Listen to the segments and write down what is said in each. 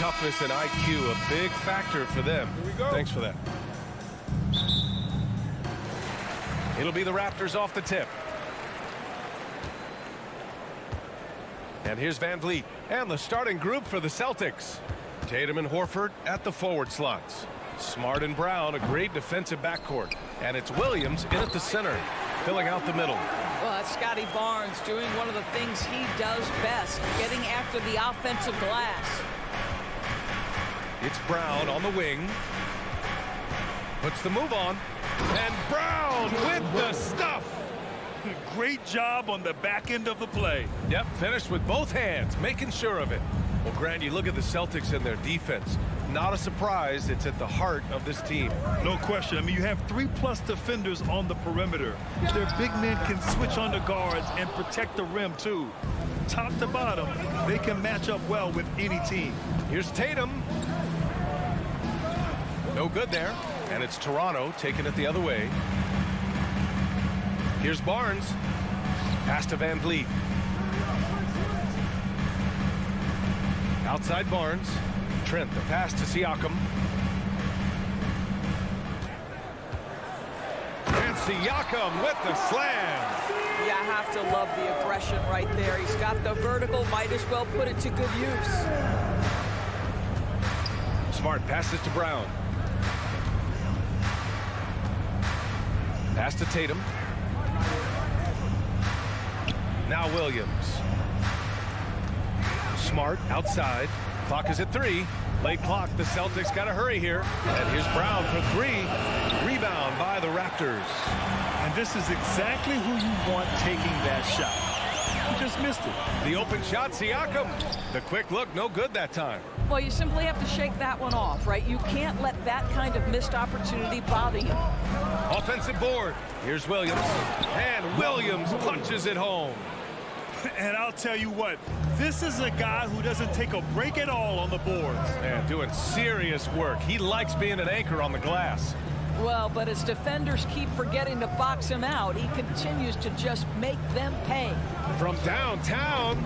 toughness and IQ a big factor for them. Here we go. Thanks for that. It'll be the Raptors off the tip. And here's Van Vliet and the starting group for the Celtics. Tatum and Horford at the forward slots. Smart and Brown, a great defensive backcourt. And it's Williams in at the center, filling out the middle. Well, that's Scotty Barnes doing one of the things he does best, getting after the offensive glass. It's Brown on the wing. Puts the move on. And Brown with the stuff. Great job on the back end of the play. Yep, finished with both hands, making sure of it. Well, Grant, you look at the Celtics and their defense. Not a surprise, it's at the heart of this team. No question. I mean, you have 3+ defenders on the perimeter. Their big men can switch on the guards and protect the rim, too. Top to bottom, they can match up well with any team. Here's Tatum. No good there. And it's Toronto taking it the other way. Here's Barnes. Pass to Van Vliet. Outside Barnes. Trent, the pass to Siakam. And Siakam with the slam. You have to love the aggression right there. He's got the vertical, might as well put it to good use. Smart passes to Brown. Pass to Tatum. Now Williams. Smart outside. Clock is at 3. Late clock. The Celtics got to hurry here. And here's Brown for 3. Rebound by the Raptors. And this is exactly who you want taking that shot. You just missed it. The open shot, Siakam. The quick look, no good that time. Well, you simply have to shake that one off, right? You can't let that kind of missed opportunity bother you. Offensive board. Here's Williams. And Williams punches it home. And I'll tell you what, this is a guy who doesn't take a break at all on the boards. And doing serious work. He likes being an anchor on the glass. Well, but as defenders keep forgetting to box him out, he continues to just make them pay. From downtown,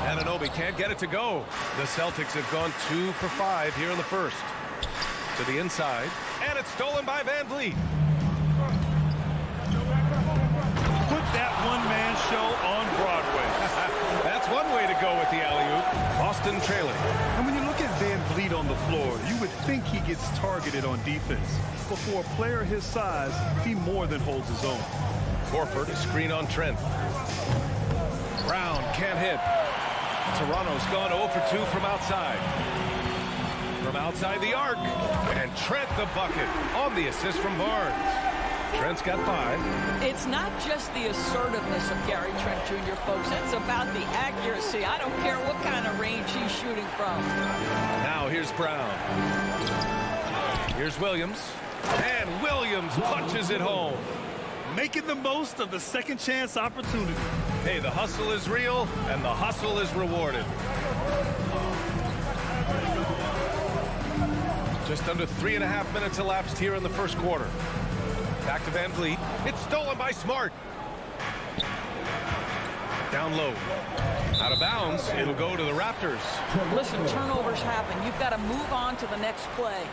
Anunoby can't get it to go. The Celtics have gone 2 for 5 here in the first. To the inside, and it's stolen by Van Vliet. Put that one-man show on Broadway. That's one way to go with the alley-oop. Boston trailing. And when you look at Van Vliet on the floor, you would think he gets targeted on defense. But for a player his size, he more than holds his own. Horford, a screen on Trent. Brown can't hit. Toronto's gone 0 for 2 from outside. From outside the arc. And Trent the bucket on the assist from Barnes. Trent's got 5. It's not just the assertiveness of Gary Trent Jr., folks. It's about the accuracy. I don't care what kind of range he's shooting from. Now here's Brown. Here's Williams. And Williams punches it home. Making the most of the second chance opportunity. Hey, the hustle is real, and the hustle is rewarded. Just under 3.5 minutes elapsed here in the first quarter. Back to Van Vliet. It's stolen by Smart. Down low. Out of bounds. It'll go to the Raptors. Listen, turnovers happen. You've got to move on to the next play.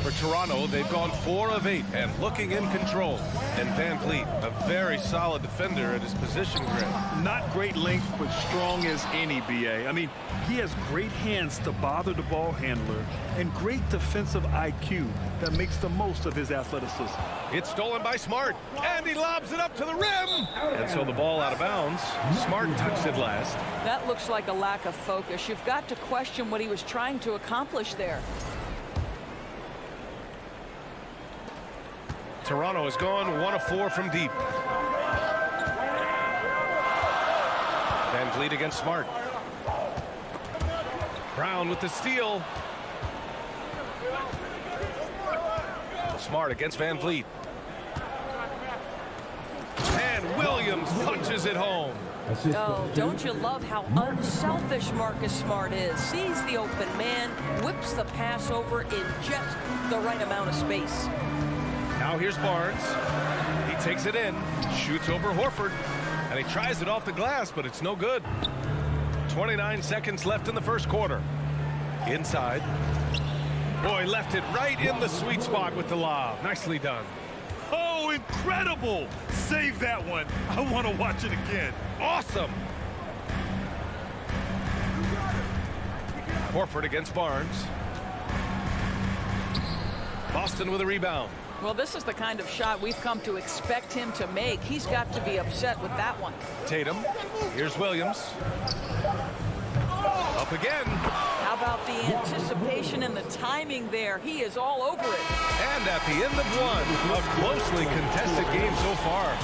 For Toronto, they've gone 4 of 8 and looking in control. And Van Vliet, a very solid defender at his position, Grant. Not great length, but strong as any, B.A. I mean, he has great hands to bother the ball handler and great defensive IQ that makes the most of his athleticism. It's stolen by Smart, and he lobs it up to the rim. And so the ball out of bounds. Smart touched it last. That looks like a lack of focus. You've got to question what he was trying to accomplish there. Toronto has gone 1 of 4 from deep. Van Vliet against Smart. Brown with the steal. Smart against Van Vliet. And Williams punches it home. Oh, don't you love how unselfish Marcus Smart is? Sees the open man, whips the pass over in just the right amount of space. Now here's Barnes. He takes it in, shoots over Horford, and he tries it off the glass, but it's no good. 29 seconds left in the first quarter. Inside. Boy, left it right in the sweet spot with the lob. Nicely done. Oh, incredible. Save that one. I want to watch it again. Awesome. Horford against Barnes. Boston with a rebound. Well, this is the kind of shot we've come to expect him to make. He's got to be upset with that one. Tatum. Here's Williams. Up again. How about the anticipation and the timing there? He is all over it. And at the end of one, a closely contested game so far.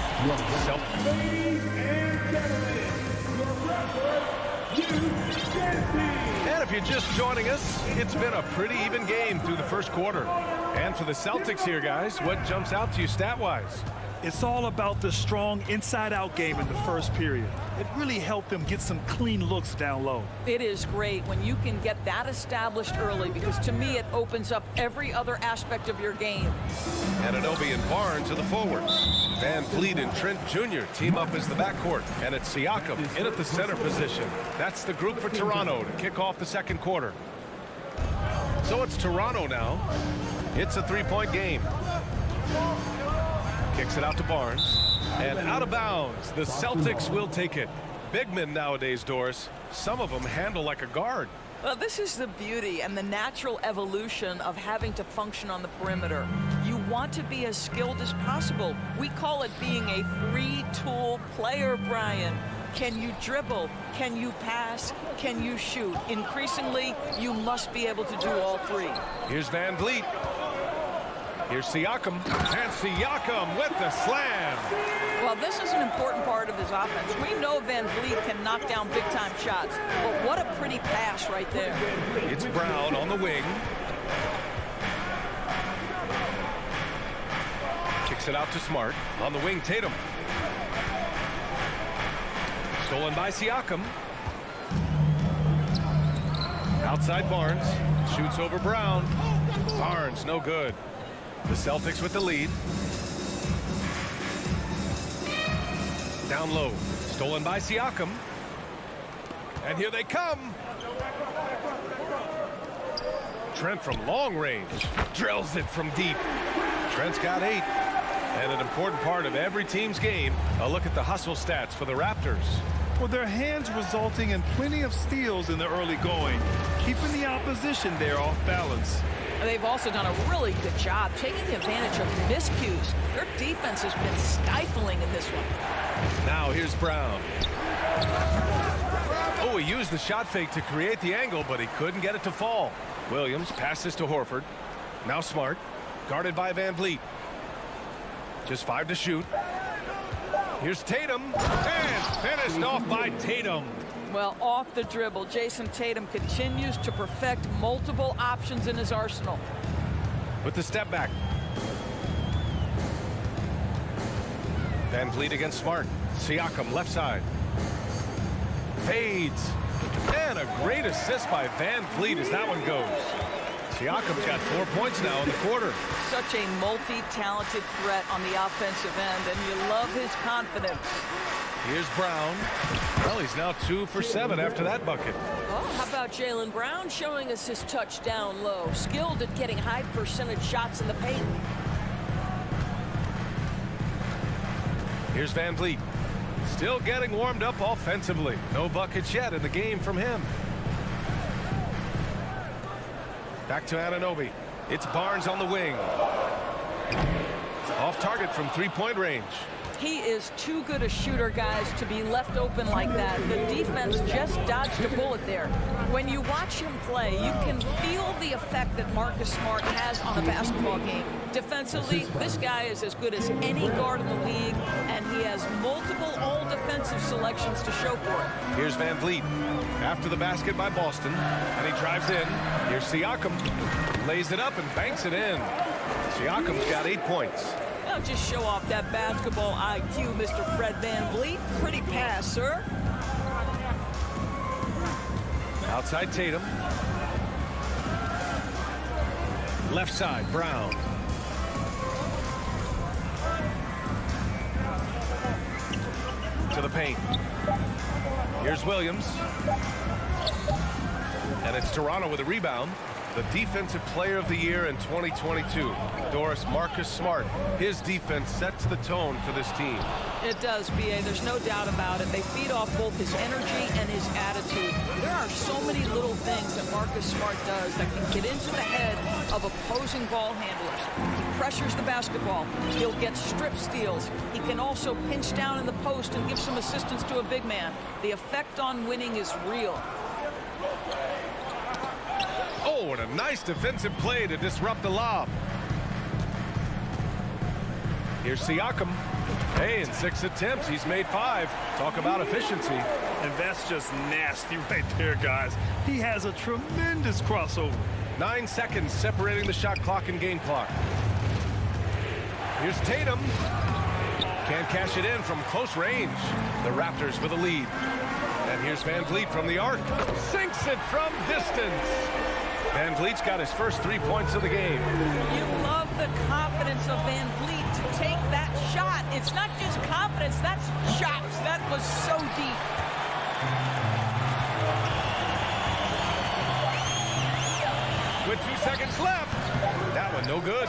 And if you're just joining us, it's been a pretty even game through the first quarter. And for the Celtics here, guys, what jumps out to you stat-wise? It's all about the strong inside-out game in the first period. It really helped them get some clean looks down low. It is great when you can get that established early, because to me it opens up every other aspect of your game. Anunoby and Barnes are the forwards. Van Vliet and Trent Jr. team up as the backcourt. And it's Siakam in at the center position. That's the group for Toronto to kick off the second quarter. So it's Toronto now. It's a three-point game. Kicks it out to Barnes. And out of bounds. The Celtics will take it. Big men nowadays, Doris. Some of them handle like a guard. Well, this is the beauty and the natural evolution of having to function on the perimeter. You want to be as skilled as possible. We call it being a three-tool player, Brian. Can you dribble? Can you pass? Can you shoot? Increasingly, you must be able to do all three. Here's Van Vliet. Here's Siakam. And Siakam with the slam. Well, this is an important part of his offense. We know Van Vliet can knock down big-time shots, but what a pretty pass right there. It's Brown on the wing. Kicks it out to Smart. On the wing, Tatum. Stolen by Siakam. Outside Barnes. Shoots over Brown. Barnes, no good. The Celtics with the lead. Down low. Stolen by Siakam. And here they come. Trent from long range. Drills it from deep. Trent's got 8. And an important part of every team's game, a look at the hustle stats for the Raptors. Well, their hands resulting in plenty of steals in the early going, keeping the opposition there off balance. They've also done a really good job taking advantage of miscues. Their defense has been stifling in this one. Now here's Brown. Oh, he used the shot fake to create the angle, but he couldn't get it to fall. Williams passes to Horford. Now Smart, guarded by Van Vliet. Just 5 to shoot. Here's Tatum, and finished off by Tatum. Well, off the dribble, Jason Tatum continues to perfect multiple options in his arsenal. With the step back. Van Vliet against Smart. Siakam left side. Fades. And a great assist by Van Vliet as that one goes. Siakam's got 4 points now in the quarter. Such a multi-talented threat on the offensive end, and you love his confidence. Here's Brown. Well, he's now 2 for 7 after that bucket. Well, how about Jaylen Brown showing us his touch down low? Skilled at getting high percentage shots in the paint. Here's Van Vliet. Still getting warmed up offensively. No buckets yet in the game from him. Back to Anunoby. It's Barnes on the wing. Off target from three-point range. He is too good a shooter, guys, to be left open like that. The defense just dodged a bullet there. When you watch him play, you can feel the effect that Marcus Smart has on a basketball game. Defensively, this guy is as good as any guard in the league, and he has multiple all-defensive selections to show for it. Here's Van Vliet. After the basket by Boston, and he drives in. Here's Siakam. Lays it up and banks it in. Siakam's got 8 points. Now just show off that basketball IQ, Mr. Fred Van Vliet. Pretty pass, sir. Outside Tatum. Left side, Brown. To the paint. Here's Williams. And it's Toronto with a rebound. The Defensive Player of the Year in 2022, Marcus Smart. His defense sets the tone for this team. It does, B.A. There's no doubt about it. They feed off both his energy and his attitude. There are so many little things that Marcus Smart does that can get into the head of opposing ball handlers. He pressures the basketball. He'll get strip steals. He can also pinch down in the post and give some assistance to a big man. The effect on winning is real. Oh, what a nice defensive play to disrupt the lob. Here's Siakam. Hey, in 6 attempts, he's made 5. Talk about efficiency. And that's just nasty right there, guys. He has a tremendous crossover. 9 seconds separating the shot clock and game clock. Here's Tatum. Can't cash it in from close range. The Raptors with a lead. And here's Van Vliet from the arc. Sinks it from distance. Van Vliet's got his first 3 points of the game. You love the confidence of Van Vliet to take that shot. It's not just confidence, that's chops. That was so deep. With 2 seconds left. That one no good.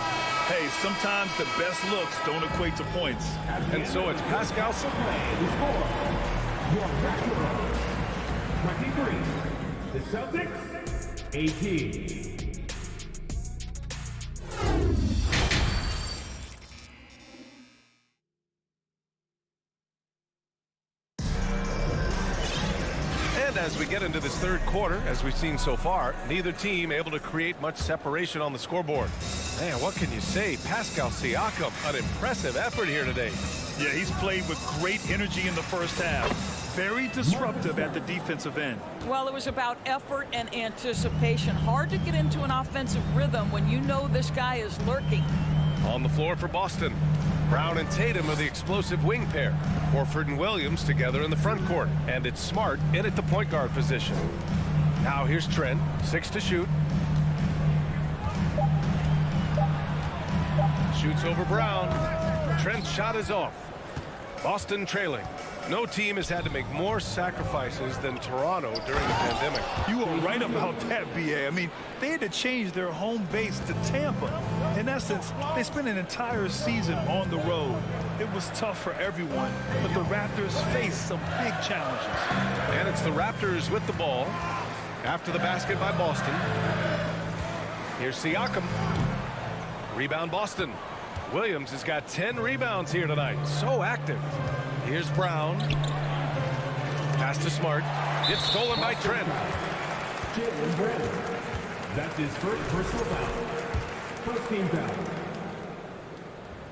Hey, sometimes the best looks don't equate to points. And so it's Pascal. 23. The Celtics, 18. And as we get into this third quarter, as we've seen so far, neither team able to create much separation on the scoreboard. Man, what can you say? Pascal Siakam, an impressive effort here today. Yeah, he's played with great energy in the first half. Very disruptive at the defensive end. Well, it was about effort and anticipation. Hard to get into an offensive rhythm when you know this guy is lurking. On the floor for Boston, Brown and Tatum are the explosive wing pair. Horford and Williams together in the front court. And it's Smart in at the point guard position. Now here's Trent, 6 to shoot. Shoots over Brown. Trent's shot is off. Boston trailing. No team has had to make more sacrifices than Toronto during the pandemic. You are right about that, B.A. I mean, they had to change their home base to Tampa. In essence, they spent an entire season on the road. It was tough for everyone, but the Raptors faced some big challenges. And it's the Raptors with the ball after the basket by Boston. Here's Siakam. Rebound Boston. Williams has got 10 rebounds here tonight. So active. Here's Brown. Pass to Smart. Gets stolen by Trent. Jalen Brown. That's his first personal foul. First team foul.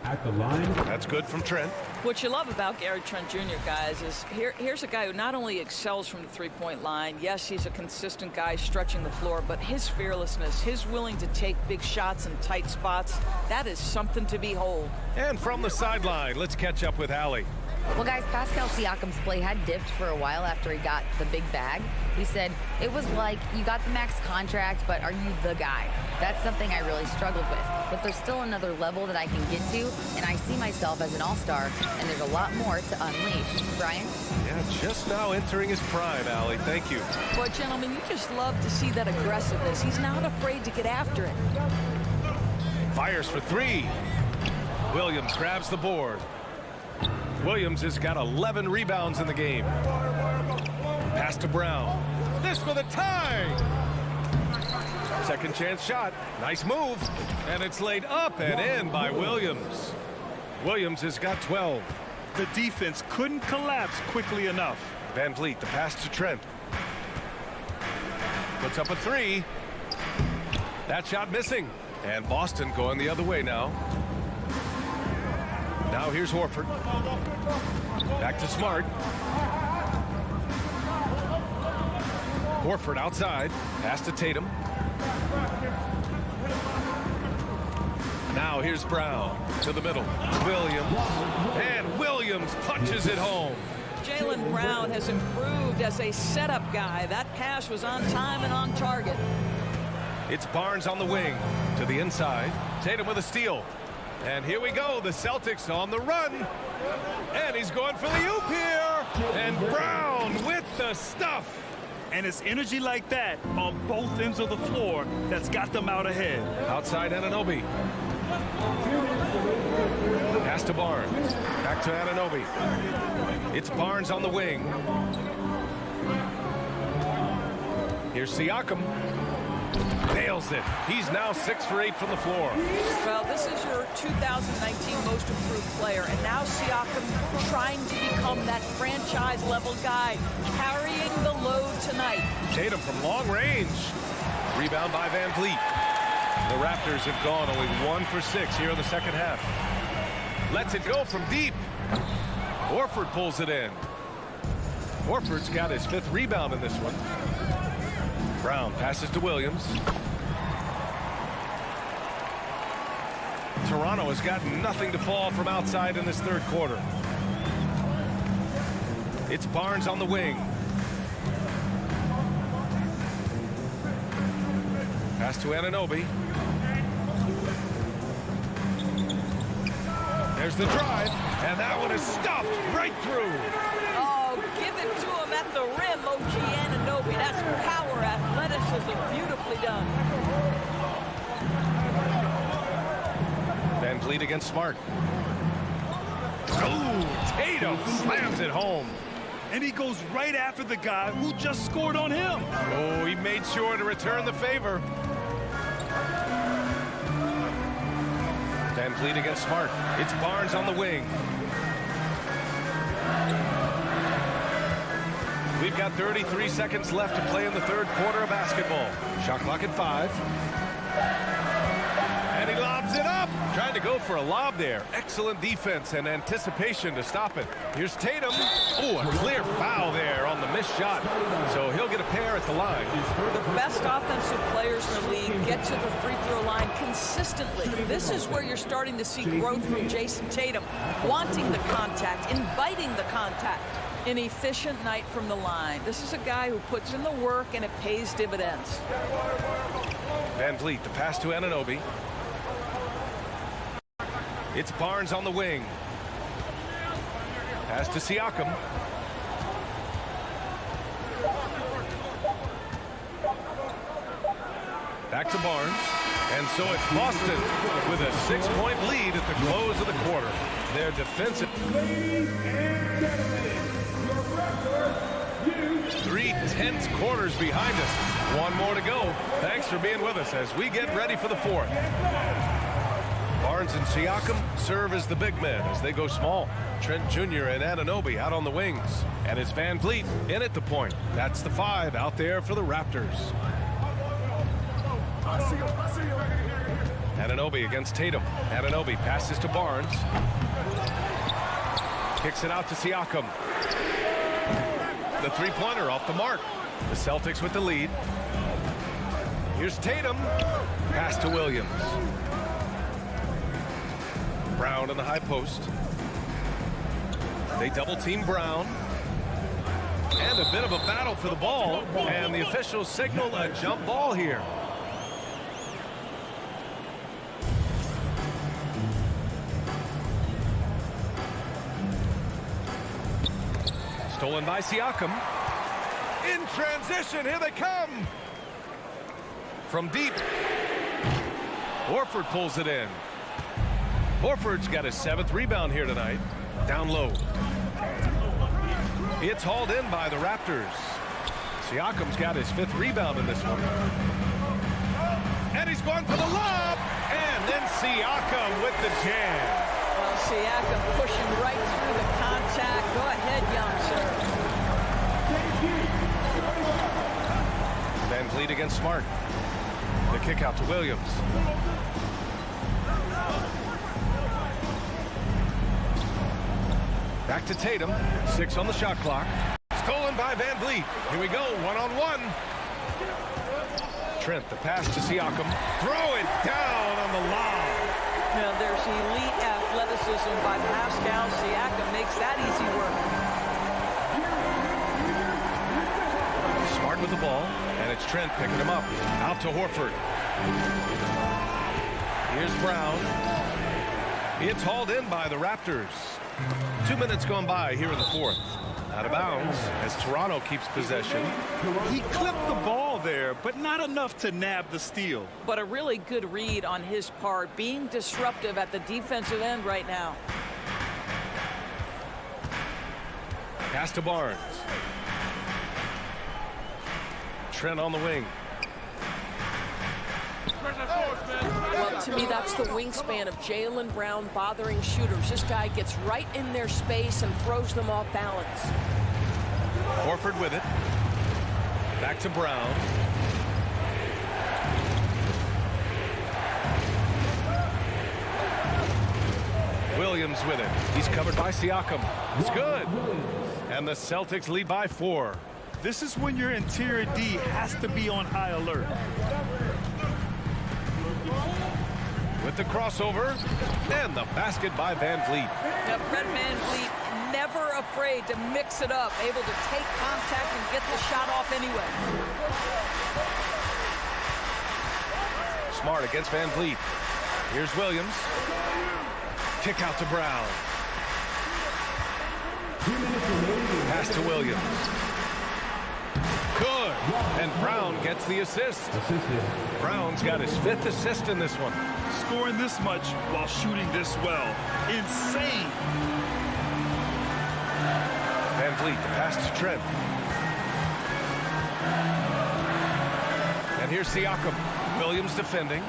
At the line. That's good from Trent. What you love about Gary Trent Jr., guys, is here's a guy who not only excels from the three-point line. Yes, he's a consistent guy stretching the floor, but his fearlessness, his willing to take big shots in tight spots, that is something to behold. And from the sideline, let's catch up with Allie. Well, guys, Pascal Siakam's play had dipped for a while after he got the big bag. He said, it was like, you got the max contract, but are you the guy? That's something I really struggled with. But there's still another level that I can get to, and I see myself as an all-star, and there's a lot more to unleash. Brian? Yeah, just now entering his prime, Allie. Thank you. Boy, gentlemen, you just love to see that aggressiveness. He's not afraid to get after it. Fires for 3. Williams grabs the board. Williams has got 11 rebounds in the game. Pass to Brown. This for the tie. Second chance shot. Nice move. And it's laid up and in by Williams. Williams has got 12. The defense couldn't collapse quickly enough. Van Vliet, the pass to Trent. Puts up a 3. That shot missing. And Boston going the other way now. Now here's Horford. Back to Smart. Horford outside. Pass to Tatum. Now here's Brown to the middle. Williams. And Williams punches it home. Jalen Brown has improved as a setup guy. That pass was on time and on target. It's Barnes on the wing to the inside. Tatum with a steal. And here we go, the Celtics on the run. And he's going for the oop here. And Brown with the stuff. And it's energy like that on both ends of the floor that's got them out ahead. Outside Anunoby. Pass to Barnes. Back to Anunoby. It's Barnes on the wing. Here's Siakam. Nails it. He's now 6 for 8 from the floor. Well, this is your 2019 most improved player, and now Siakam trying to become that franchise-level guy, carrying the load tonight. Tatum from long range. Rebound by Van Vliet. The Raptors have gone only 1 for 6 here in the second half. Lets it go from deep. Horford pulls it in. Horford's got his 5th rebound in this one. Brown passes to Williams. Toronto has got nothing to fall from outside in this third quarter. It's Barnes on the wing. Pass to Anunoby. There's the drive, and that one is stuffed right through. Oh, give it to him at the rim, OG Anunoby. That's power, athleticism, beautifully done. Van Vliet against Smart. Oh, Tatum slams it home. And he goes right after the guy who just scored on him. Oh, he made sure to return the favor. Van Vliet against Smart. It's Barnes on the wing. We've got 33 seconds left to play in the third quarter of basketball. Shot clock at 5. And he lobs it up. Trying to go for a lob there. Excellent defense and anticipation to stop it. Here's Tatum. Oh, a clear foul there on the missed shot. So he'll get a pair at the line. The best offensive players in the league get to the free throw line consistently. This is where you're starting to see growth from Jason Tatum. Wanting the contact, inviting the contact. An efficient night from the line. This is a guy who puts in the work and it pays dividends. Van Vliet, the pass to Anunoby. It's Barnes on the wing. Pass to Siakam. Back to Barnes. And so it's Boston with a 6-point lead at the close of the quarter. Their defensive... Ladies and gentlemen, your Raptors, 3 tense quarters behind us. 1 more to go. Thanks for being with us as we get ready for the fourth. Barnes and Siakam serve as the big men as they go small. Trent Jr. and Anunoby out on the wings. And it's Van Vliet in at the point. That's the 5 out there for the Raptors. Anunoby against Tatum. Anunoby passes to Barnes. Kicks it out to Siakam. The 3-pointer off the mark. The Celtics with the lead. Here's Tatum. Pass to Williams. Brown in the high post. They double team Brown. And a bit of a battle for the ball. And the officials signal a jump ball here. Stolen by Siakam. In transition, here they come. From deep. Horford pulls it in. Horford's got his 7th rebound here tonight. Down low. It's hauled in by the Raptors. Siakam's got his 5th rebound in this one. And he's going for the lob. And then Siakam with the jam. Well, Siakam pushing right through the contact. Go ahead, young sir. Van Vliet against Smart. The kick out to Williams. Back to Tatum. 6 on the shot clock. Stolen by Van Vliet. Here we go. 1-on-1. Trent, the pass to Siakam. Throw it down on the lob. Now there's elite athleticism by Pascal Siakam. Makes that easy work. Smart with the ball. And it's Trent picking him up. Out to Horford. Here's Brown. It's hauled in by the Raptors. 2 minutes gone by here in the fourth. Out of bounds as Toronto keeps possession. He clipped the ball there, but not enough to nab the steal. But a really good read on his part, being disruptive at the defensive end right now. Pass to Barnes. Trent on the wing. Well, to me, that's the wingspan of Jaylen Brown bothering shooters. This guy gets right in their space and throws them off balance. Horford with it. Back to Brown. Williams with it. He's covered by Siakam. It's good. And the Celtics lead by 4. This is when your interior D has to be on high alert. With the crossover and the basket by Van Vliet. Now, Fred VanVleet never afraid to mix it up, able to take contact and get the shot off anyway. Smart against Van Vliet. Here's Williams. Kick out to Brown. Pass to Williams. Good. And Brown gets the assist. Brown's got his 5th assist in this one. Scoring this much while shooting this well. Insane. Van Vliet, the pass to Trent. And here's Siakam. Williams defending.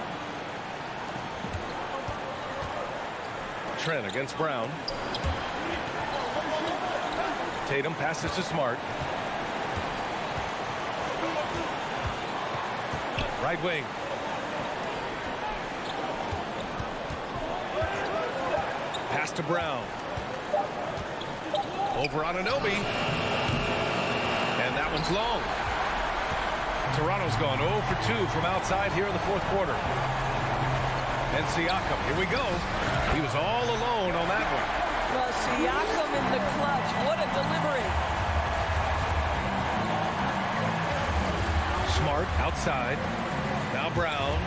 Trent against Brown. Tatum passes to Smart. Right wing. Pass to Brown. Over on Anunoby. And that one's long. Toronto's gone 0 for 2 from outside here in the 4th quarter. And Siakam, here we go. He was all alone on that one. Well, Siakam in the clutch. What a delivery. Smart outside. Now Brown.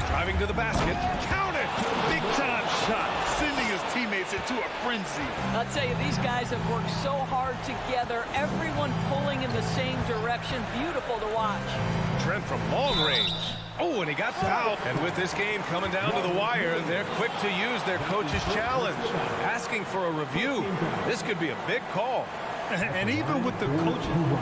Driving to the basket. Count it! Big time shot, sending his teammates into a frenzy. I'll tell you, these guys have worked so hard together. Everyone pulling in the same direction. Beautiful to watch. Trent from long range. Oh, and he got fouled. And with this game coming down to the wire, they're quick to use their coach's challenge, asking for a review. This could be a big call. And even with the coaching,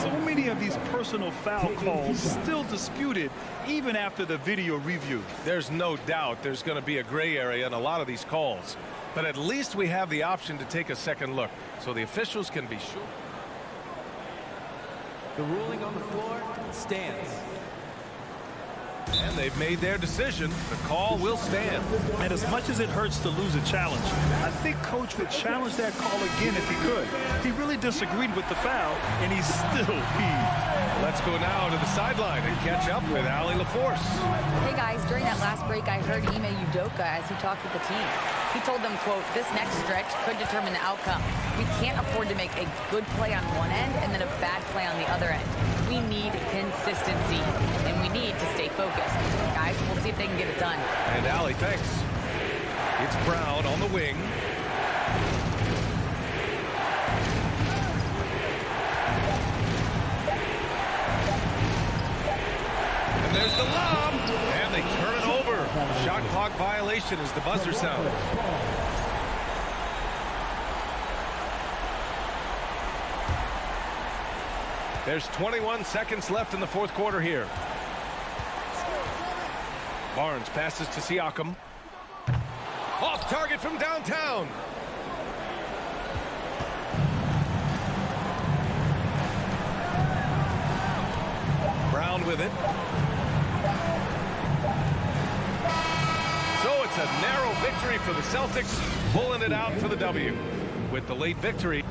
so many of these personal foul calls still disputed even after the video review. There's no doubt there's going to be a gray area in a lot of these calls. But at least we have the option to take a second look so the officials can be sure. The ruling on the floor stands. And they've made their decision. The call will stand. And as much as it hurts to lose a challenge, I think Coach would challenge that call again if he could. He really disagreed with the foul, and he's still peeved. Let's go now to the sideline and catch up with Allie LaForce. Hey guys, during that last break, I heard Ime Udoka as he talked with the team. He told them, quote, "This next stretch could determine the outcome. We can't afford to make a good play on one end and then a bad play on the other end. We need consistency, and we need to stay focused. Guys, we'll see if they can get it done." And Allie, thanks. It's Brown on the wing. And there's the lob. And they turn it over. Shot clock violation as the buzzer sounds. There's 21 seconds left in the 4th quarter here. Barnes passes to Siakam. Off target from downtown. Brown with it. So it's a narrow victory for the Celtics, pulling it out for the W. With the late victory.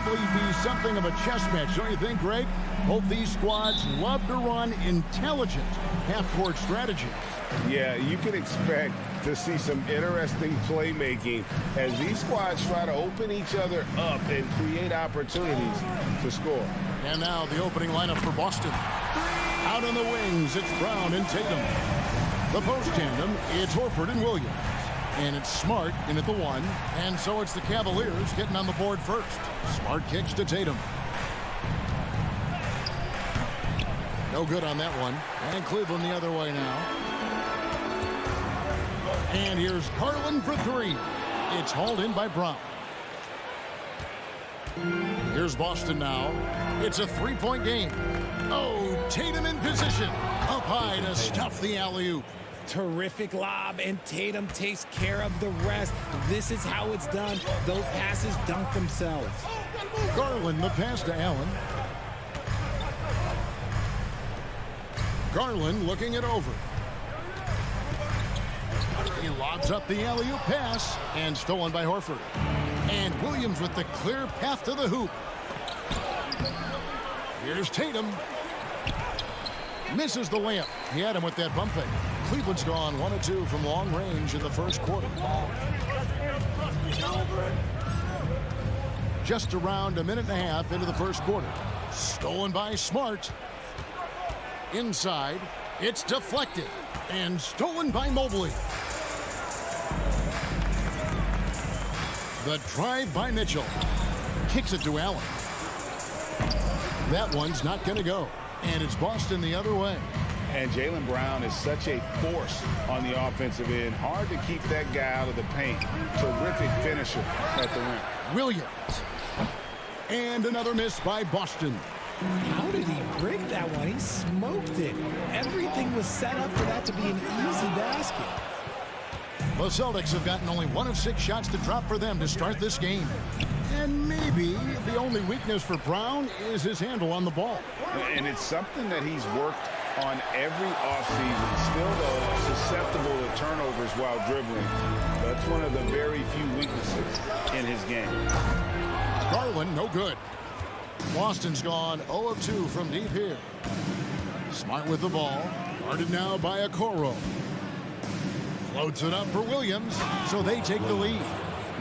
probably be something of a chess match, don't you think, Greg? Both these squads love to run intelligent half-court strategies. Yeah, you can expect to see some interesting playmaking as these squads try to open each other up and create opportunities to score. And now the opening lineup for Boston. Out on the wings, it's Brown and Tatum. The post tandem, it's Horford and Williams. And it's Smart in at the 1. And so it's the Cavaliers getting on the board first. Smart kicks to Tatum. No good on that one. And Cleveland the other way now. And here's Garland for 3. It's hauled in by Brown. Here's Boston now. It's a 3-point game. Oh, Tatum in position. Up high to stuff the alley-oop. Terrific lob, and Tatum takes care of the rest. This is how it's done. Those passes dunk themselves. Garland the pass to Allen. Garland looking it over. He lobs up the alley-oop pass and stolen by Horford. And Williams with the clear path to the hoop. Here's Tatum. Misses the layup. He had him with that bump fake. Cleveland's gone 1 of 2 from long range in the first quarter. Just around a minute and a half into the first quarter. Stolen by Smart. Inside. It's deflected. And stolen by Mobley. The drive by Mitchell. Kicks it to Allen. That one's not going to go. And it's Boston the other way. And Jaylen Brown is such a force on the offensive end. Hard to keep that guy out of the paint. Terrific finisher at the rim. Williams. And another miss by Boston. How did he break that one? He smoked it. Everything was set up for that to be an easy basket. The Celtics have gotten only 1 of 6 shots to drop for them to start this game. And maybe the only weakness for Brown is his handle on the ball. And it's something that he's worked on every offseason. Still, though, susceptible to turnovers while dribbling. That's one of the very few weaknesses in his game. Garland, no good. Boston's gone 0 of 2 from deep here. Smart with the ball. Guarded now by Okoro. Floats it up for Williams, so they take the lead.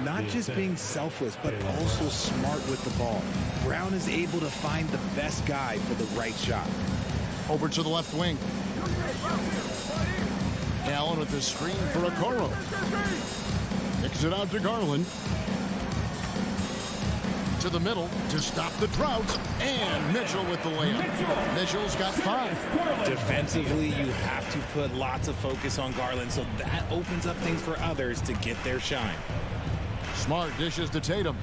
Not just being selfless, but also smart with the ball. Brown is able to find the best guy for the right shot. Over to the left wing. Allen with the screen for Okoro. Kicks it out to Garland. To the middle to stop the drought. And Mitchell with the layup. Mitchell's got 5. Defensively, you have to put lots of focus on Garland, so that opens up things for others to get their shine. Smart dishes to Tatum.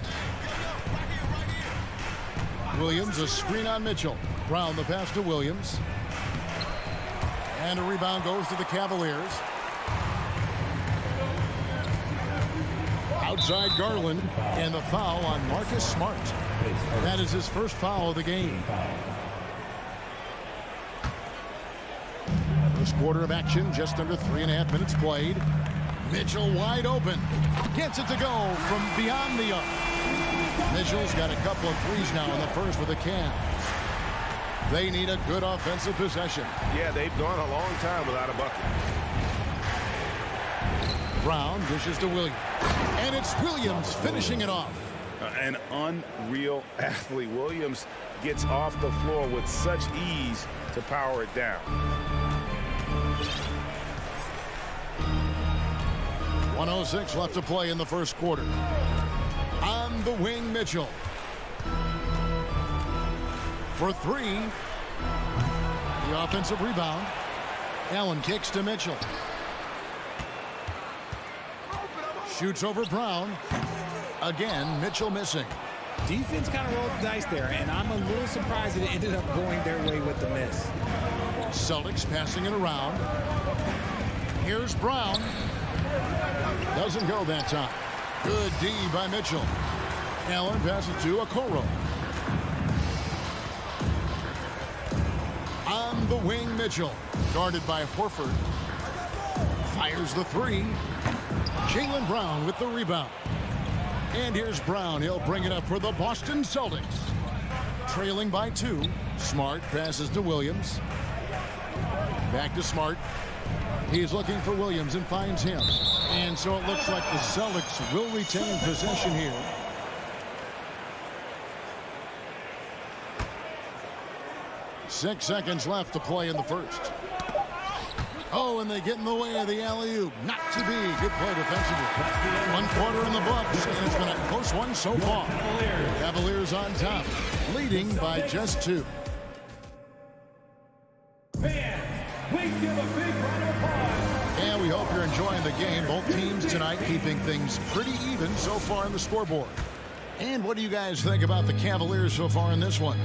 Williams, a screen on Mitchell. Brown the pass to Williams. And a rebound goes to the Cavaliers. Outside Garland, and the foul on Marcus Smart. That is his first foul of the game. First quarter of action, just under 3.5 minutes played. Mitchell wide open. Gets it to go from beyond the arc. Mitchell's got a couple of threes now in the first with the Cavs. They need a good offensive possession. Yeah, they've gone a long time without a bucket. Brown dishes to Williams. And it's Williams finishing it off. An unreal athlete. Williams gets off the floor with such ease to power it down. 1:06 left to play in the first quarter. On the wing, Mitchell. For 3. The offensive rebound. Allen kicks to Mitchell. Shoots over Brown. Again, Mitchell missing. Defense kind of rolled the dice there, and I'm a little surprised that it ended up going their way with the miss. Celtics passing it around. Here's Brown. Doesn't go that time. Good D by Mitchell. Allen passes to Okoro. On the wing, Mitchell. Guarded by Horford. Fires the 3. Jaylen Brown with the rebound. And here's Brown. He'll bring it up for the Boston Celtics. Trailing by 2. Smart passes to Williams. Back to Smart. He's looking for Williams and finds him. And so it looks like the Celtics will retain possession here. Six seconds left to play in the first. Oh, and they get in the way of the alley-oop. Not to be. Good play defensively. 1 quarter in the books, and it's been a close one so far. Cavaliers on top, leading by just 2. Fans, please give a big round of applause. And we hope you're enjoying the game. Both teams tonight keeping things pretty even so far on the scoreboard. And what do you guys think about the Cavaliers so far in this one?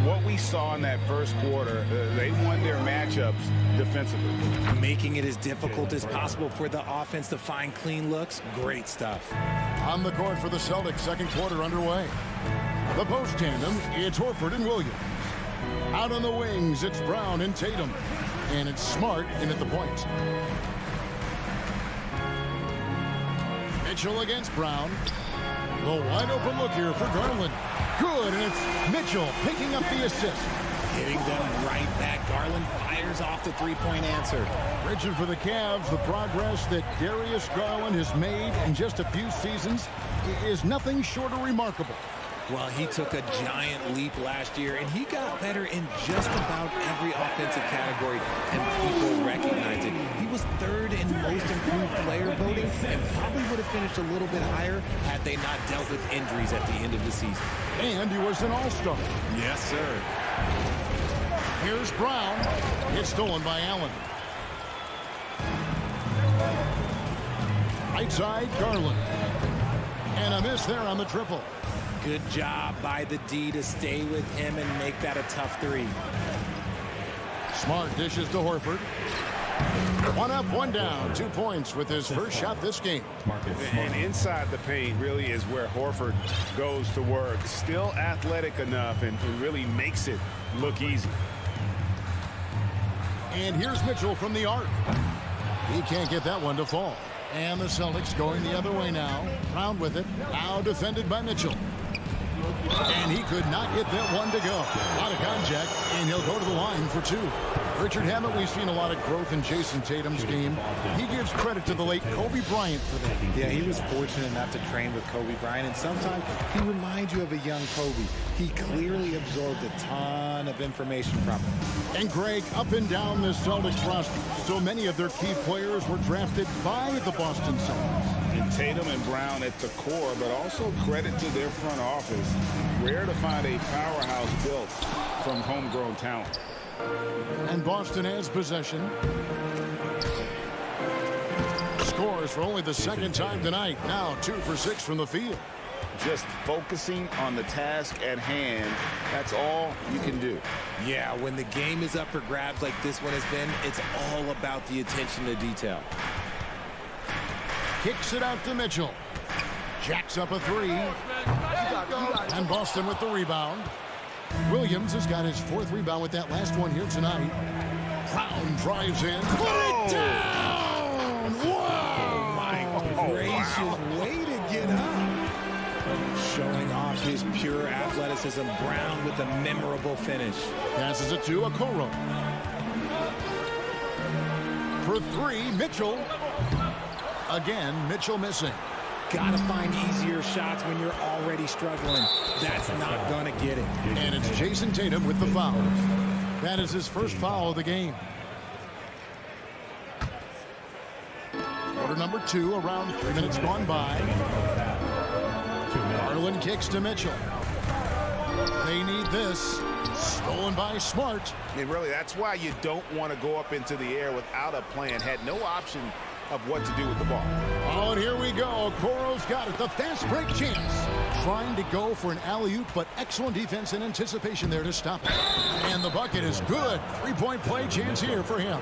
What we saw in that first quarter, they won their matchups defensively. Making it as difficult as possible for the offense to find clean looks. Great stuff. On the court for the Celtics, second quarter underway. The post tandem, it's Horford and Williams. Out on the wings, it's Brown and Tatum. And it's Smart in at the point. Mitchell against Brown. The wide open look here for Garland. Good, and it's Mitchell picking up the assist. Hitting them right back. Garland fires off the three-point answer. Richard for the Cavs, the progress that Darius Garland has made in just a few seasons is nothing short of remarkable. Well, he took a giant leap last year, and he got better in just about every offensive category, and people recognize it. He was 3rd in most improved player voting, and probably would have finished a little bit higher had they not dealt with injuries at the end of the season. And he was an all-star. Yes, sir. Here's Brown. It's stolen by Allen. Right side, Garland. And a miss there on the triple. Good job by the D to stay with him and make that a tough 3. Smart dishes to Horford. 1 up, 1 down. 2 points with his first shot this game. And inside the paint really is where Horford goes to work. Still athletic enough and really makes it look easy. And here's Mitchell from the arc. He can't get that one to fall. And the Celtics going the other way now. Brown with it. Now defended by Mitchell. And he could not get that one to go. Out of contact, and he'll go to the line for 2. Richard, haven't we seen a lot of growth in Jason Tatum's game? He gives credit to the late Kobe Bryant for that. Yeah, he was fortunate enough to train with Kobe Bryant, and sometimes he reminds you of a young Kobe. He clearly absorbed a ton of information from him. And Greg, up and down the Celtics roster, so many of their key players were drafted by the Boston Celtics. And Tatum and Brown at the core, but also credit to their front office. Rare to find a powerhouse built from homegrown talent. And Boston has possession. Scores for only the second time tonight. Now 2 for 6 from the field. Just focusing on the task at hand, that's all you can do. Yeah, when the game is up for grabs like this one has been, it's all about the attention to detail. Kicks it out to Mitchell. Jacks up a 3. And Boston with the rebound. Williams has got his 4th rebound with that last one here tonight. Brown drives in. Put it down! Wow! My gracious, way to get up. Showing off his pure athleticism. Brown with a memorable finish. Passes it to Okoro. For 3, Mitchell. Again, Mitchell missing. Gotta find easier shots when you're already struggling. That's not gonna get it. And it's Jason Tatum with the foul. That is his first foul of the game. Quarter number 2, around 3 minutes gone by. Garland kicks to Mitchell. They need this. Stolen by Smart. I mean, really, that's why you don't want to go up into the air without a plan. Had no option of what to do with the ball. Oh, and here we go. Okoro's got it. The fast break chance. Trying to go for an alley-oop, but excellent defense and anticipation there to stop it. And the bucket is good. 3-point play chance here for him.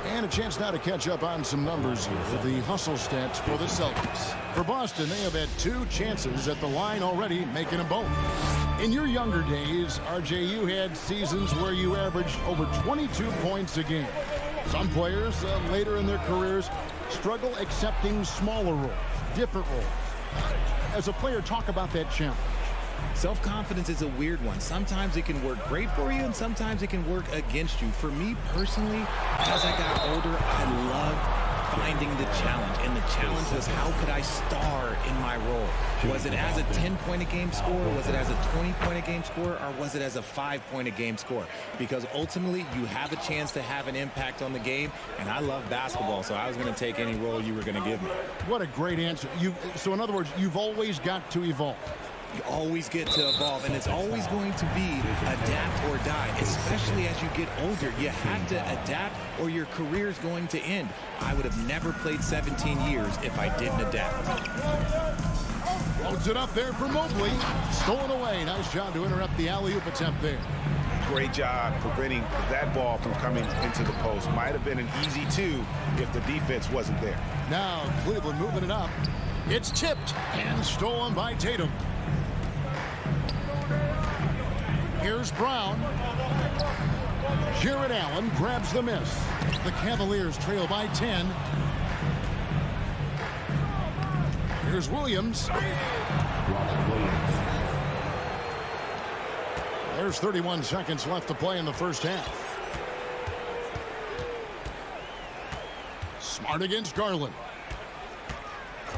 And a chance now to catch up on some numbers here with the hustle stats for the Celtics. For Boston, they have had 2 chances at the line already, making them both. In your younger days, RJ, you had seasons where you averaged over 22 points a game. Some players later in their careers struggle accepting smaller roles, different roles. As a player, talk about that challenge. Self-confidence is a weird one. Sometimes it can work great for you, and sometimes it can work against you. For me personally, as I got older, I loved finding the challenge. And the challenge was, how could I star in my role? Was it as a 10-point-a-game scorer? Was it as a 20-point-a-game scorer? Or was it as a 5-point-a-game scorer? Because ultimately, you have a chance to have an impact on the game. And I love basketball, so I was going to take any role you were going to give me. What a great answer. So in other words, you've always got to evolve. You always get to evolve, and it's always going to be adapt or die, especially as you get older. You have to adapt or your career's going to end. I would have never played 17 years if I didn't adapt. Loads it up there for Mobley. Stolen away. Nice job to interrupt the alley-oop attempt there. Great job preventing that ball from coming into the post. Might have been an easy two if the defense wasn't there. Now Cleveland moving it up. It's tipped and stolen by Tatum. Here's Brown. Jared Allen grabs the miss. The Cavaliers trail by 10. Here's Williams. There's 31 seconds left to play in the first half. Smart against Garland.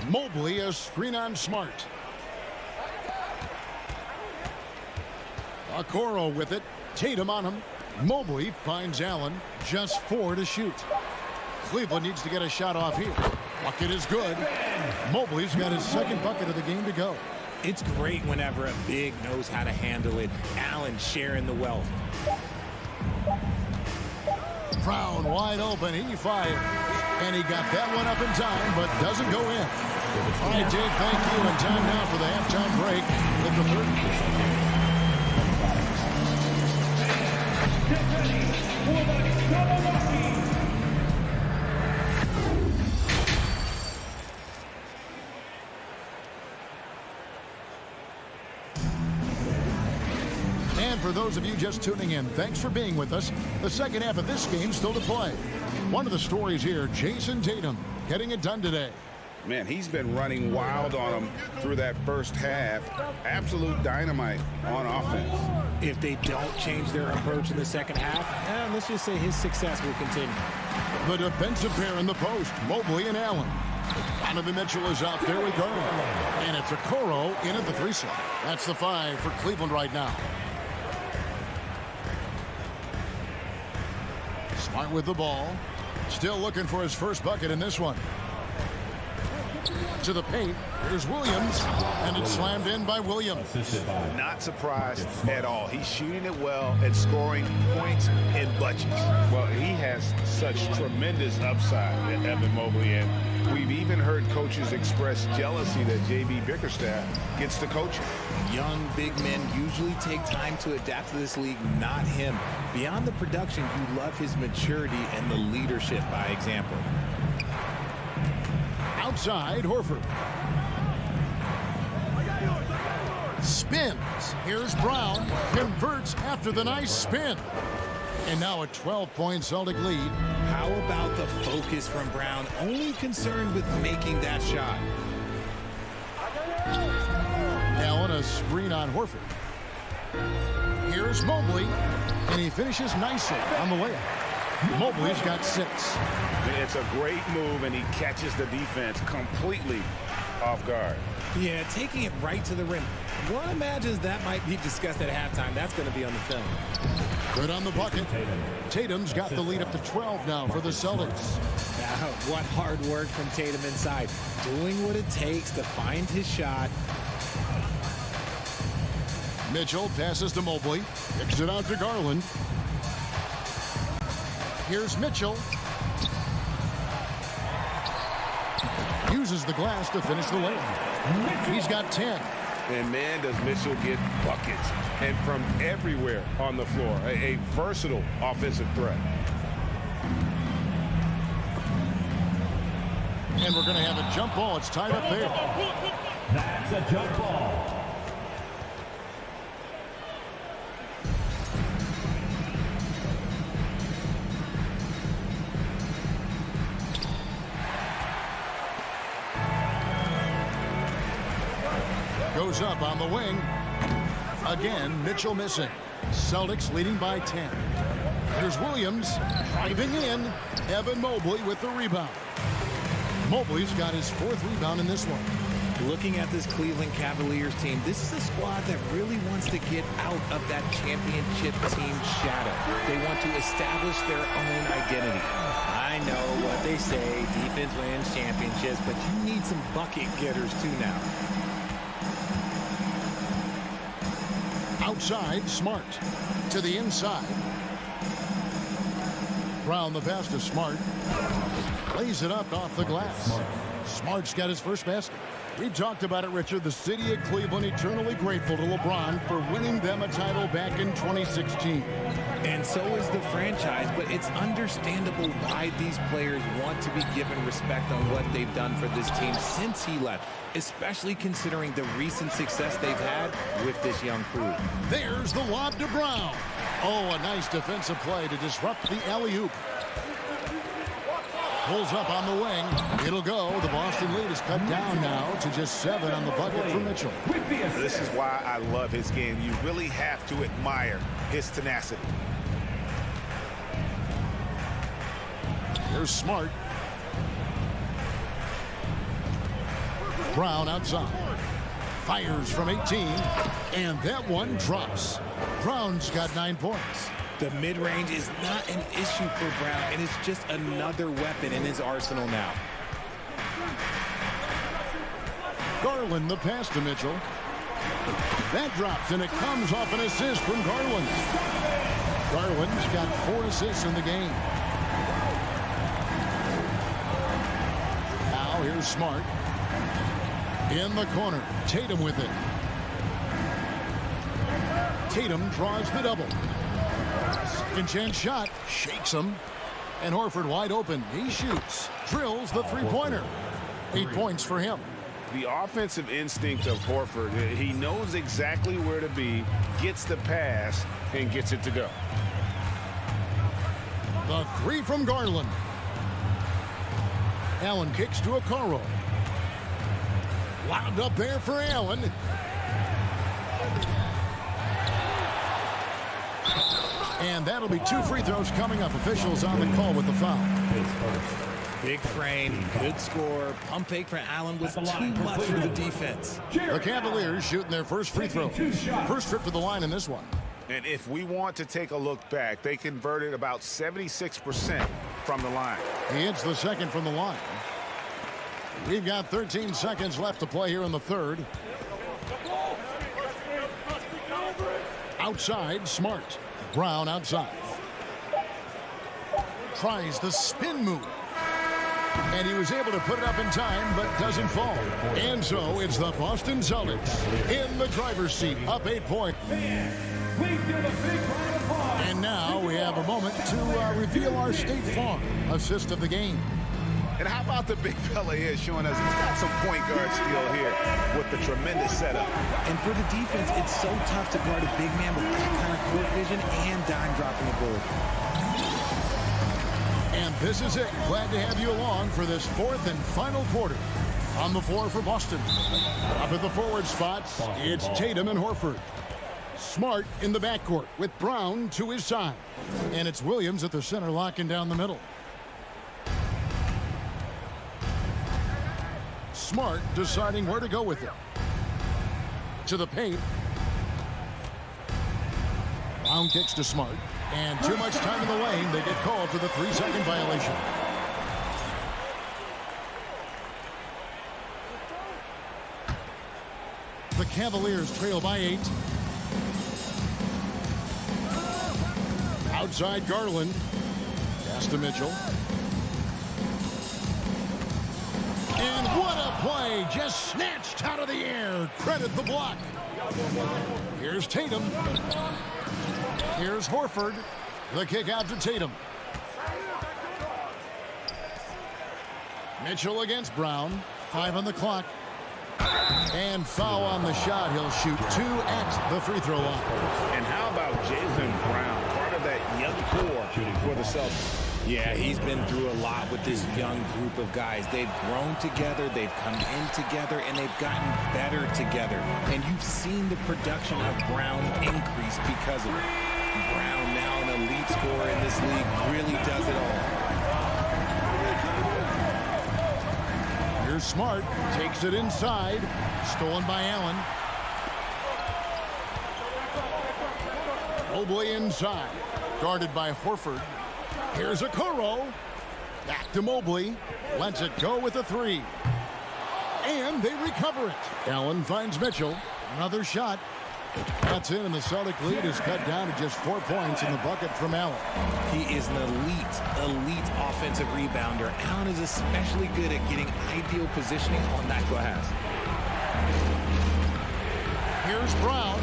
Mobley, a screen on Smart. Okoro with it. Tatum on him. Mobley finds Allen. Just 4 to shoot. Cleveland needs to get a shot off here. Bucket is good. Mobley's got his second bucket of the game to go. It's great whenever a big knows how to handle it. Allen sharing the wealth. Brown wide open. He fired. And he got that one up in time, but doesn't go in. All right, Dave, thank you. And time now for the halftime break with the third. And for those of you just tuning in, thanks for being with us. The second half of this game still to play. One of the stories here, Jason Tatum getting it done today. Man, he's been running wild on him through that first half. Absolute dynamite on offense. If they don't change their approach in the second half, let's just say his success will continue. The defensive pair in the post, Mobley and Allen. Donovan Mitchell is out there with Garland. And it's Okoro in at the 3 slot. That's the 5 for Cleveland right now. Smart with the ball. Still looking for his first bucket in this one. To the paint. Here's Williams. And it's slammed in by Williams. Not surprised at all. He's shooting it well and scoring points in bunches. Well, he has such tremendous upside at Evan Mobley. And we've even heard coaches express jealousy that J.B. Bickerstaff gets to coaching. Young big men usually take time to adapt to this league, not him. Beyond the production, you love his maturity and the leadership by example. Outside, Horford. Spins. Here's Brown. Converts after the nice spin. And now a 12-point Celtic lead. How about the focus from Brown? Only concerned with making that shot. Allen, a screen on Horford. Here's Mobley. And he finishes nicely on the layup. Mobley's got 6. It's a great move, and he catches the defense completely off guard. Yeah, taking it right to the rim. One imagines that might be discussed at halftime. That's going to be on the film. Good on the bucket. Tatum's got the lead up to 12 now for the Celtics. What hard work from Tatum inside. Doing what it takes to find his shot. Mitchell passes to Mobley. Kicks it out to Garland. Here's Mitchell. Uses the glass to finish the layup. He's got 10. And man, does Mitchell get buckets. And from everywhere on the floor. A versatile offensive threat. And we're going to have a jump ball. It's tied up there. That's a jump ball. Goes up on the wing. Again, Mitchell missing. Celtics leading by 10. Here's Williams driving in. Evan Mobley with the rebound. Mobley's got his 4th rebound in this one. Looking at this Cleveland Cavaliers team, this is a squad that really wants to get out of that championship team shadow. They want to establish their own identity. I know what they say, defense wins championships, but you need some bucket getters too now. Outside, Smart. To the inside. Brown the pass to Smart. Lays it up off the glass. Smart's got his first basket. We've talked about it, Richard. The city of Cleveland eternally grateful to LeBron for winning them a title back in 2016. And so is the franchise, but it's understandable why these players want to be given respect on what they've done for this team since he left, especially considering the recent success they've had with this young crew. There's the lob to Brown. Oh, a nice defensive play to disrupt the alley-oop. Pulls up on the wing. It'll go. The Boston lead is cut down now to just 7 on the bucket for Mitchell. This is why I love his game. You really have to admire his tenacity. Here's Smart. Brown outside. Fires from 18. And that one drops. Brown's got 9 points. The mid-range is not an issue for Brown, and it's just another weapon in his arsenal now. Garland the pass to Mitchell. That drops, and it comes off an assist from Garland. Garland's got 4 assists in the game. Now here's Smart. In the corner. Tatum with it. Tatum draws the double. Second chance shot. Shakes him. And Horford wide open. He shoots. Drills the three-pointer. 8 points for him. The offensive instinct of Horford, he knows exactly where to be, gets the pass, and gets it to go. The 3 from Garland. Allen kicks to Okoro. Wound up there for Allen. And that'll be 2 free throws coming up. Officials on the call with the foul. Big frame, good score. Pump fake for Allen was too much for the defense. The Cavaliers shooting their first free throw. First trip to the line in this one. And if we want to take a look back, they converted about 76% from the line. He hits the second from the line. We've got 13 seconds left to play here in the third. Outside, Smart. Brown outside. Tries the spin move. And he was able to put it up in time, but doesn't fall. And so it's the Boston Celtics in the driver's seat, up 8 points. And now we have a moment to reveal our State Farm assist of the game. And how about the big fella here showing us he's got some point guard skill here with the tremendous setup. And for the defense, it's so tough to guard a big man with that kind of court vision and dime dropping ability. And this is it. Glad to have you along for this 4th and final quarter. On the floor for Boston. Up at the forward spots, it's Tatum and Horford. Smart in the backcourt with Brown to his side. And it's Williams at the center locking down the middle. Smart deciding where to go with it. To the paint. Brown kicks to Smart. And too much time in the lane. They get called for the 3-second violation. The Cavaliers trail by 8. Outside Garland. Pass to Mitchell. And what a play. Just snatched out of the air. Credit the block. Here's Tatum. Here's Horford. The kick out to Tatum. Mitchell against Brown. 5 on the clock. And foul on the shot. He'll shoot 2 at the free throw line. And how about Jaylen Brown, part of that young core for the Celtics? Yeah, he's been through a lot with this young group of guys. They've grown together, they've come in together, and they've gotten better together. And you've seen the production of Brown increase because of it. Brown, now an elite scorer in this league, really does it all. Here's Smart, takes it inside, stolen by Allen. Mobley inside, guarded by Horford. Here's Okoro. Back to Mobley. Lets it go with a three. And they recover it. Allen finds Mitchell. Another shot. That's in, and the Celtic lead is cut down to just 4 points in the bucket from Allen. He is an elite offensive rebounder. Allen is especially good at getting ideal positioning on that glass. Here's Brown.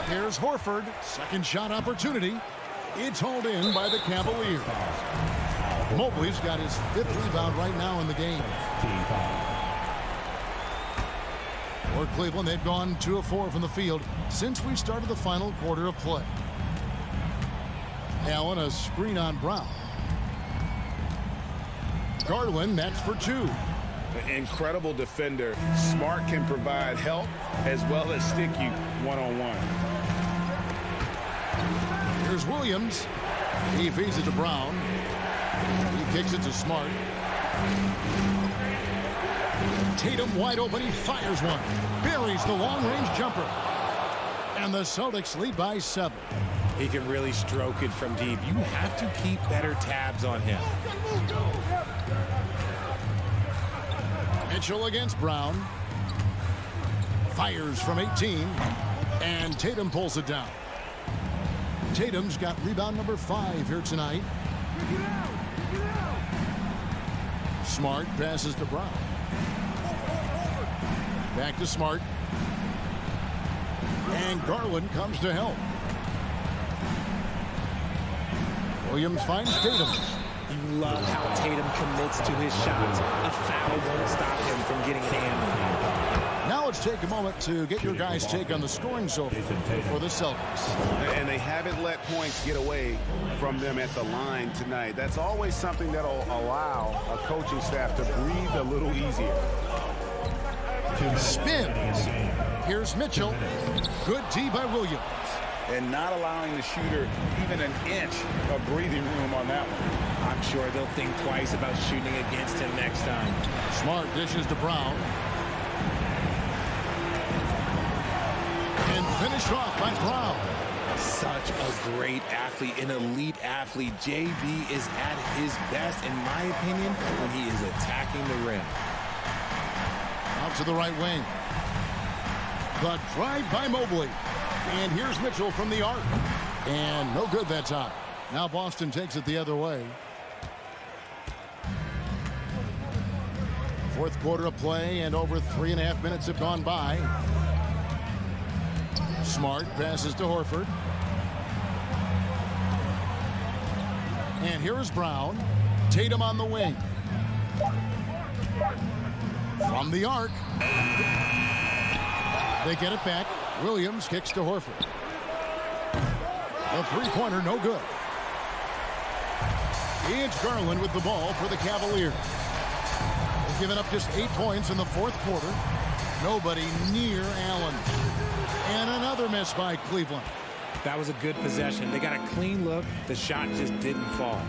Here's Horford. Second shot opportunity. It's hauled in by the Cavaliers. Mobley's got his 5th rebound right now in the game. For Cleveland, they've gone 2 of 4 from the field since we started the final quarter of play. Allen, a screen on Brown. Garland, that's for 2. An incredible defender. Smart can provide help as well as stick you one-on-one. Here's Williams. He feeds it to Brown. He kicks it to Smart. Tatum wide open. He fires one. Buries the long-range jumper. And the Celtics lead by 7. He can really stroke it from deep. You have to keep better tabs on him. Mitchell against Brown. Fires from 18. And Tatum pulls it down. Tatum's got rebound number 5 here tonight. Smart passes to Brown. Back to Smart. And Garland comes to help. Williams finds Tatum. You love how Tatum commits to his shots. A foul won't stop him from getting an and. Now let's take a moment to get your guys' take on the scoring so far for the Celtics. And they haven't let points get away from them at the line tonight. That's always something that'll allow a coaching staff to breathe a little easier. Spins. Here's Mitchell. Good D by Williams. And not allowing the shooter even an inch of breathing room on that one. I'm sure they'll think twice about shooting against him next time. Smart dishes to Brown. And finished off by Brown. Such a great athlete, an elite athlete. JB is at his best, in my opinion, when he is attacking the rim. Out to the right wing. The drive by Mobley. And here's Mitchell from the arc. And no good that time. Now Boston takes it the other way. Fourth quarter of play, and over 3.5 minutes have gone by. Smart passes to Horford. And here is Brown. Tatum on the wing. From the arc. They get it back. Williams kicks to Horford. A three-pointer, no good. It's Garland with the ball for the Cavaliers. They've given up just 8 points in the fourth quarter. Nobody near Allen. And another miss by Cleveland. That was a good possession. They got a clean look. The shot just didn't fall.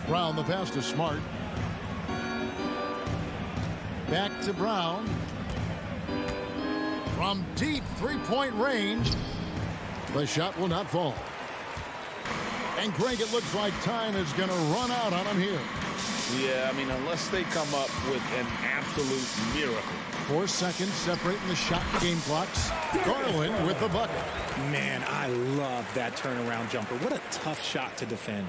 Brown, the pass to Smart. Back to Brown. From deep three-point range. The shot will not fall. And Greg, it looks like time is going to run out on him here. Yeah, I mean, unless they come up with an absolute miracle. 4 seconds separating the shot game clocks. Garland with the bucket. Man, I love that turnaround jumper. What a tough shot to defend.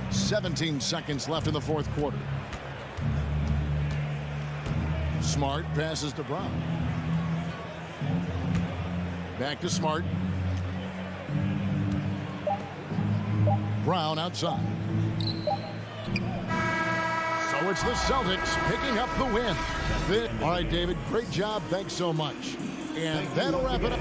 17 seconds left in the fourth quarter. Smart passes to Brown. Back to Smart. Brown outside. So it's the Celtics picking up the win. All right, David, great job. Thanks so much. And that'll wrap it up.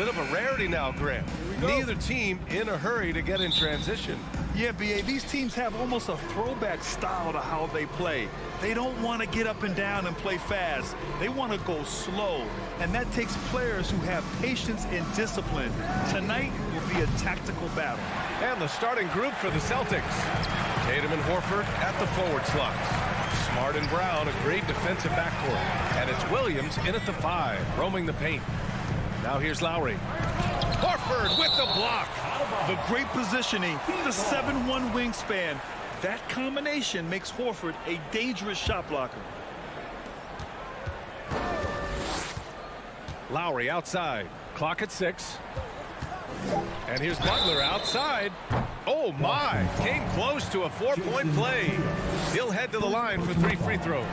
bit of a rarity now, Grant. Neither team in a hurry to get in transition. Yeah, B.A., these teams have almost a throwback style to how they play. They don't want to get up and down and play fast. They want to go slow, and that takes players who have patience and discipline. Tonight will be a tactical battle. And the starting group for the Celtics. Tatum and Horford at the forward slots. Smart and Brown, a great defensive backcourt. And it's Williams in at the 5, roaming the paint. Now here's Lowry. Horford with the block. The great positioning, the 7'1" wingspan. That combination makes Horford a dangerous shot blocker. Lowry outside. Clock at 6. And here's Butler outside. Oh, my. Came close to a 4-point play. He'll head to the line for 3 free throws.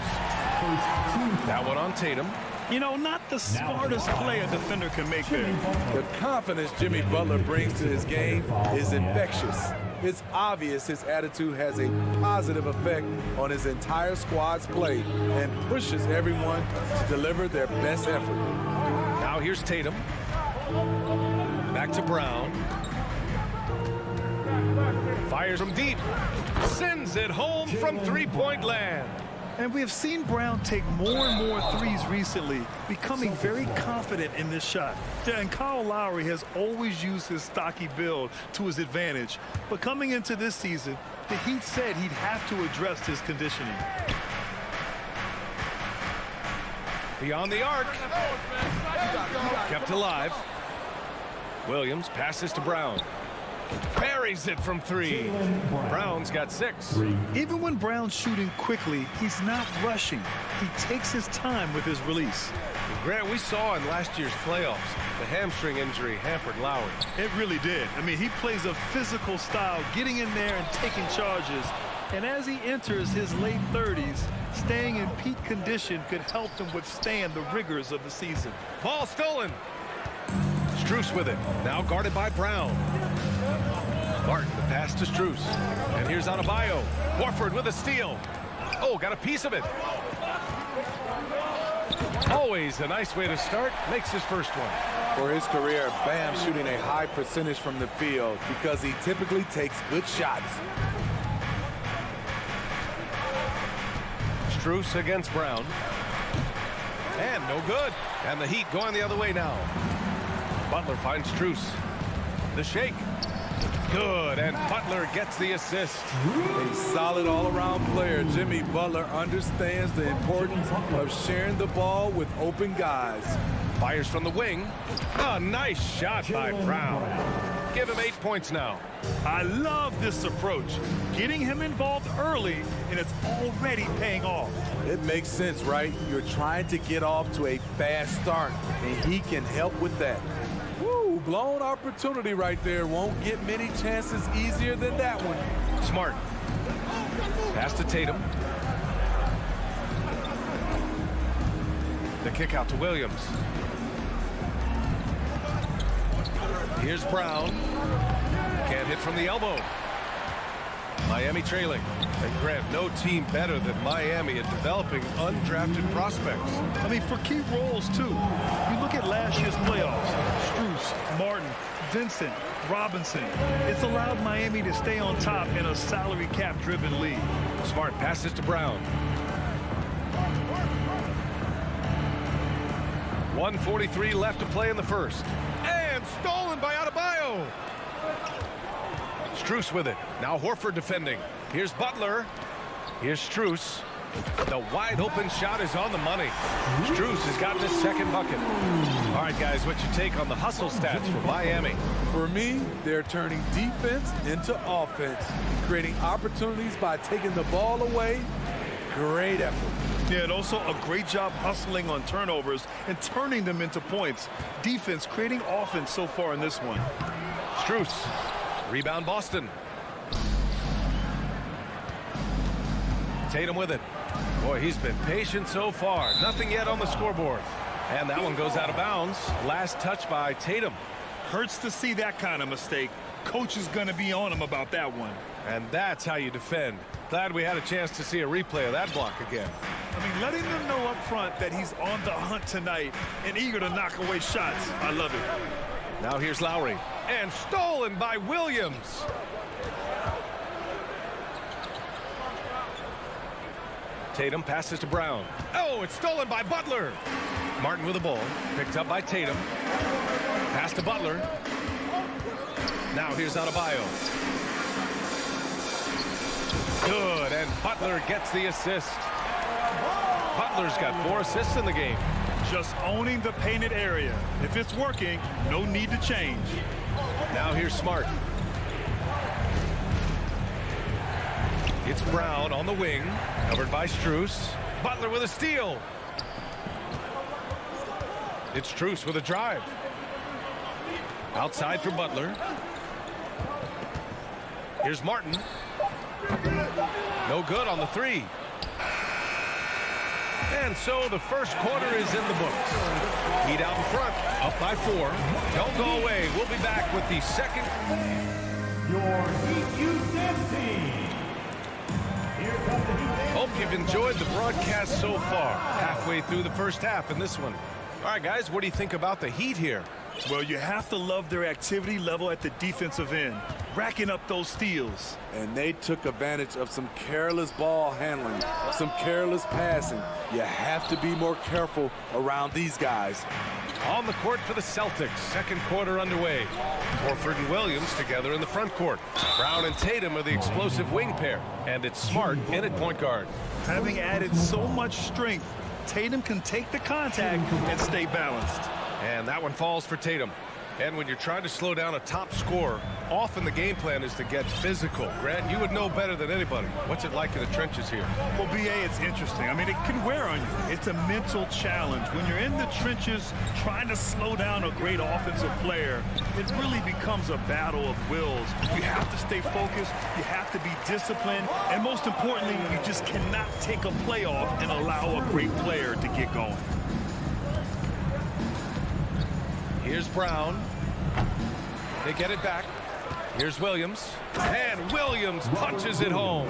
That one on Tatum. You know, not the smartest play a defender can make there. The confidence Jimmy Butler brings to his game is infectious. It's obvious his attitude has a positive effect on his entire squad's play and pushes everyone to deliver their best effort. Now here's Tatum. Back to Brown. Fires from deep. Sends it home from three-point land. And we have seen Brown take more and more threes recently, becoming very confident in this shot. And Kyle Lowry has always used his stocky build to his advantage. But coming into this season, the Heat said he'd have to address his conditioning. Beyond the arc. Kept alive. Williams passes to Brown. Buries it from 3. Brown's got 6. Even when Brown's shooting quickly, he's not rushing. He takes his time with his release. Grant, we saw in last year's playoffs, the hamstring injury hampered Lowry. It really did. I mean, he plays a physical style, getting in there and taking charges. And as he enters his late 30s, staying in peak condition could help him withstand the rigors of the season. Ball stolen. Strus with it. Now guarded by Brown. Martin, the pass to Strus. And here's Adebayo. Horford with a steal. Oh, got a piece of it. Always a nice way to start. Makes his first one. For his career, Bam shooting a high percentage from the field because he typically takes good shots. Strus against Brown. And no good. And the Heat going the other way now. Butler finds Strus. The shake. Good, and Butler gets the assist. A solid all-around player. Jimmy Butler understands the importance of sharing the ball with open guys. Fires from the wing. A nice shot by Brown. Give him 8 points now. I love this approach. Getting him involved early, and it's already paying off. It makes sense, right? You're trying to get off to a fast start, and he can help with that. Woo, blown opportunity right there. Won't get many chances easier than that one. Smart. Pass to Tatum. The kick out to Williams. Here's Brown. Can't hit from the elbow. Miami trailing. And Grant, no team better than Miami at developing undrafted prospects. I mean, for key roles, too. You look at last year's playoffs. Strus, Martin, Vincent, Robinson. It's allowed Miami to stay on top in a salary cap-driven league. Smart passes to Brown. 1:43 left to play in the first. And stolen by Adebayo. Strus with it. Now Horford defending. Here's Butler. Here's Strus. The wide open shot is on the money. Strus has gotten his second bucket. All right, guys, what's your take on the hustle stats for Miami? For me, they're turning defense into offense, creating opportunities by taking the ball away. Great effort. Yeah, and also a great job hustling on turnovers and turning them into points. Defense creating offense so far in this one. Strus. Rebound Boston. Tatum with it. Boy, he's been patient so far. Nothing yet on the scoreboard. And that one goes out of bounds. Last touch by Tatum. Hurts to see that kind of mistake. Coach is going to be on him about that one. And that's how you defend. Glad we had a chance to see a replay of that block again. I mean, letting them know up front that he's on the hunt tonight and eager to knock away shots. I love it. Now here's Lowry. And stolen by Williams. Tatum passes to Brown. Oh, it's stolen by Butler. Martin with the ball. Picked up by Tatum. Pass to Butler. Now here's Adebayo. Good, and Butler gets the assist. Butler's got 4 assists in the game. Just owning the painted area. If it's working, no need to change. Now here's Smart. It's Brown on the wing, covered by Strus. Butler with a steal. It's Strus with a drive. Outside for Butler. Here's Martin. No good on the three. And so the first quarter is in the books. Heat out in front, up by 4. Don't go away. We'll be back with the second. Your Heat Youth team. Here comes the Heat. Hope you've enjoyed the broadcast so far. Halfway through the first half in this one. All right, guys, what do you think about the Heat here? Well, you have to love their activity level at the defensive end, racking up those steals. And they took advantage of some careless ball handling, some careless passing. You have to be more careful around these guys. On the court for the Celtics, second quarter underway. Horford and Williams together in the front court. Brown and Tatum are the explosive wing pair, and it's Smart in at point guard. Having added so much strength, Tatum can take the contact and stay balanced. And that one falls for Tatum. And when you're trying to slow down a top scorer, often the game plan is to get physical. Grant, you would know better than anybody. What's it like in the trenches here? Well, B.A., it's interesting. I mean, it can wear on you. It's a mental challenge. When you're in the trenches trying to slow down a great offensive player, it really becomes a battle of wills. You have to stay focused. You have to be disciplined. And most importantly, you just cannot take a play off and allow a great player to get going. Here's Brown. They get it back. Here's Williams. And Williams punches it home.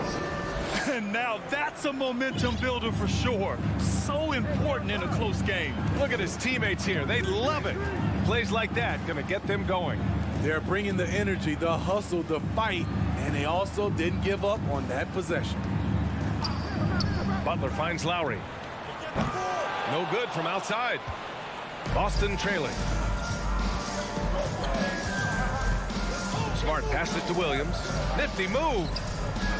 And now that's a momentum builder for sure. So important in a close game. Look at his teammates here. They love it. Plays like that going to get them going. They're bringing the energy, the hustle, the fight, and they also didn't give up on that possession. Butler finds Lowry. No good from outside. Boston trailing. Smart passes it to Williams. Nifty move.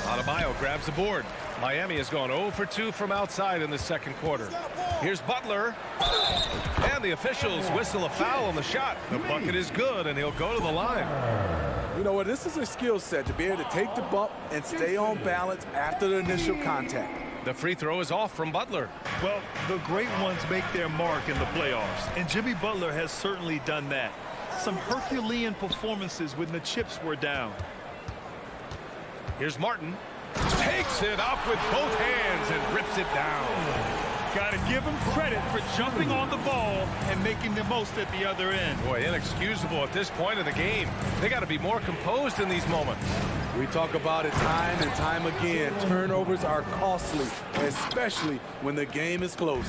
Adebayo grabs the board. Miami has gone 0 for 2 from outside in the second quarter. Here's Butler. And the officials whistle a foul on the shot. The bucket is good, and he'll go to the line. You know what? This is a skill set to be able to take the bump and stay on balance after the initial contact. The free throw is off from Butler. Well, the great ones make their mark in the playoffs, and Jimmy Butler has certainly done that. Some Herculean performances when the chips were down. Here's Martin. Takes it up with both hands and rips it down. Got to give him credit for jumping on the ball and making the most at the other end. Boy, inexcusable at this point of the game. They got to be more composed in these moments. We talk about it time and time again. Turnovers are costly, especially when the game is close.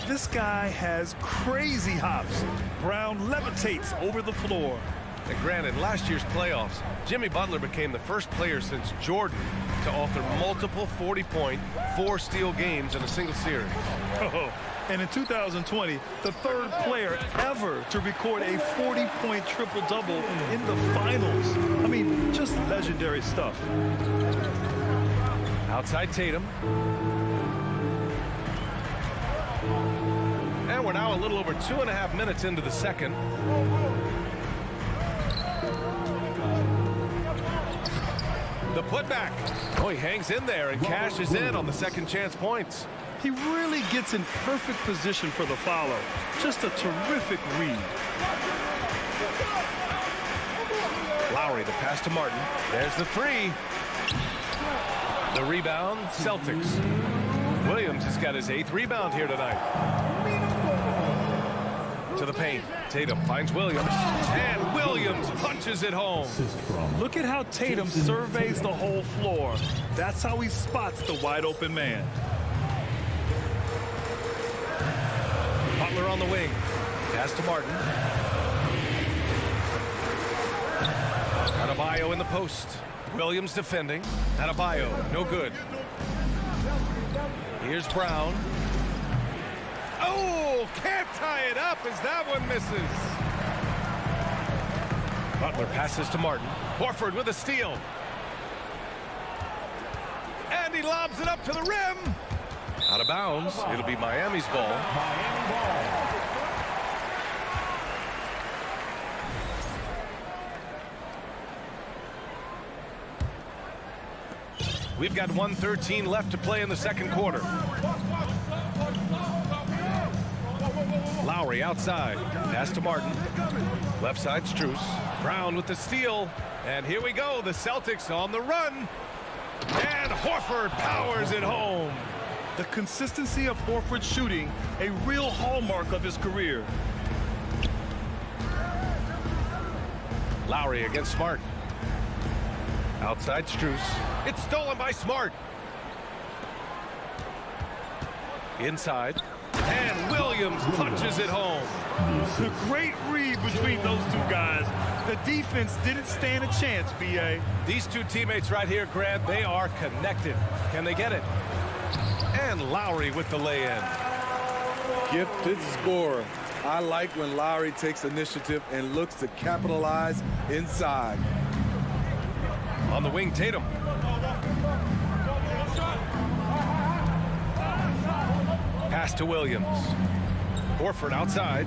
This guy has crazy hops. Brown levitates over the floor. And granted, last year's playoffs, Jimmy Butler became the first player since Jordan to author multiple 40-point, 4-steal games in a single series. Oh, and in 2020, the third player ever to record a 40-point triple-double in the finals. I mean, just legendary stuff. Outside Tatum. And we're now a little over 2.5 minutes into the second. The putback. Oh, he hangs in there and cashes in on the second chance points. He really gets in perfect position for the follow. Just a terrific read. Lowry, the pass to Martin. There's the three. The rebound, Celtics. Williams has got his 8th rebound here tonight. To the paint. Tatum finds Williams. And Williams punches it home. Look at how Tatum surveys the whole floor. That's how he spots the wide open man. Butler on the wing. Pass to Martin. Adebayo in the post. Williams defending. Adebayo, no good. Here's Brown. Oh, can't tie it up as that one misses. Butler passes to Martin. Horford with a steal. And he lobs it up to the rim. Out of bounds. It'll be Miami's ball. Miami ball. We've got 1:13 left to play in the second quarter. Lowry outside. Pass to Martin. Left side, Strus. Brown with the steal. And here we go. The Celtics on the run. And Horford powers it home. The consistency of Horford's shooting, a real hallmark of his career. Lowry against Smart. Outside Strus. It's stolen by Smart. Inside. And Williams punches it home. The great read between those two guys. The defense didn't stand a chance, B.A. These two teammates right here, Grant, they are connected. Can they get it? And Lowry with the lay-in. Gifted scorer. I like when Lowry takes initiative and looks to capitalize inside. On the wing, Tatum. Pass to Williams. Horford outside.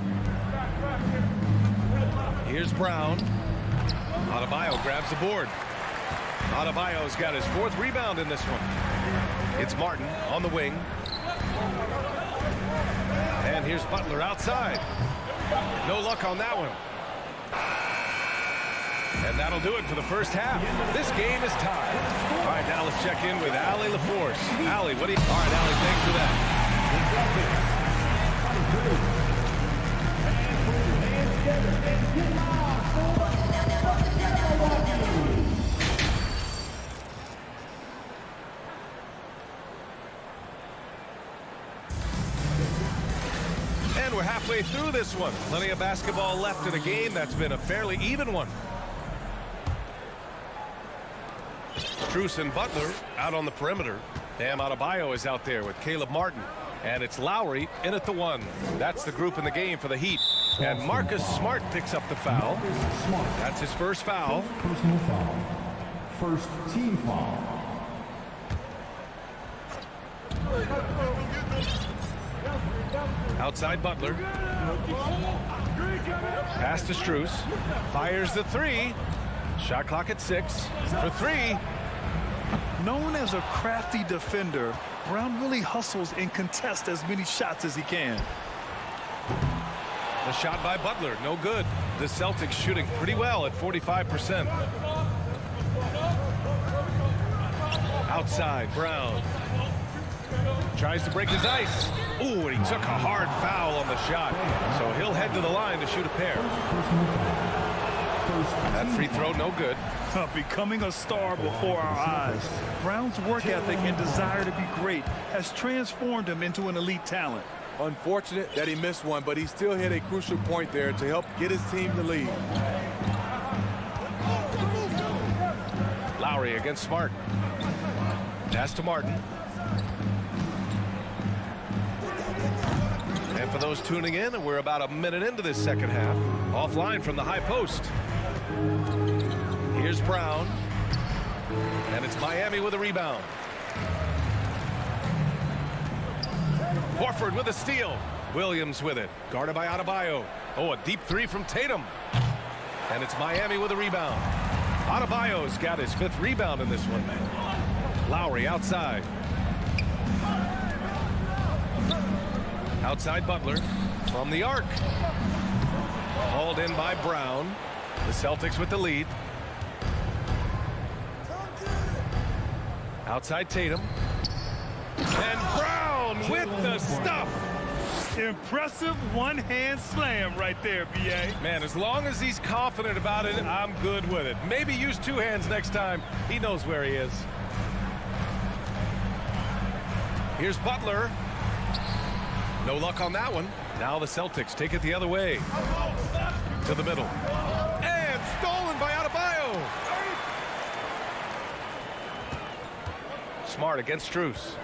Here's Brown. Adebayo grabs the board. Adebayo's got his 4th rebound in this one. It's Martin on the wing. And here's Butler outside. No luck on that one. And that'll do it for the first half. This game is tied. All right, now let's check in with Allie LaForce. Allie, what do you... All right, Allie, thanks for that. And we're halfway through this one. Plenty of basketball left in a game that's been a fairly even one. Strus and Butler out on the perimeter. Bam Adebayo is out there with Caleb Martin. And it's Lowry in at the 1. That's the group in the game for the Heat. And Marcus Smart picks up the foul. That's his first foul. Personal foul. First team foul. Outside Butler. Pass to Strus. Fires the 3. Shot clock at 6. For 3. Known as a crafty defender, Brown really hustles and contests as many shots as he can. The shot by Butler, no good. The Celtics shooting pretty well at 45%. Outside, Brown. Tries to break his ice. Ooh, and he took a hard foul on the shot. So he'll head to the line to shoot a pair. That free throw, no good. Becoming a star before our eyes. Brown's work ethic and desire to be great has transformed him into an elite talent. Unfortunate that he missed one, but he still hit a crucial point there to help get his team the lead. Lowry against Smart. Pass to Martin. And for those tuning in, we're about a minute into this second half. Offline from the high post. Here's Brown. And it's Miami with a rebound. Horford with a steal. Williams with it. Guarded by Adebayo. Oh, a deep 3 from Tatum. And it's Miami with a rebound. Adebayo's got his 5th rebound in this one. Lowry outside. Outside Butler from the arc. Hauled in by Brown. The Celtics with the lead. Outside Tatum. And Brown with the stuff. Impressive one-hand slam right there, B.A. Man, as long as he's confident about it, I'm good with it. Maybe use 2 hands next time. He knows where he is. Here's Butler. No luck on that one. Now the Celtics take it the other way. To the middle. And stolen by Adebayo. Smart against Strus.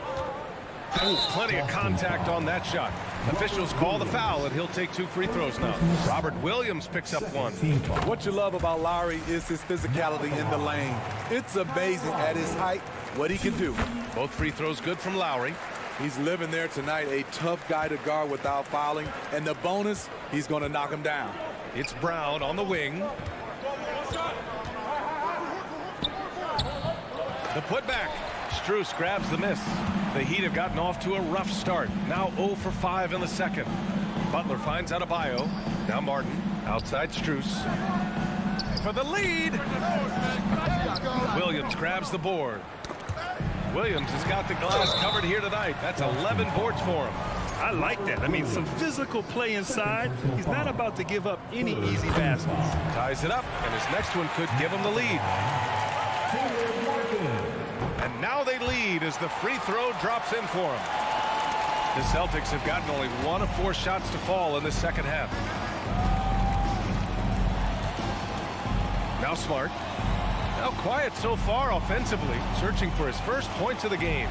Ooh, plenty of contact on that shot. Officials call the foul, and he'll take 2 free throws now. Robert Williams picks up 1. What you love about Lowry is his physicality in the lane. It's amazing at his height what he can do. Both free throws good from Lowry. He's living there tonight, a tough guy to guard without fouling. And the bonus, he's going to knock him down. It's Brown on the wing. The putback. Strus grabs the miss. The Heat have gotten off to a rough start. Now 0 for 5 in the second. Butler finds Adebayo. Now Martin, outside Strus. For the lead. Williams grabs the board. Williams has got the glass covered here tonight. That's 11 boards for him. I like that. I mean, some physical play inside. He's not about to give up any easy baskets. Ties it up, and his next one could give him the lead. And now they lead as the free throw drops in for him. The Celtics have gotten only 1 of 4 shots to fall in the second half. Now Smart. Now quiet so far offensively, searching for his first points of the game.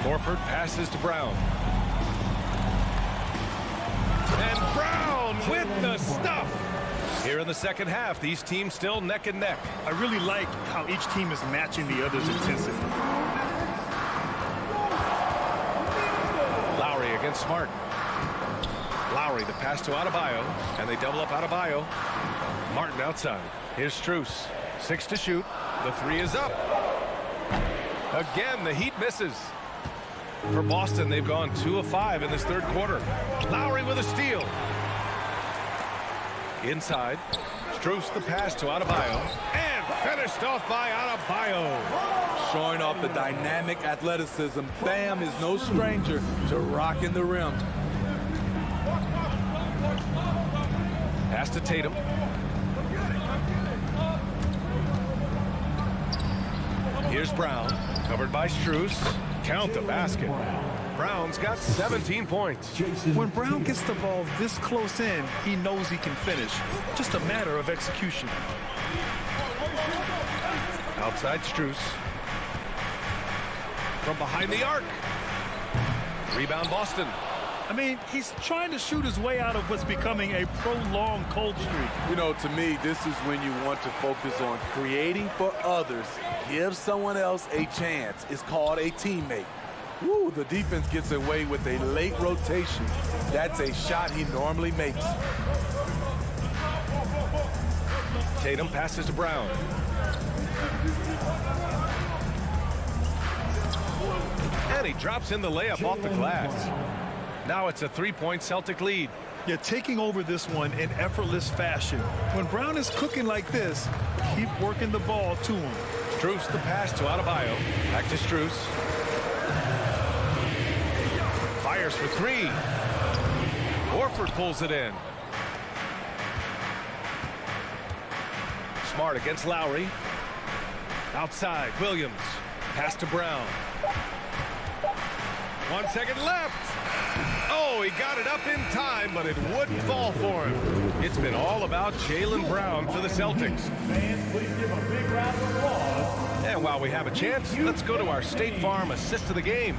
Horford passes to Brown. And Brown with the stuff. Here in the second half, these teams still neck and neck. I really like how each team is matching the other's intensity. Lowry against Smart. Lowry, the pass to Adebayo, and they double up Adebayo. Martin outside. Here's Strus. 6 to shoot. The 3 is up. Again, the Heat misses. For Boston, they've gone 2 of 5 in this third quarter. Lowry with a steal. Inside. Strus the pass to Adebayo. And finished off by Adebayo. Showing off the dynamic athleticism. Bam is no stranger to rocking the rim. Pass to Tatum. Here's Brown. Covered by Strus. Count the basket. Brown's got 17 points. When Brown gets the ball this close in, he knows he can finish. Just a matter of execution. Outside Strus. From behind the arc. Rebound Boston. I mean, he's trying to shoot his way out of what's becoming a prolonged cold streak. You know, to me, this is when you want to focus on creating for others. Give someone else a chance. It's called a teammate. Woo, the defense gets away with a late rotation. That's a shot he normally makes. Tatum passes to Brown. And he drops in the layup off the glass. Now it's a 3-point Celtic lead. You're taking over this one in effortless fashion. When Brown is cooking like this, keep working the ball to him. Strus the pass to Adebayo. Back to Strus. Fires for 3. Horford pulls it in. Smart against Lowry. Outside, Williams. Pass to Brown. 1 second left. Oh, he got it up in time, but it wouldn't fall for him. It's been all about Jaylen Brown for the Celtics. Fans, please give a big round of applause. And while we have a chance, let's go to our State Farm assist of the game.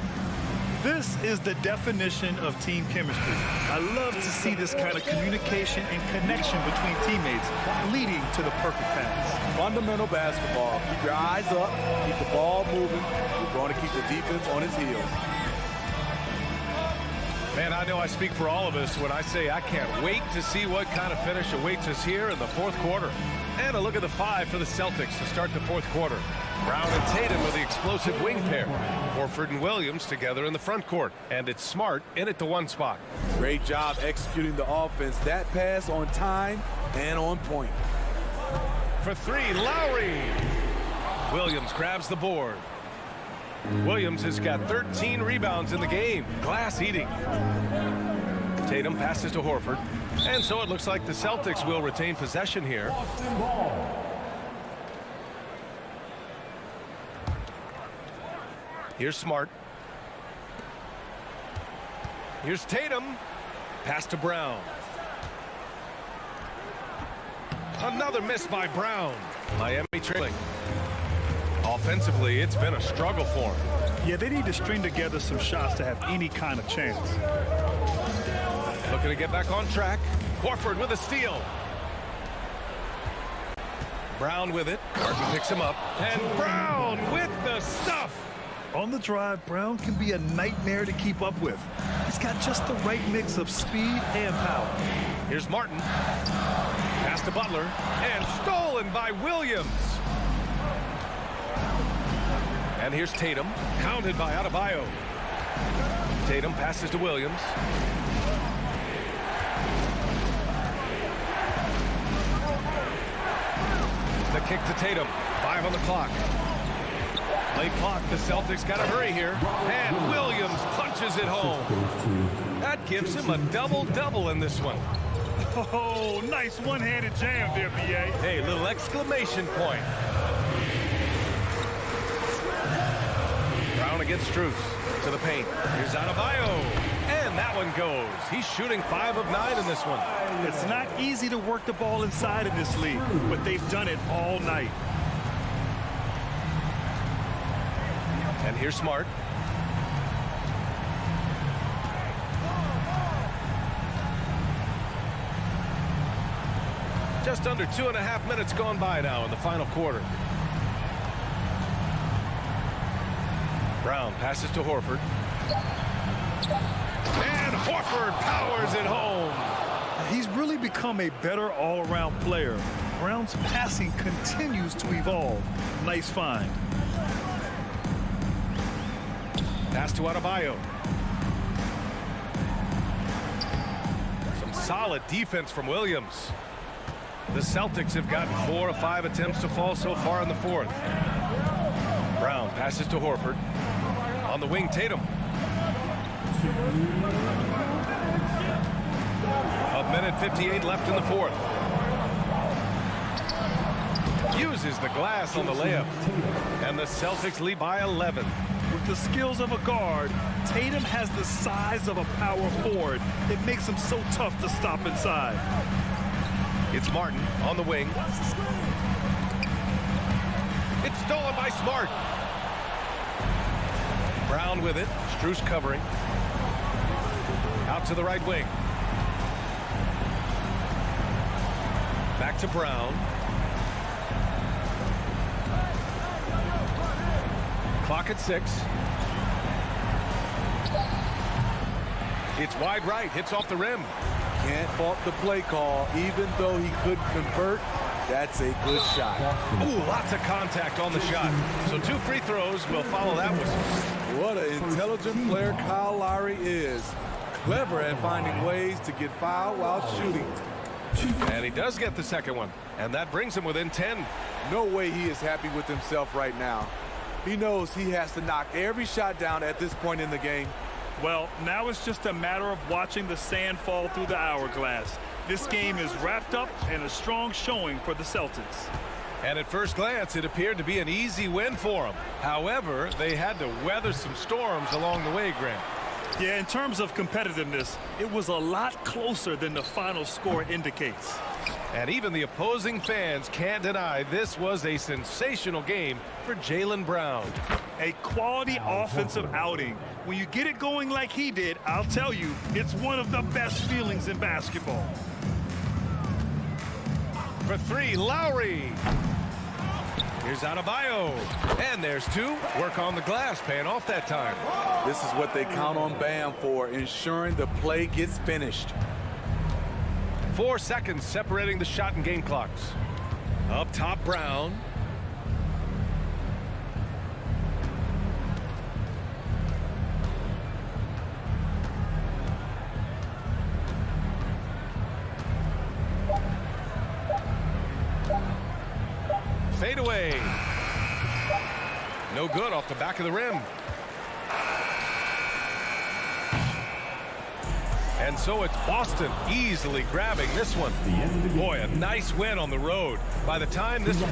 This is the definition of team chemistry. I love to see this kind of communication and connection between teammates leading to the perfect pass. Fundamental basketball. Keep your eyes up. Keep the ball moving. You're going to keep the defense on its heels. Man, I know I speak for all of us when I say I can't wait to see what kind of finish awaits us here in the fourth quarter. And a look at the 5 for the Celtics to start the fourth quarter. Brown and Tatum with the explosive wing pair. Horford and Williams together in the front court. And it's Smart in at the 1 spot. Great job executing the offense. That pass on time and on point. For 3, Lowry. Williams grabs the board. Williams has got 13 rebounds in the game. Glass eating. Tatum passes to Horford. And so it looks like the Celtics will retain possession here. Boston ball. Here's Smart. Here's Tatum. Pass to Brown. Another miss by Brown. Miami trailing. Offensively, it's been a struggle for him. Yeah, they need to string together some shots to have any kind of chance. Looking to get back on track. Horford with a steal. Brown with it. Martin picks him up. And Brown with the stuff. On the drive, Brown can be a nightmare to keep up with. He's got just the right mix of speed and power. Here's Martin. Pass to Butler. And stolen by Williams. And here's Tatum, pounded by Adebayo. Tatum passes to Williams. The kick to Tatum. 5 on the clock. Late clock. The Celtics got to hurry here. And Williams punches it home. That gives him a double-double in this one. Oh, nice one-handed jam there, B.A. Hey, little exclamation point. Brown against Strus. To the paint. Here's Adebayo. And that one goes. He's shooting 5 of 9 in this one. It's not easy to work the ball inside in this league, but they've done it all night. And here's Smart. Just under 2.5 minutes gone by now in the final quarter. Brown passes to Horford. And Horford powers it home. He's really become a better all-around player. Brown's passing continues to evolve. Nice find. Pass to Adebayo. Some solid defense from Williams. The Celtics have gotten 4 of 5 attempts to fall so far in the fourth. Brown passes to Horford. On the wing, Tatum. A minute 58 left in the fourth. Uses the glass on the layup. And the Celtics lead by 11. With the skills of a guard, Tatum has the size of a power forward. It makes him so tough to stop inside. It's Martin on the wing. It's stolen by Smart. Brown with it. Strus covering. Out to the right wing. Back to Brown. Clock at 6. It's wide right. Hits off the rim. Can't fault the play call. Even though he couldn't convert, that's a good shot. Ooh, lots of contact on the shot. So 2 free throws will follow that whistle. What an intelligent player Kyle Lowry is. Clever at finding ways to get fouled while shooting. And he does get the second one. And that brings him within 10. No way he is happy with himself right now. He knows he has to knock every shot down at this point in the game. Well, now it's just a matter of watching the sand fall through the hourglass. This game is wrapped up and a strong showing for the Celtics. And at first glance, it appeared to be an easy win for them. However, they had to weather some storms along the way, Grant. Yeah, in terms of competitiveness, it was a lot closer than the final score indicates. And even the opposing fans can't deny this was a sensational game for Jaylen Brown. A quality offensive outing. When you get it going like he did, I'll tell you, it's one of the best feelings in basketball. For 3, Lowry. Here's Adebayo. And there's 2. Work on the glass, paying off that time. This is what they count on Bam for, ensuring the play gets finished. 4 seconds separating the shot and game clocks. Up top, Brown. Fade away. No good off the back of the rim. And so it's Boston easily grabbing this one. Boy, a nice win on the road. By the time this...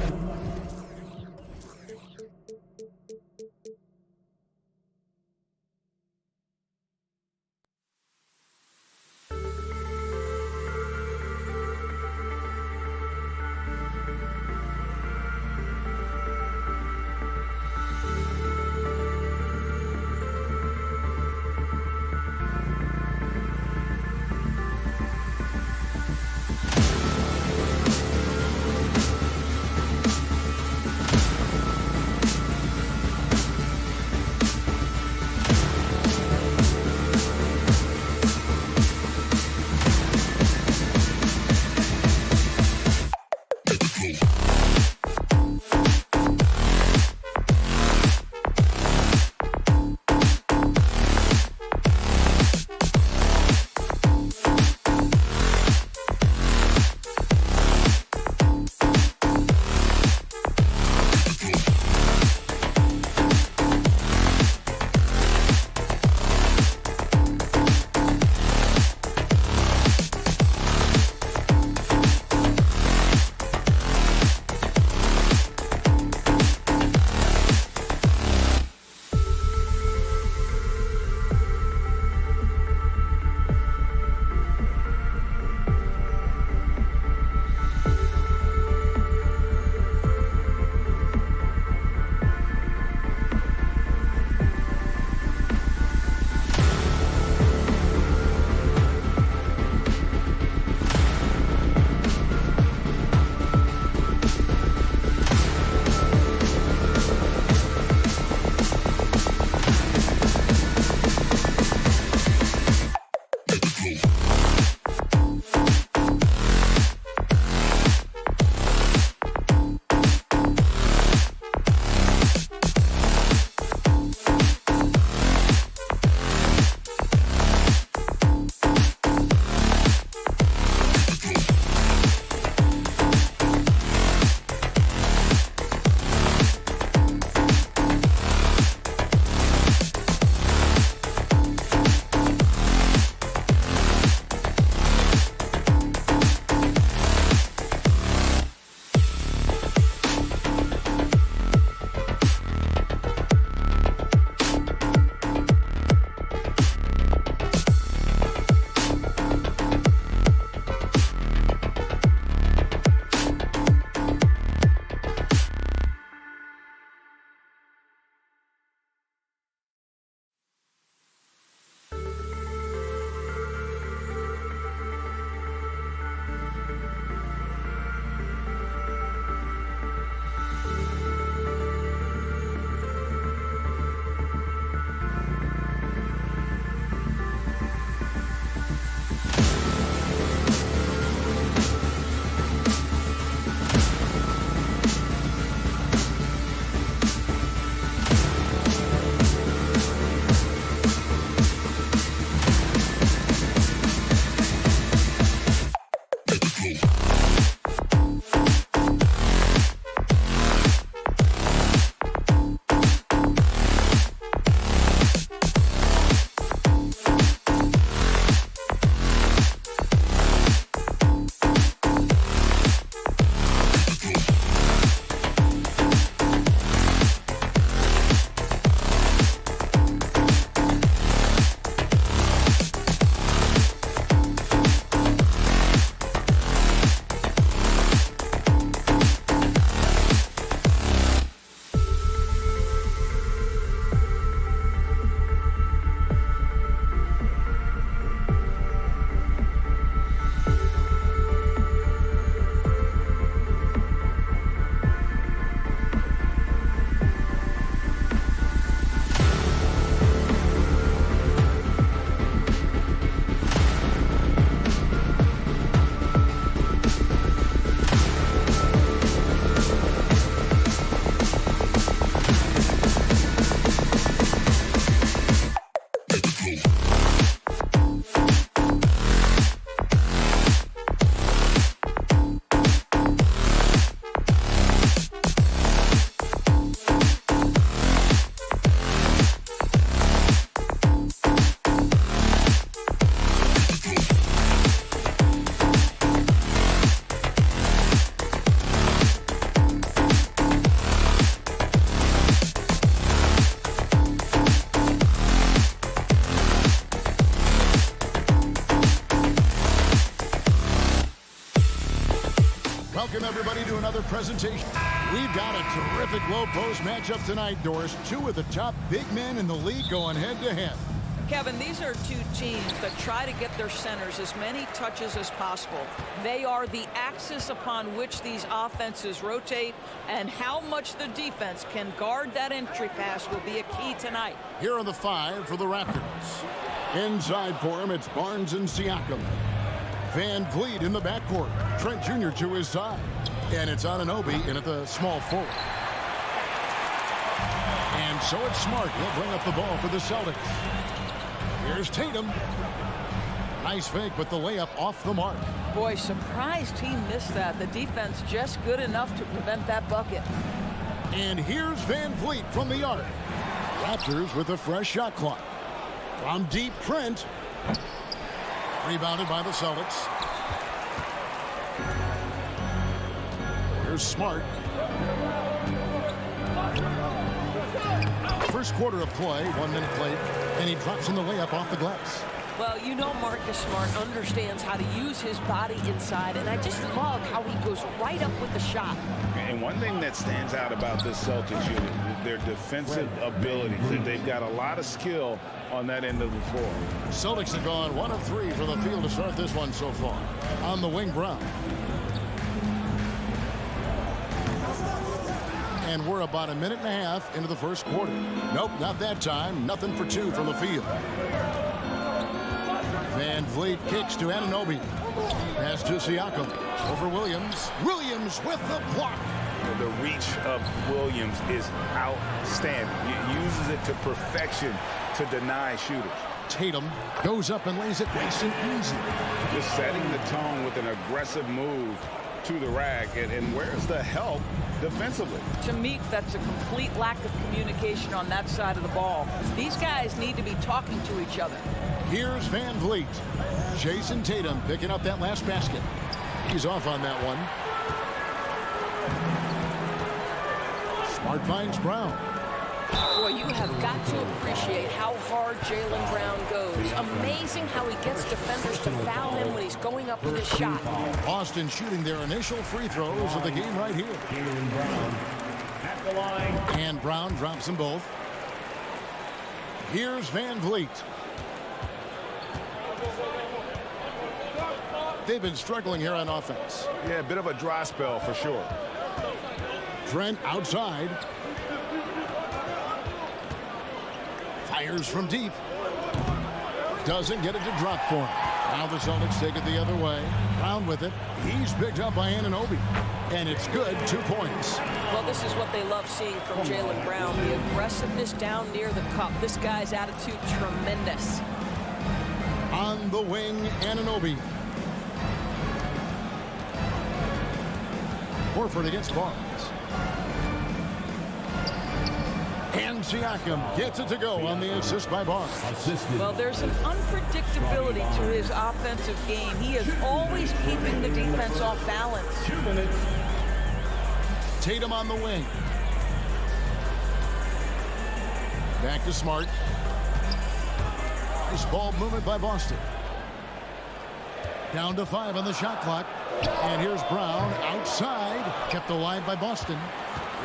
Welcome, everybody, to another presentation. We've got a terrific low-post matchup tonight, Doris. Two of the top big men in the league going head-to-head. Kevin, these are two teams that try to get their centers as many touches as possible. They are the axis upon which these offenses rotate, and how much the defense can guard that entry pass will be a key tonight. Here are the five for the Raptors. Inside for him, it's Barnes and Siakam. Van Vliet in the backcourt. Trent Jr. to his side. And it's Anunoby in at the small forward. And so it's Smart. He'll bring up the ball for the Celtics. Here's Tatum. Nice fake, but the layup off the mark. Boy, surprised he missed that. The defense just good enough to prevent that bucket. And here's Van Vliet from the arc. Raptors with a fresh shot clock. From deep, Trent. Rebounded by the Celtics. Here's Smart. First quarter of play, 1 minute played, and he drops in the layup off the glass. Well, you know Marcus Smart understands how to use his body inside, and I just love how he goes right up with the shot. And one thing that stands out about this Celtics unit, their defensive ability. They've got a lot of skill on that end of the floor. Celtics have gone 1 of 3 from the field to start this one so far. On the wing, Brown. And we're about a minute and a half into the first quarter. Nope, not that time. Nothing for 2 from the field. Van Vliet kicks to Anunoby. Pass to Siakam. Over Williams. Williams with the block. The reach of Williams is outstanding. He uses it to perfection to deny shooters. Tatum goes up and lays it nice and easy. Just setting the tone with an aggressive move to the rack. And where's the help defensively? To me, that's a complete lack of communication on that side of the ball. These guys need to be talking to each other. Here's Van Vliet. Jason Tatum picking up that last basket. He's off on that one. Smart finds Brown. Boy, you have got to appreciate how hard Jaylen Brown goes. Amazing how he gets defenders to foul him when he's going up with his shot. Boston shooting their initial free throws of the game right here. At the line. And Brown drops them both. Here's Van Vliet. They've been struggling here on offense. Yeah, a bit of a dry spell for sure. Trent outside. Fires from deep. Doesn't get it to drop for him. Now the Celtics take it the other way. Brown with it. He's picked up by Anunoby. And it's good, 2 points. Well, this is what they love seeing from Jaylen Brown. The aggressiveness down near the cup. This guy's attitude, tremendous. On the wing, Anunoby. Horford against Barnes. And Siakam gets it to go on the assist by Barnes. Well, there's an unpredictability to his offensive game. He is always keeping the defense off balance. 2 minutes. Tatum on the wing. Back to Smart. Nice ball movement by Boston. Down to 5 on the shot clock. And here's Brown outside. Kept alive by Boston.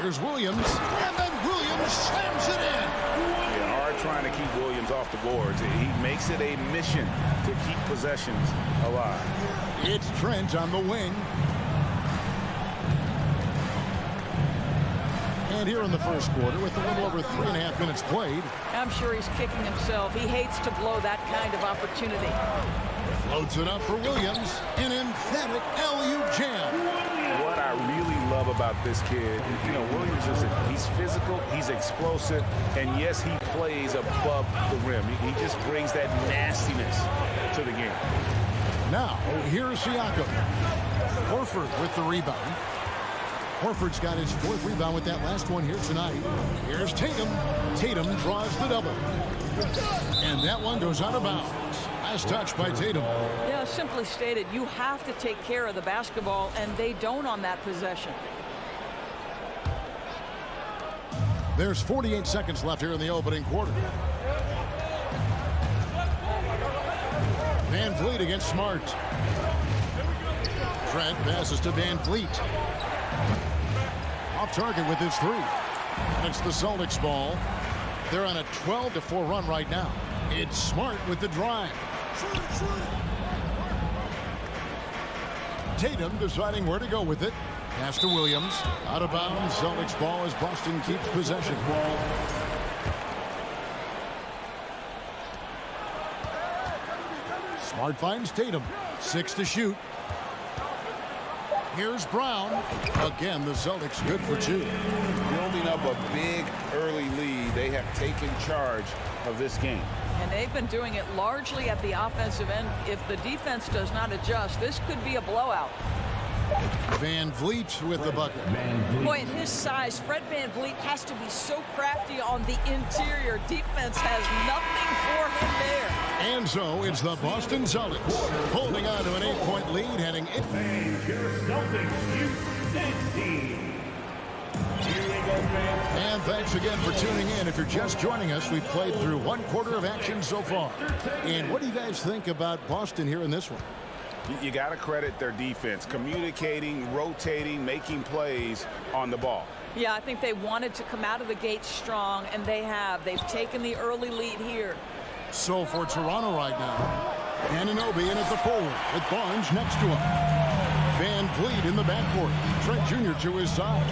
Here's Williams. And then Williams slams it in. Yeah, hard trying to keep Williams off the boards. He makes it a mission to keep possessions alive. It's Trent on the wing. And here in the first quarter with a little over 3.5 minutes played. I'm sure he's kicking himself. He hates to blow that kind of opportunity. Floats it up for Williams. An emphatic LU jam. What I really love about this kid, you know, Williams he's physical, he's explosive, and yes, he plays above the rim. He just brings that nastiness to the game. Now, here's Siakam. Horford with the rebound. Horford's got his 4th rebound with that last one here tonight. Here's Tatum. Tatum draws the double. And that one goes out of bounds. Nice touch by Tatum. Yeah, simply stated, you have to take care of the basketball, and they don't on that possession. There's 48 seconds left here in the opening quarter. Van Vliet against Smart. Trent passes to Van Vliet. Off target with his three. And it's the Celtics ball. They're on a 12-4 run right now. It's Smart with the drive. Tatum deciding where to go with it. Pass to Williams. Out of bounds. Celtics ball as Boston keeps possession. Smart finds Tatum. 6 to shoot. Here's Brown. Again, the Celtics good for 2. Building up a big early lead. They have taken charge of this game. And they've been doing it largely at the offensive end. If the defense does not adjust, this could be a blowout. Van Vliet with the bucket. Boy, at his size, Fred Van Vliet has to be so crafty on the interior. Defense has nothing for him there. And so it's the Boston Celtics holding on to an 8-point lead, heading in. And thanks again for tuning in. If you're just joining us, we've played through 1 quarter of action so far. And what do you guys think about Boston here in this one? You got to credit their defense, communicating, rotating, making plays on the ball. Yeah, I think they wanted to come out of the gate strong, and they have. They've taken the early lead here. So for Toronto right now, Anunoby in at the forward with Barnes next to him. Van Vliet in the backcourt. Trent Jr. to his side.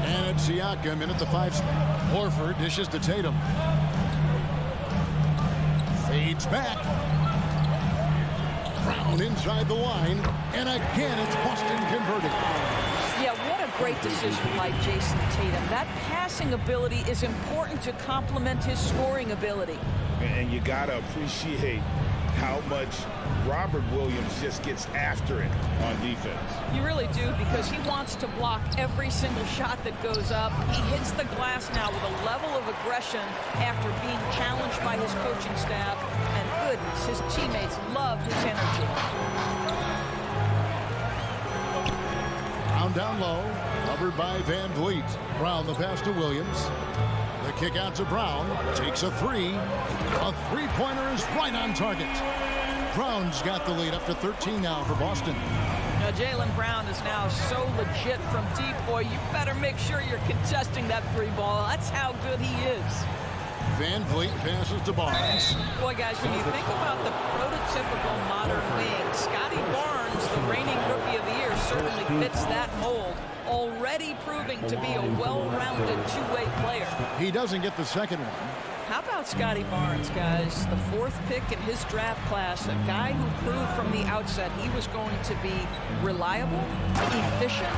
And it's Siakam in at the 5 spot. Horford dishes to Tatum. Fades back. Brown inside the line. And again, it's Boston converting. Yeah, what a great decision by Jason Tatum. That passing ability is important to complement his scoring ability. And you got to appreciate how much Robert Williams just gets after it on defense. You really do, because he wants to block every single shot that goes up. He hits the glass now with a level of aggression after being challenged by his coaching staff. And goodness, his teammates love his energy. Brown down low, covered by Van Vliet. Brown the pass to Williams. The kick out to Brown. Takes a 3. A 3-pointer is right on target. Brown's got the lead up to 13 now for Boston. Now, Jaylen Brown is now so legit from deep. Boy, you better make sure you're contesting that 3 ball. That's how good he is. Van Vliet passes to Barnes. Boy, guys, when you think about the prototypical modern wing, Scotty Barnes, the reigning Rookie of the Year, certainly fits that mold. Already proving to be a well-rounded 2-way player. He doesn't get the second one. How about Scotty Barnes, guys? The 4th pick in his draft class, a guy who proved from the outset he was going to be reliable, efficient,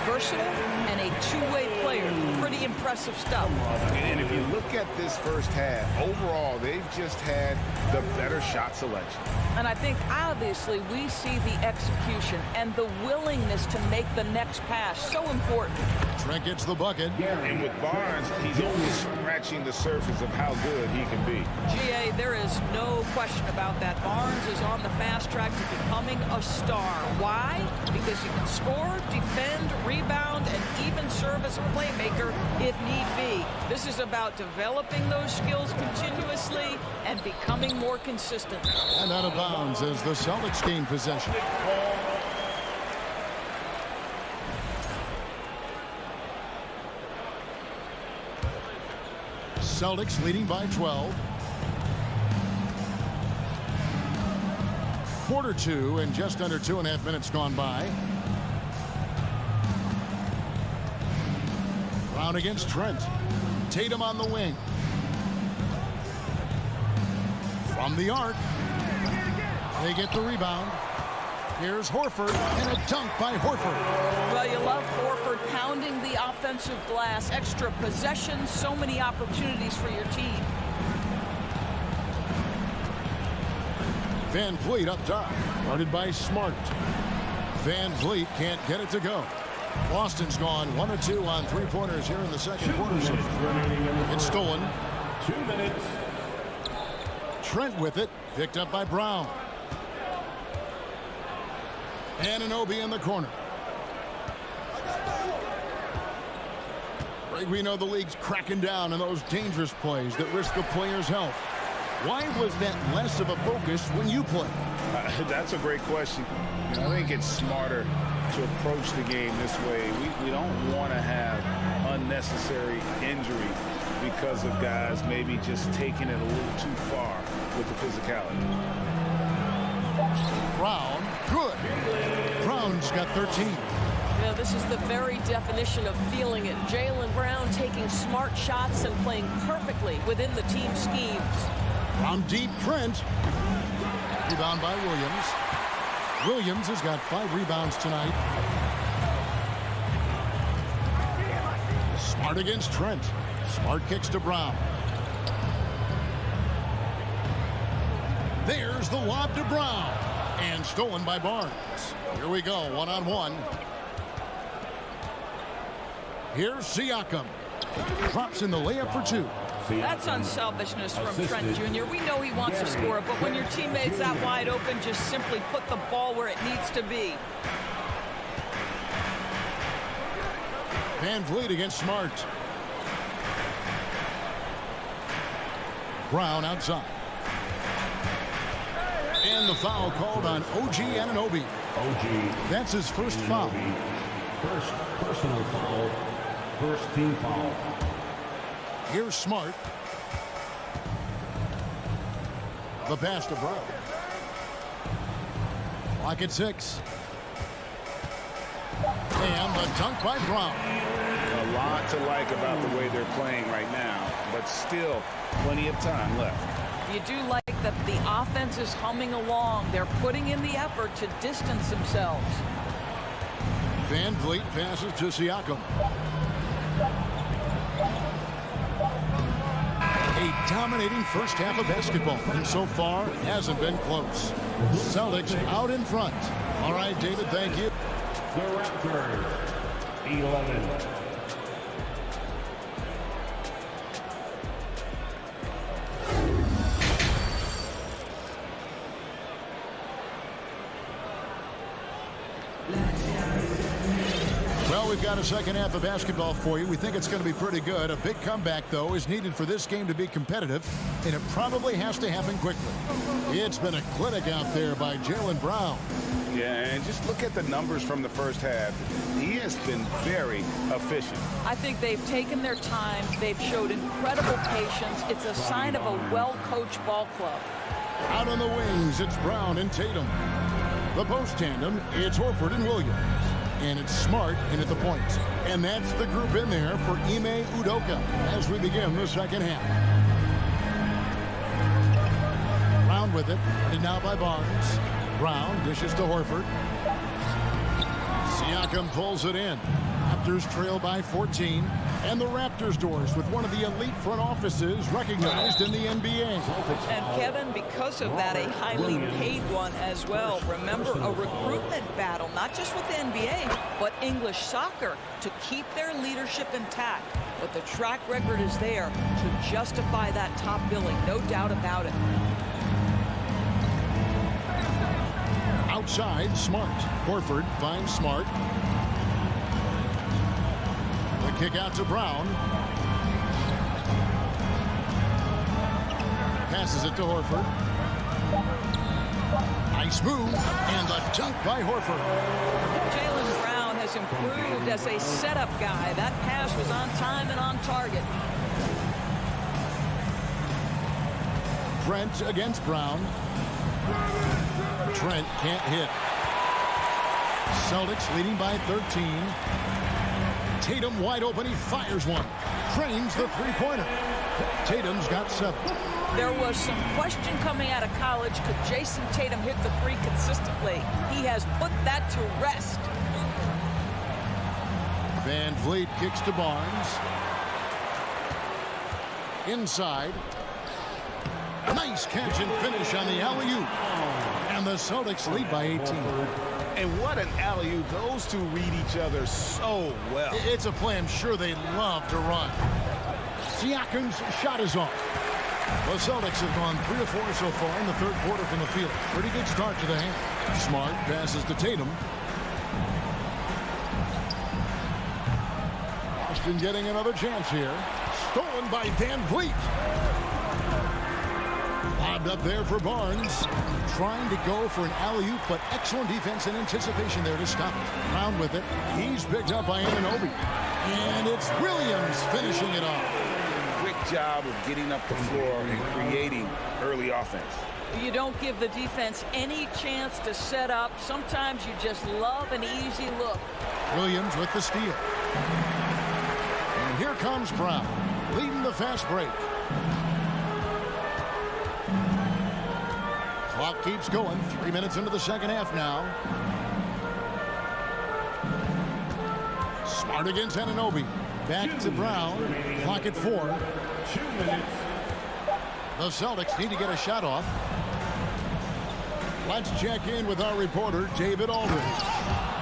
versatile, and a 2-way player. Pretty impressive stuff. And if you look at this first half, overall, they've just had the better shot selection. And I think, obviously, we see the execution and the willingness to make the next pass so important. Trent gets the bucket. And with Barnes, he's only scratching the surface of how good he can be. GA, there is no question about that. Barnes is on the fast track to becoming a star. Why? Because he can score, defend, rebound, and even serve as a playmaker if need be. This is about developing those skills continuously and becoming more consistent. And out of bounds as the Celtics gain possession. Celtics leading by 12. Quarter 2 and just under 2.5 minutes gone by. Brown against Trent. Tatum on the wing. From the arc. They get the rebound. Here's Horford, and a dunk by Horford. Well, you love Horford pounding the offensive glass. Extra possessions, so many opportunities for your team. Van Vliet up top, guarded by Smart. Van Vliet can't get it to go. Boston's gone 1 of 2 on 3-pointers here in the second quarter. It's stolen. 2 minutes. Trent with it, picked up by Brown. Anunoby in the corner. Greg, we know the league's cracking down on those dangerous plays that risk the player's health. Why was that less of a focus when you played? That's a great question. I think it's smarter to approach the game this way. We don't want to have unnecessary injury because of guys maybe just taking it a little too far with the physicality. Brown, good. Brown's got 13. Yeah, this is the very definition of feeling it. Jaylen Brown taking smart shots and playing perfectly within the team schemes. From deep, Trent. Rebound by Williams. Williams has got 5 rebounds tonight. Smart against Trent. Smart kicks to Brown. There's the lob to Brown. And stolen by Barnes. Here we go, one-on-one. Here's Siakam. Drops in the layup for 2. That's unselfishness from Trent Jr. We know he wants to score, but when your teammate's that wide open, just simply put the ball where it needs to be. Van Vliet against Smart. Brown outside. And the foul called on OG Anunoby. That's his first foul. First personal foul. First team foul. Here's Smart. The pass to Brown. Clock at 6. And the dunk by Brown. A lot to like about the way they're playing right now, but still plenty of time left. You do like that the offense is humming along. They're putting in the effort to distance themselves. Van Vliet passes to Siakam. A dominating first half of basketball, and so far it hasn't been close. Celtics out in front. All right, David, thank you. The Raptors, 11. Well, we've got a second half of basketball for you. We think it's going to be pretty good. A big comeback, though, is needed for this game to be competitive, and it probably has to happen quickly. It's been a clinic out there by Jaylen Brown. Yeah, and just look at the numbers from the first half. He has been very efficient. I think they've taken their time. They've showed incredible patience. It's a sign of a well-coached ball club. Out on the wings, it's Brown and Tatum. The post tandem, it's Horford and Williams. And it's Smart in at the point. And that's the group in there for Ime Udoka as we begin the second half. Brown with it, and now by Barnes. Brown dishes to Horford. Siakam pulls it in. Raptors trail by 14. And the Raptors doors with one of the elite front offices recognized in the NBA. And Kevin, because of that, a highly paid one as well. Remember, a recruitment battle, not just with the NBA, but English soccer to keep their leadership intact. But the track record is there to justify that top billing, no doubt about it. Outside, Smart. Horford finds Smart. The kick out to Brown. Passes it to Horford. Nice move, and the dunk by Horford. Jaylen Brown has improved as a setup guy. That pass was on time and on target. Trent against Brown. Trent can't hit. Celtics leading by 13. Tatum wide open. He fires one. Trains the three-pointer. Tatum's got 7. There was some question coming out of college. Could Jason Tatum hit the three consistently? He has put that to rest. Van Vliet kicks to Barnes. Inside. Nice catch and finish on the alley-oop. And the Celtics lead by 18. And what an alley-oop. Those two read each other so well. It's a play I'm sure they love to run. Siakam's shot is off. The Celtics have gone 3 of 4 so far in the third quarter from the field. Pretty good start to the half. Smart passes to Tatum. Boston getting another chance here. Stolen by Van Vliet. Lobbed up there for Barnes. Trying to go for an alley-oop, but excellent defense and anticipation there to stop it. Brown with it. He's picked up by Anunoby. And it's Williams finishing it off. Quick job of getting up the floor and creating early offense. You don't give the defense any chance to set up. Sometimes you just love an easy look. Williams with the steal. And here comes Brown, leading the fast break. Clock keeps going. 3 minutes into the second half now. Smart against Anunoby. Back to Brown. Clock at 4. 2 minutes. The Celtics need to get a shot off. Let's check in with our reporter, David Aldridge.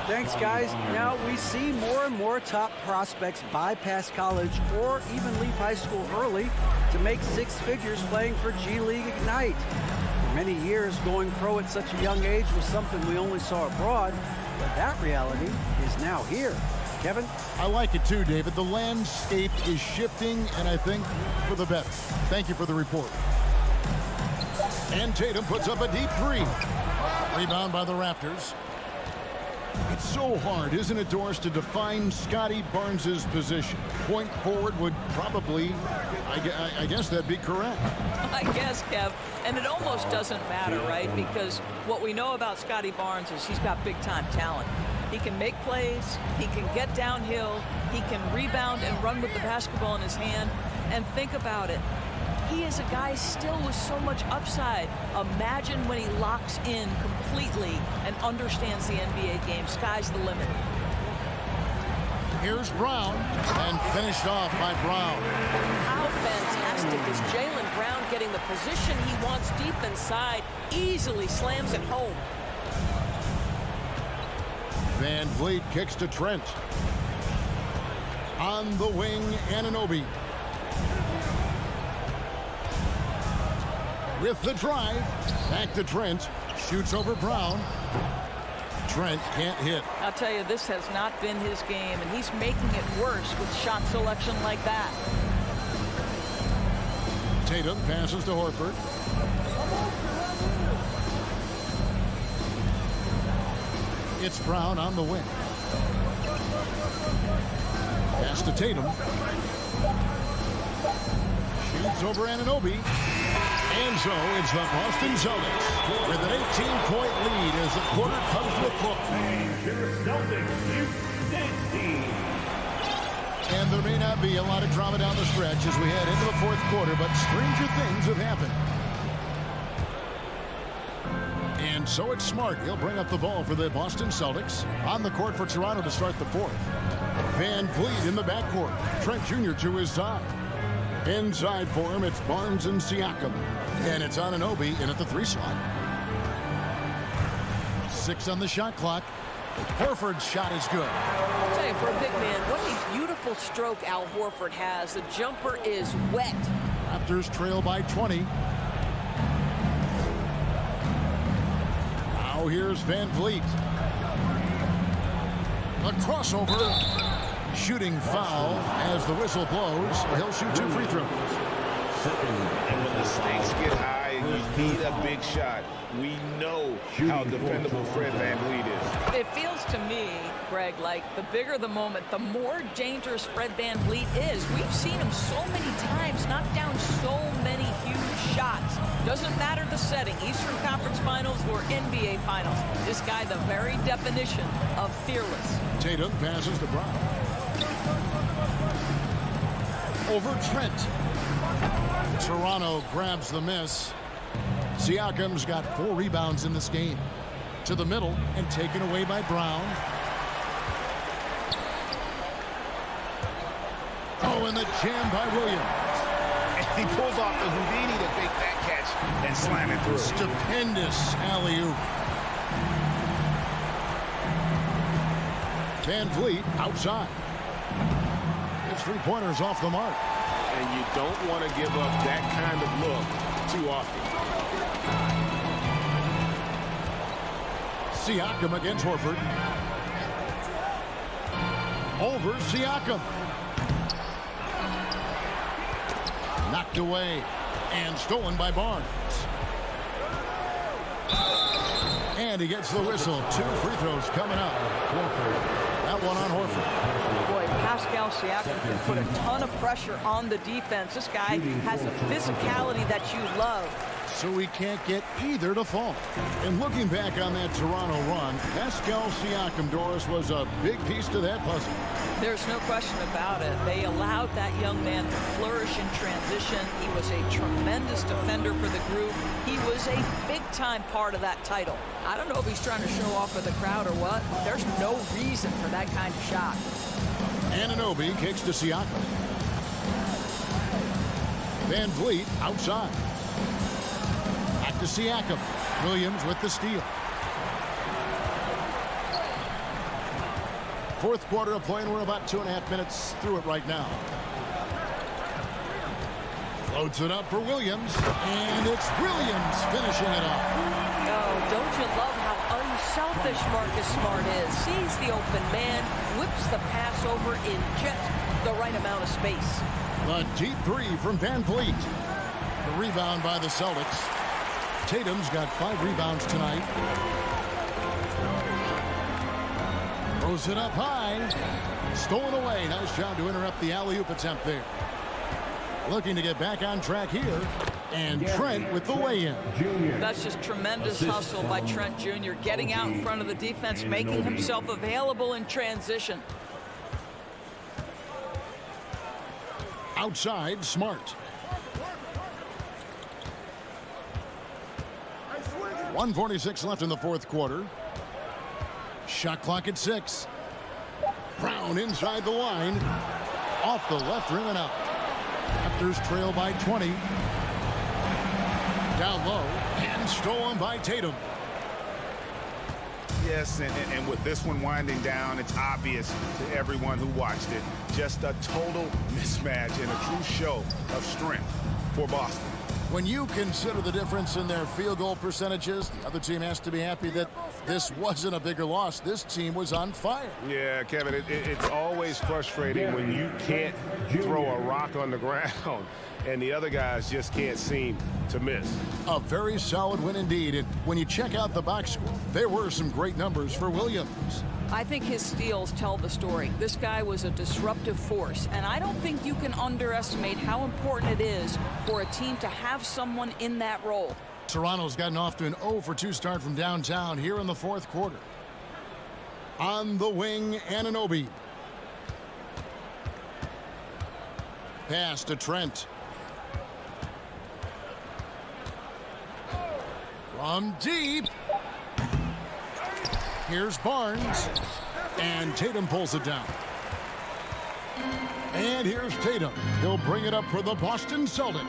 Thanks, guys. Now, we see more and more top prospects bypass college or even leave high school early to make six figures playing for G League Ignite. For many years, going pro at such a young age was something we only saw abroad, but that reality is now here. Kevin? I like it too, David. The landscape is shifting, and I think for the better. Thank you for the report. And Tatum puts up a deep three. Rebound by the Raptors. It's so hard, isn't it, Doris, to define Scotty Barnes' position? Point forward would probably, I guess that'd be correct. I guess, Kev. And it almost doesn't matter, right? Because what we know about Scotty Barnes is he's got big-time talent. He can make plays. He can get downhill. He can rebound and run with the basketball in his hand. And think about it. He is a guy still with so much upside. Imagine when he locks in completely and understands the NBA game. Sky's the limit. Here's Brown, and finished off by Brown. How fantastic is Jaylen Brown getting the position he wants deep inside, easily slams it home. Van Vliet kicks to Trent. On the wing, Anunoby. With the drive, back to Trent, shoots over Brown. Trent can't hit. I'll tell you, this has not been his game, and he's making it worse with shot selection like that. Tatum passes to Horford. It's Brown on the wing. Pass to Tatum. Shoots over Anunoby. And so it's the Boston Celtics with an 18-point lead as the quarter comes to a close. And there may not be a lot of drama down the stretch as we head into the fourth quarter, but stranger things have happened. And so it's Smart. He'll bring up the ball for the Boston Celtics. On the court for Toronto to start the fourth. Van Vliet in the backcourt. Trent Jr. to his side. Inside for him, it's Barnes and Siakam. And it's Anunoby in at the 3 slot. 6 on the shot clock. Horford's shot is good. I'll tell you, for a big man, what a beautiful stroke Al Horford has. The jumper is wet. Raptors trail by 20. Now here's Van Vliet. A crossover. Shooting foul as the whistle blows. He'll shoot 2 free throws. And when the stakes get high and you need a big shot, we know how dependable Fred VanVleet is. It feels to me, Greg, like the bigger the moment, the more dangerous Fred VanVleet is. We've seen him so many times knock down so many huge shots. Doesn't matter the setting, Eastern Conference Finals or NBA Finals. This guy, the very definition of fearless. Tatum passes to Brown. Over Trent. Toronto grabs the miss. Siakam's got 4 rebounds in this game. To the middle and taken away by Brown. Oh, and the jam by Williams. And he pulls off the Houdini to make that catch and slam it through. Stupendous alley-oop. Van Vliet outside. His 3-pointers off the mark. And you don't want to give up that kind of look too often. Siakam against Horford. Over Siakam. Knocked away and stolen by Barnes. And he gets the whistle. 2 free throws coming up. That one on Horford. Boy, Pascal Siakam can put a ton of pressure on the defense. This guy has a physicality that you love. So we can't get either to fall. And looking back on that Toronto run, Pascal Siakam, Doris, was a big piece to that puzzle. There's no question about it. They allowed that young man to flourish in transition. He was a tremendous defender for the group. He was a big-time part of that title. I don't know if he's trying to show off for the crowd or what. There's no reason for that kind of shot. Anunoby kicks to Siakam. Van Vliet outside. Back to Siakam. Williams with the steal. Fourth quarter of play, and we're about 2.5 minutes through it right now. Floats it up for Williams, and it's Williams finishing it off. Oh, don't you love how unselfish Marcus Smart is? Sees the open man, whips the pass over in just the right amount of space. A deep 3 from Van Vliet. The rebound by the Celtics. Tatum's got 5 rebounds tonight. Throws it up high. Stolen away. Nice job to interrupt the alley-oop attempt there. Looking to get back on track here. And Trent with the lay-in. That's just tremendous hustle by Trent Jr. Getting out in front of the defense, making himself available in transition. Outside, Smart. 1:46 left in the fourth quarter. Shot clock at 6. Brown inside the line. Off the left rim and out. Raptors trail by 20. Down low and stolen by Tatum. Yes, and with this one winding down, it's obvious to everyone who watched it. Just a total mismatch and a true show of strength for Boston. When you consider the difference in their field goal percentages, the other team has to be happy that this wasn't a bigger loss. This team was on fire. Yeah, Kevin, it's always frustrating when you can't throw a rock on the ground and the other guys just can't seem to miss. A very solid win indeed. And when you check out the box score, there were some great numbers for Williams. I think his steals tell the story. This guy was a disruptive force, and I don't think you can underestimate how important it is for a team to have someone in that role. Toronto's gotten off to an 0-for-2 start from downtown here in the fourth quarter. On the wing, Anunoby. Pass to Trent. From deep. Here's Barnes. And Tatum pulls it down. And here's Tatum. He'll bring it up for the Boston Celtics.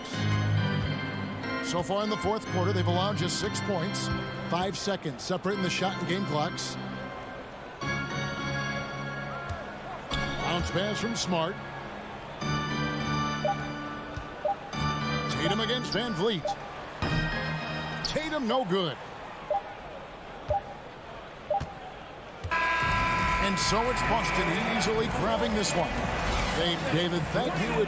So far in the fourth quarter, they've allowed just 6 points. 5 seconds separating the shot and game clocks. Bounce pass from Smart. Tatum against Van Vliet. Tatum no good. And so it's Boston easily grabbing this one. David, thank you.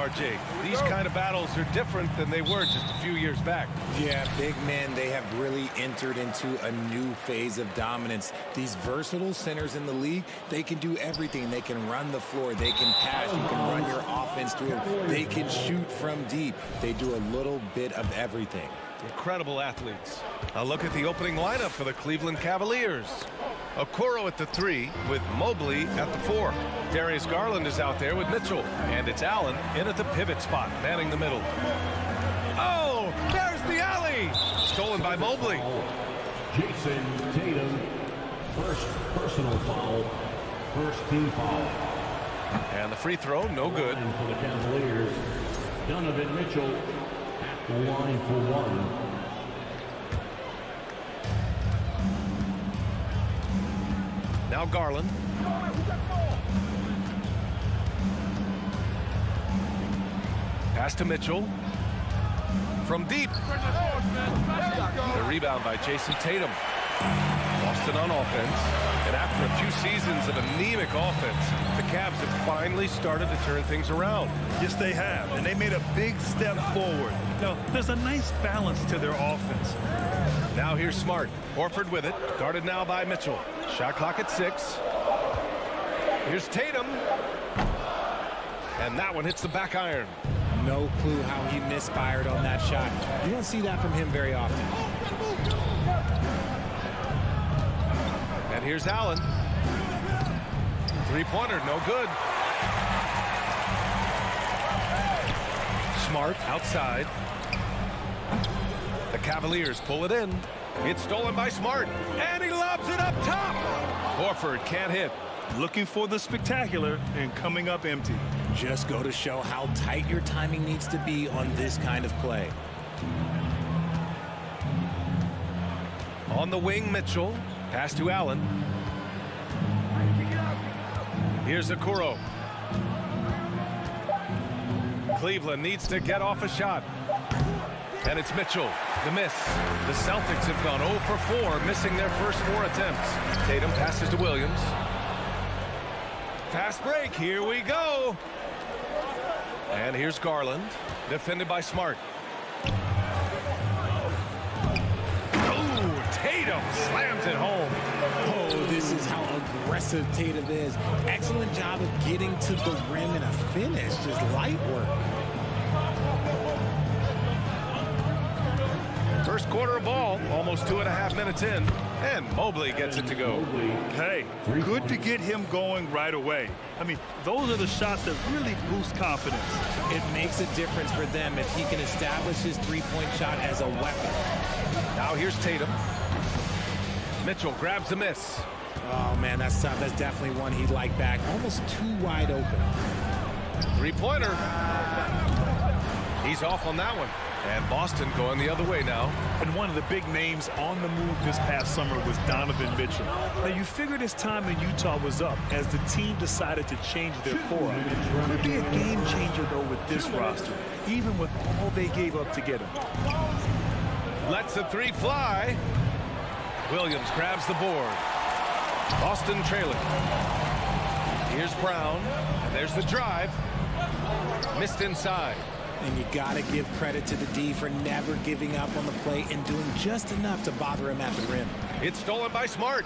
RJ. These kind of battles are different than they were just a few years back. Yeah, big men, they have really entered into a new phase of dominance. These versatile centers in the league, they can do everything. They can run the floor. They can pass. You can run your offense through them. They can shoot from deep. They do a little bit of everything. Incredible athletes. A look at the opening lineup for the Cleveland Cavaliers. Okoro at the 3 with Mobley at the 4. Darius Garland is out there with Mitchell. And it's Allen in at the pivot spot, manning the middle. Oh, there's the alley! Stolen by Mobley. Jason Tatum, first personal foul, first team foul. And the free throw, no good. And for the Cavaliers, Donovan Mitchell at the line for 1. Now Garland. Pass to Mitchell. From deep. The rebound by Jason Tatum. Boston on offense. And after a few seasons of anemic offense, the Cavs have finally started to turn things around. Yes, they have, and they made a big step forward. Now, there's a nice balance to their offense. Now here's Smart. Horford with it. Guarded now by Mitchell. Shot clock at 6. Here's Tatum. And that one hits the back iron. No clue how he misfired on that shot. You don't see that from him very often. And here's Allen. Three-pointer, no good. Smart outside. The Cavaliers pull it in. It's stolen by Smart. And he lobs it up top. Horford can't hit. Looking for the spectacular and coming up empty. Just go to show how tight your timing needs to be on this kind of play. On the wing, Mitchell. Pass to Allen. Here's Okoro. Cleveland needs to get off a shot. And it's Mitchell. The miss. The Celtics have gone 0 for 4, missing their first 4 attempts. Tatum passes to Williams. Fast break. Here we go. And here's Garland. Defended by Smart. Oh, Tatum slams it home. Oh, this is how aggressive Tatum is. Excellent job of getting to the rim in a finish. Just light work. First quarter of ball, almost 2.5 minutes in, and Mobley gets it to go. Hey, good to get him going right away. I mean, those are the shots that really boost confidence. It makes a difference for them if he can establish his three-point shot as a weapon. Now here's Tatum. Mitchell grabs the miss. Oh, man, that's tough. That's definitely one he'd like back. Almost too wide open. Three-pointer. He's off on that one. And Boston going the other way now. And one of the big names on the move this past summer was Donovan Mitchell. Now, you figured his time in Utah was up as the team decided to change their core. Could be a game changer, though, with this roster, even with all they gave up to get him. Lets the 3 fly. Williams grabs the board. Boston trailing. Here's Brown. And there's the drive. Missed inside. And you got to give credit to the D for never giving up on the play and doing just enough to bother him at the rim. It's stolen by Smart.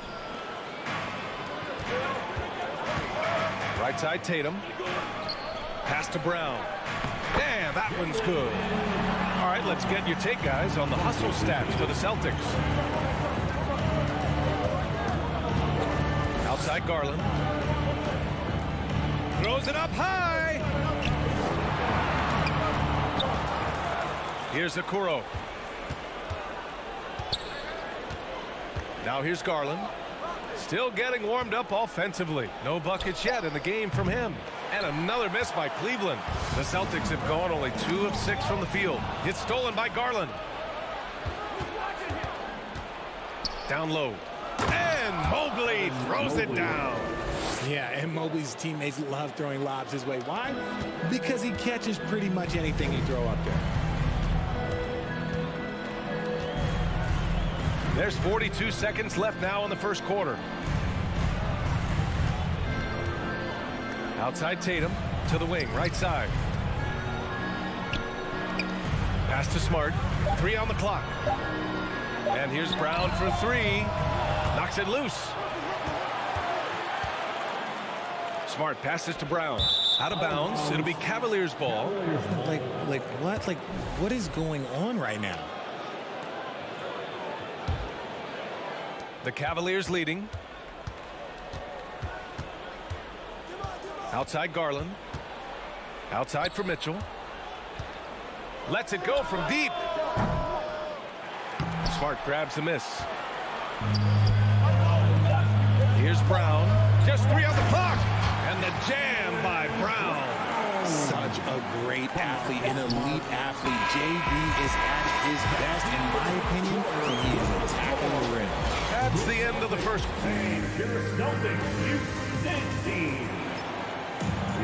Right side Tatum. Pass to Brown. And that one's good. All right, let's get your take, guys, on the hustle stats for the Celtics. Outside Garland. Throws it up high. Here's Okoro. Now here's Garland. Still getting warmed up offensively. No buckets yet in the game from him. And another miss by Cleveland. The Celtics have gone only 2 of 6 from the field. It's stolen by Garland. Down low. And Mobley throws it down. Yeah, and Mobley's teammates love throwing lobs his way. Why? Because he catches pretty much anything you throw up there. There's 42 seconds left now in the first quarter. Outside Tatum to the wing, right side. Pass to Smart. 3 on the clock. And here's Brown for 3. Knocks it loose. Smart passes to Brown. Out of bounds. It'll be Cavaliers ball. Like what? Like, what is going on right now? The Cavaliers leading. Outside Garland. Outside for Mitchell. Lets it go from deep. Smart grabs the miss. Here's Brown. Just 3 on the clock. And the jam by Brown. Such a great athlete, an elite athlete. JB is at his best, in my opinion, when he is attacking the rim. That's the end of the first.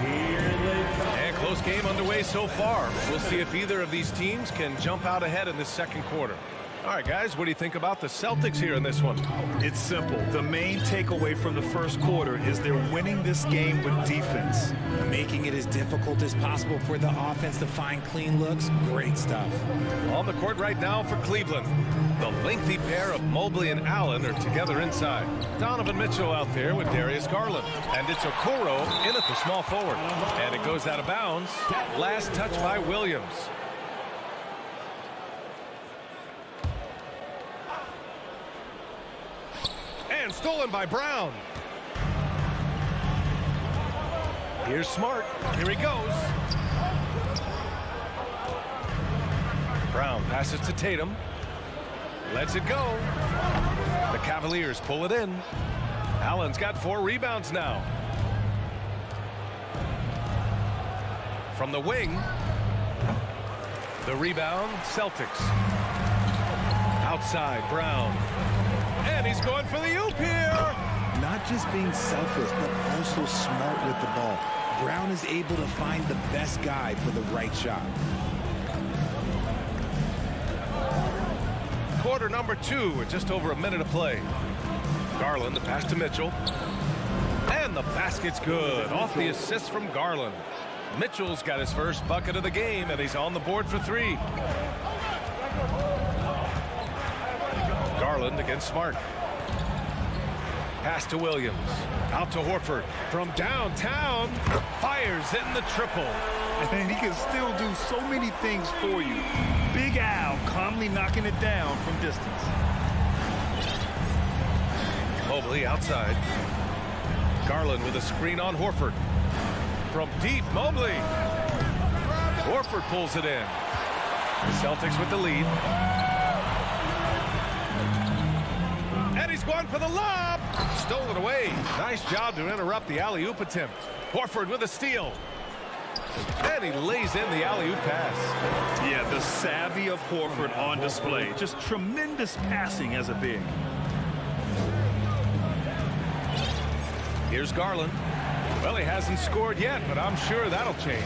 And close game underway so far. We'll see if either of these teams can jump out ahead in the second quarter. All right, guys, what do you think about the Celtics here in this one? It's simple. The main takeaway from the first quarter is they're winning this game with defense. Making it as difficult as possible for the offense to find clean looks. Great stuff. On the court right now for Cleveland. The lengthy pair of Mobley and Allen are together inside. Donovan Mitchell out there with Darius Garland. And it's Okoro in at the small forward. And it goes out of bounds. Last touch by Williams. And stolen by Brown. Here's Smart. Here he goes. Brown passes to Tatum. Lets it go. The Cavaliers pull it in. Allen's got 4 rebounds now. From the wing. The rebound, Celtics. Outside, Brown. And he's going for the oop here. Not just being selfless, but also smart with the ball. Brown is able to find the best guy for the right shot. Quarter number 2 with just over a minute of play. Garland, the pass to Mitchell. And the basket's good. Off the assist from Garland. Mitchell's got his first bucket of the game, and he's on the board for 3. Garland against Smart. Pass to Williams. Out to Horford. From downtown. Fires in the triple. And he can still do so many things for you. Big Al calmly knocking it down from distance. Mobley outside. Garland with a screen on Horford. From deep, Mobley. Horford pulls it in. The Celtics with the lead. And he's going for the lob. Stolen away. Nice job to interrupt the alley-oop attempt. Horford with a steal. And he lays in the alley-oop pass. Yeah, the savvy of Horford on display. Just tremendous passing as a big. Here's Garland. Well, he hasn't scored yet, but I'm sure that'll change.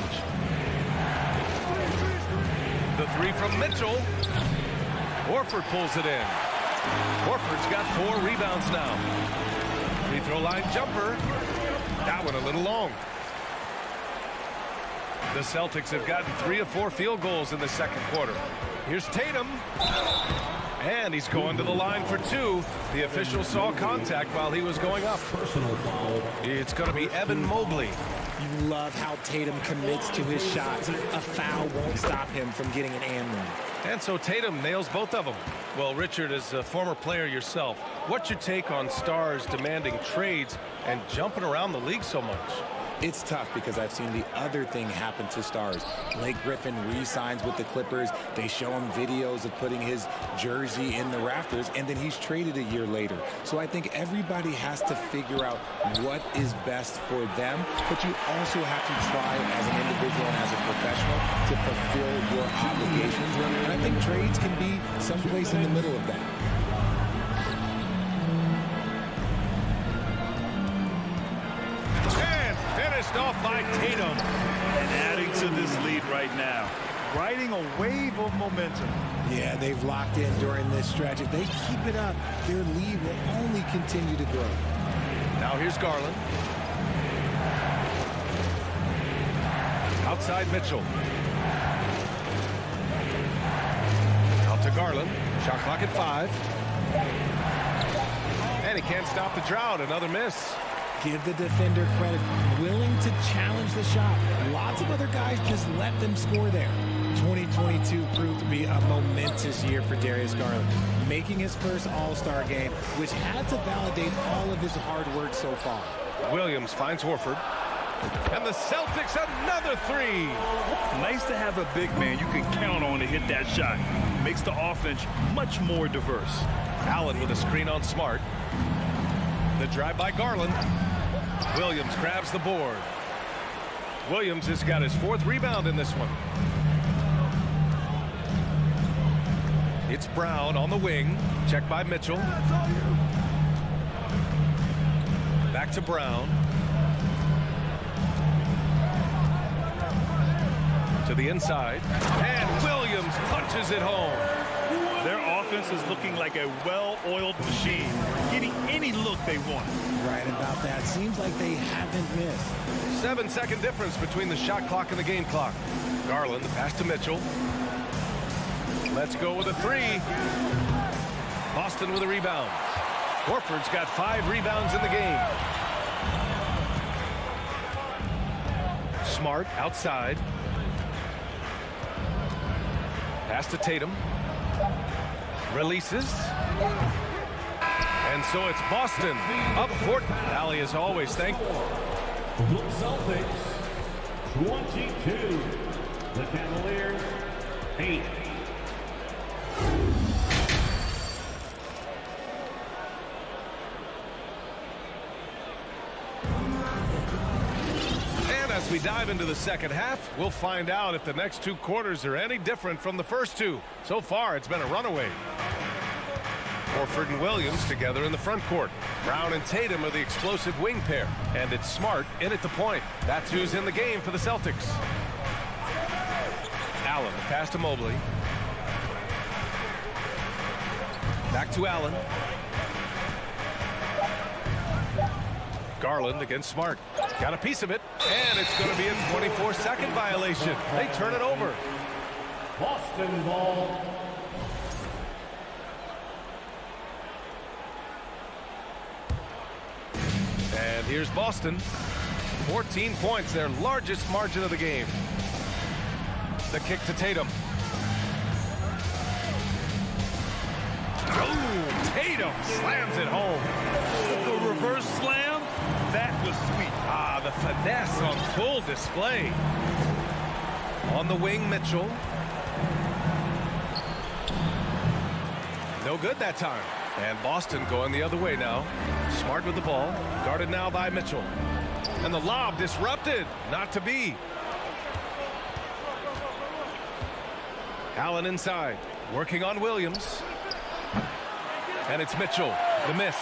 The 3 from Mitchell. Horford pulls it in. Horford's got 4 rebounds now. Free throw line jumper. That one a little long. The Celtics have gotten 3 of 4 field goals in the second quarter. Here's Tatum. And he's going to the line for 2. The official saw contact while he was going up. Personal foul. It's going to be Evan Mobley. You love how Tatum commits to his shots. A foul won't stop him from getting an and one. And so Tatum nails both of them. Well, Richard, as a former player yourself, what's your take on stars demanding trades and jumping around the league so much? It's tough because I've seen the other thing happen to stars. Blake Griffin re-signs with the Clippers. They show him videos of putting his jersey in the rafters, and then he's traded a year later. So I think everybody has to figure out what is best for them, but you also have to try as an individual and as a professional to fulfill your obligations. And I think trades can be someplace in the middle of that. Finished off by Tatum. And adding to this lead right now. Riding a wave of momentum. Yeah, they've locked in during this stretch. If they keep it up, their lead will only continue to grow. Now here's Garland. Outside Mitchell. To Garland. Shot clock at 5. And he can't stop the drought. Another miss. Give the defender credit. Willing to challenge the shot. Lots of other guys just let them score there. 2022 proved to be a momentous year for Darius Garland, making his first All-Star game, which had to validate all of his hard work so far. Williams finds Horford. And the Celtics another 3. Nice to have a big man you can count on to hit that shot. Makes the offense much more diverse. Allen with a screen on Smart. The drive by Garland. Williams grabs the board. Williams has got his 4th rebound in this one. It's Brown on the wing. Checked by Mitchell. Back to Brown. To the inside. And Williams punches it home. Their offense is looking like a well-oiled machine, getting any look they want. Right about that. Seems like they haven't missed. 7-second difference between the shot clock and the game clock. Garland, the pass to Mitchell. Let's go with a 3. Boston with a rebound. Horford's got 5 rebounds in the game. Smart outside. Pass to Tatum. Releases. And so it's Boston up 4. Valley is always thankful. The Celtics, 22. The Cavaliers, 8. And as we dive into the second half, we'll find out if the next 2 quarters are any different from the first 2. So far, it's been a runaway. Horford and Williams together in the front court. Brown and Tatum are the explosive wing pair. And it's Smart in at the point. That's who's in the game for the Celtics. Allen, the pass to Mobley. Back to Allen. Garland against Smart. Got a piece of it. And it's going to be a 24-second violation. They turn it over. Boston ball. And here's Boston. 14 points, their largest margin of the game. The kick to Tatum. Oh, Tatum slams it home. The reverse slam, that was sweet. Ah, the finesse on full display. On the wing, Mitchell. No good that time. And Boston going the other way now. Smart with the ball. Guarded now by Mitchell. And the lob disrupted. Not to be. Allen inside. Working on Williams. And it's Mitchell. The miss.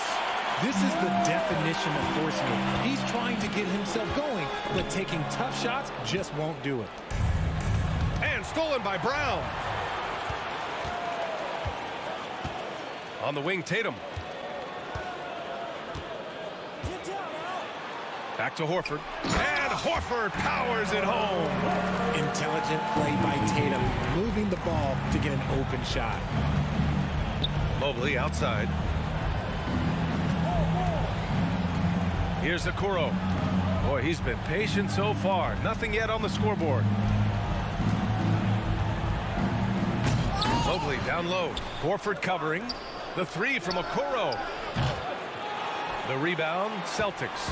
This is the definition of forcing it. He's trying to get himself going, but taking tough shots just won't do it. And stolen by Brown. On the wing, Tatum. Back to Horford. And Horford powers it home. Intelligent play by Tatum, moving the ball to get an open shot. Mobley outside. Here's Okoro. Boy, he's been patient so far. Nothing yet on the scoreboard. Mobley down low. Horford covering. The 3 from Okoro. The rebound, Celtics.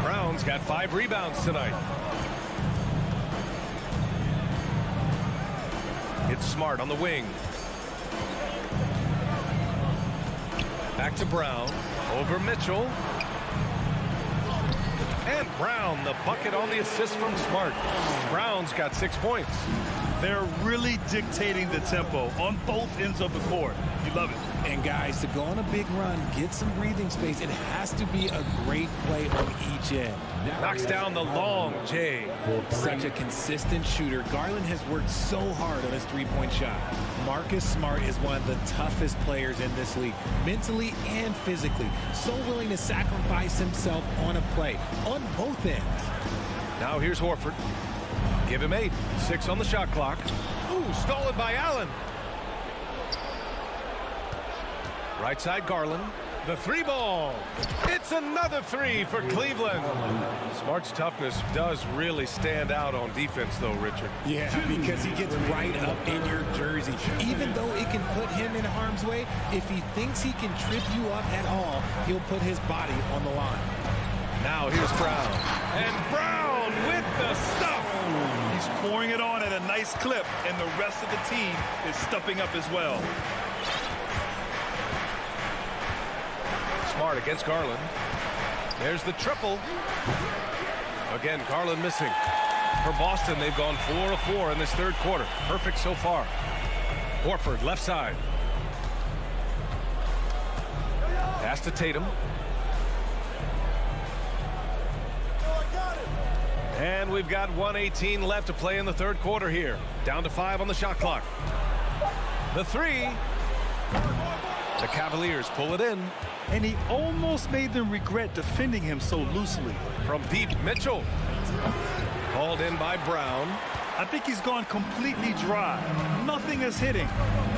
Brown's got 5 rebounds tonight. It's Smart on the wing. Back to Brown. Over Mitchell. And Brown, the bucket on the assist from Smart. Brown's got 6 points. They're really dictating the tempo on both ends of the court. You love it. And guys, to go on a big run, get some breathing space, it has to be a great play on each end. Knocks down the long J. Such a consistent shooter. Garland has worked so hard on his three-point shot. Marcus Smart is one of the toughest players in this league, mentally and physically. So willing to sacrifice himself on a play, on both ends. Now here's Horford. Give him 8. 6 on the shot clock. Ooh, stolen by Allen. Right side Garland. The three ball. It's another three for Cleveland. Smart's toughness does really stand out on defense, though, Richard. Yeah, because he gets right up in your jersey. Even though it can put him in harm's way, if he thinks he can trip you up at all, he'll put his body on the line. Now here's Brown. And Brown with the stuff. He's pouring it on at a nice clip, and the rest of the team is stepping up as well. Smart against Garland. There's the triple. Again, Garland missing. For Boston, they've gone 4 of 4 in this third quarter. Perfect so far. Horford, left side. Pass to Tatum. And we've got 1:18 left to play in the third quarter here. Down to 5 on the shot clock. The three. The Cavaliers pull it in. And he almost made them regret defending him so loosely. From deep, Mitchell. Called in by Brown. I think he's gone completely dry. Nothing is hitting.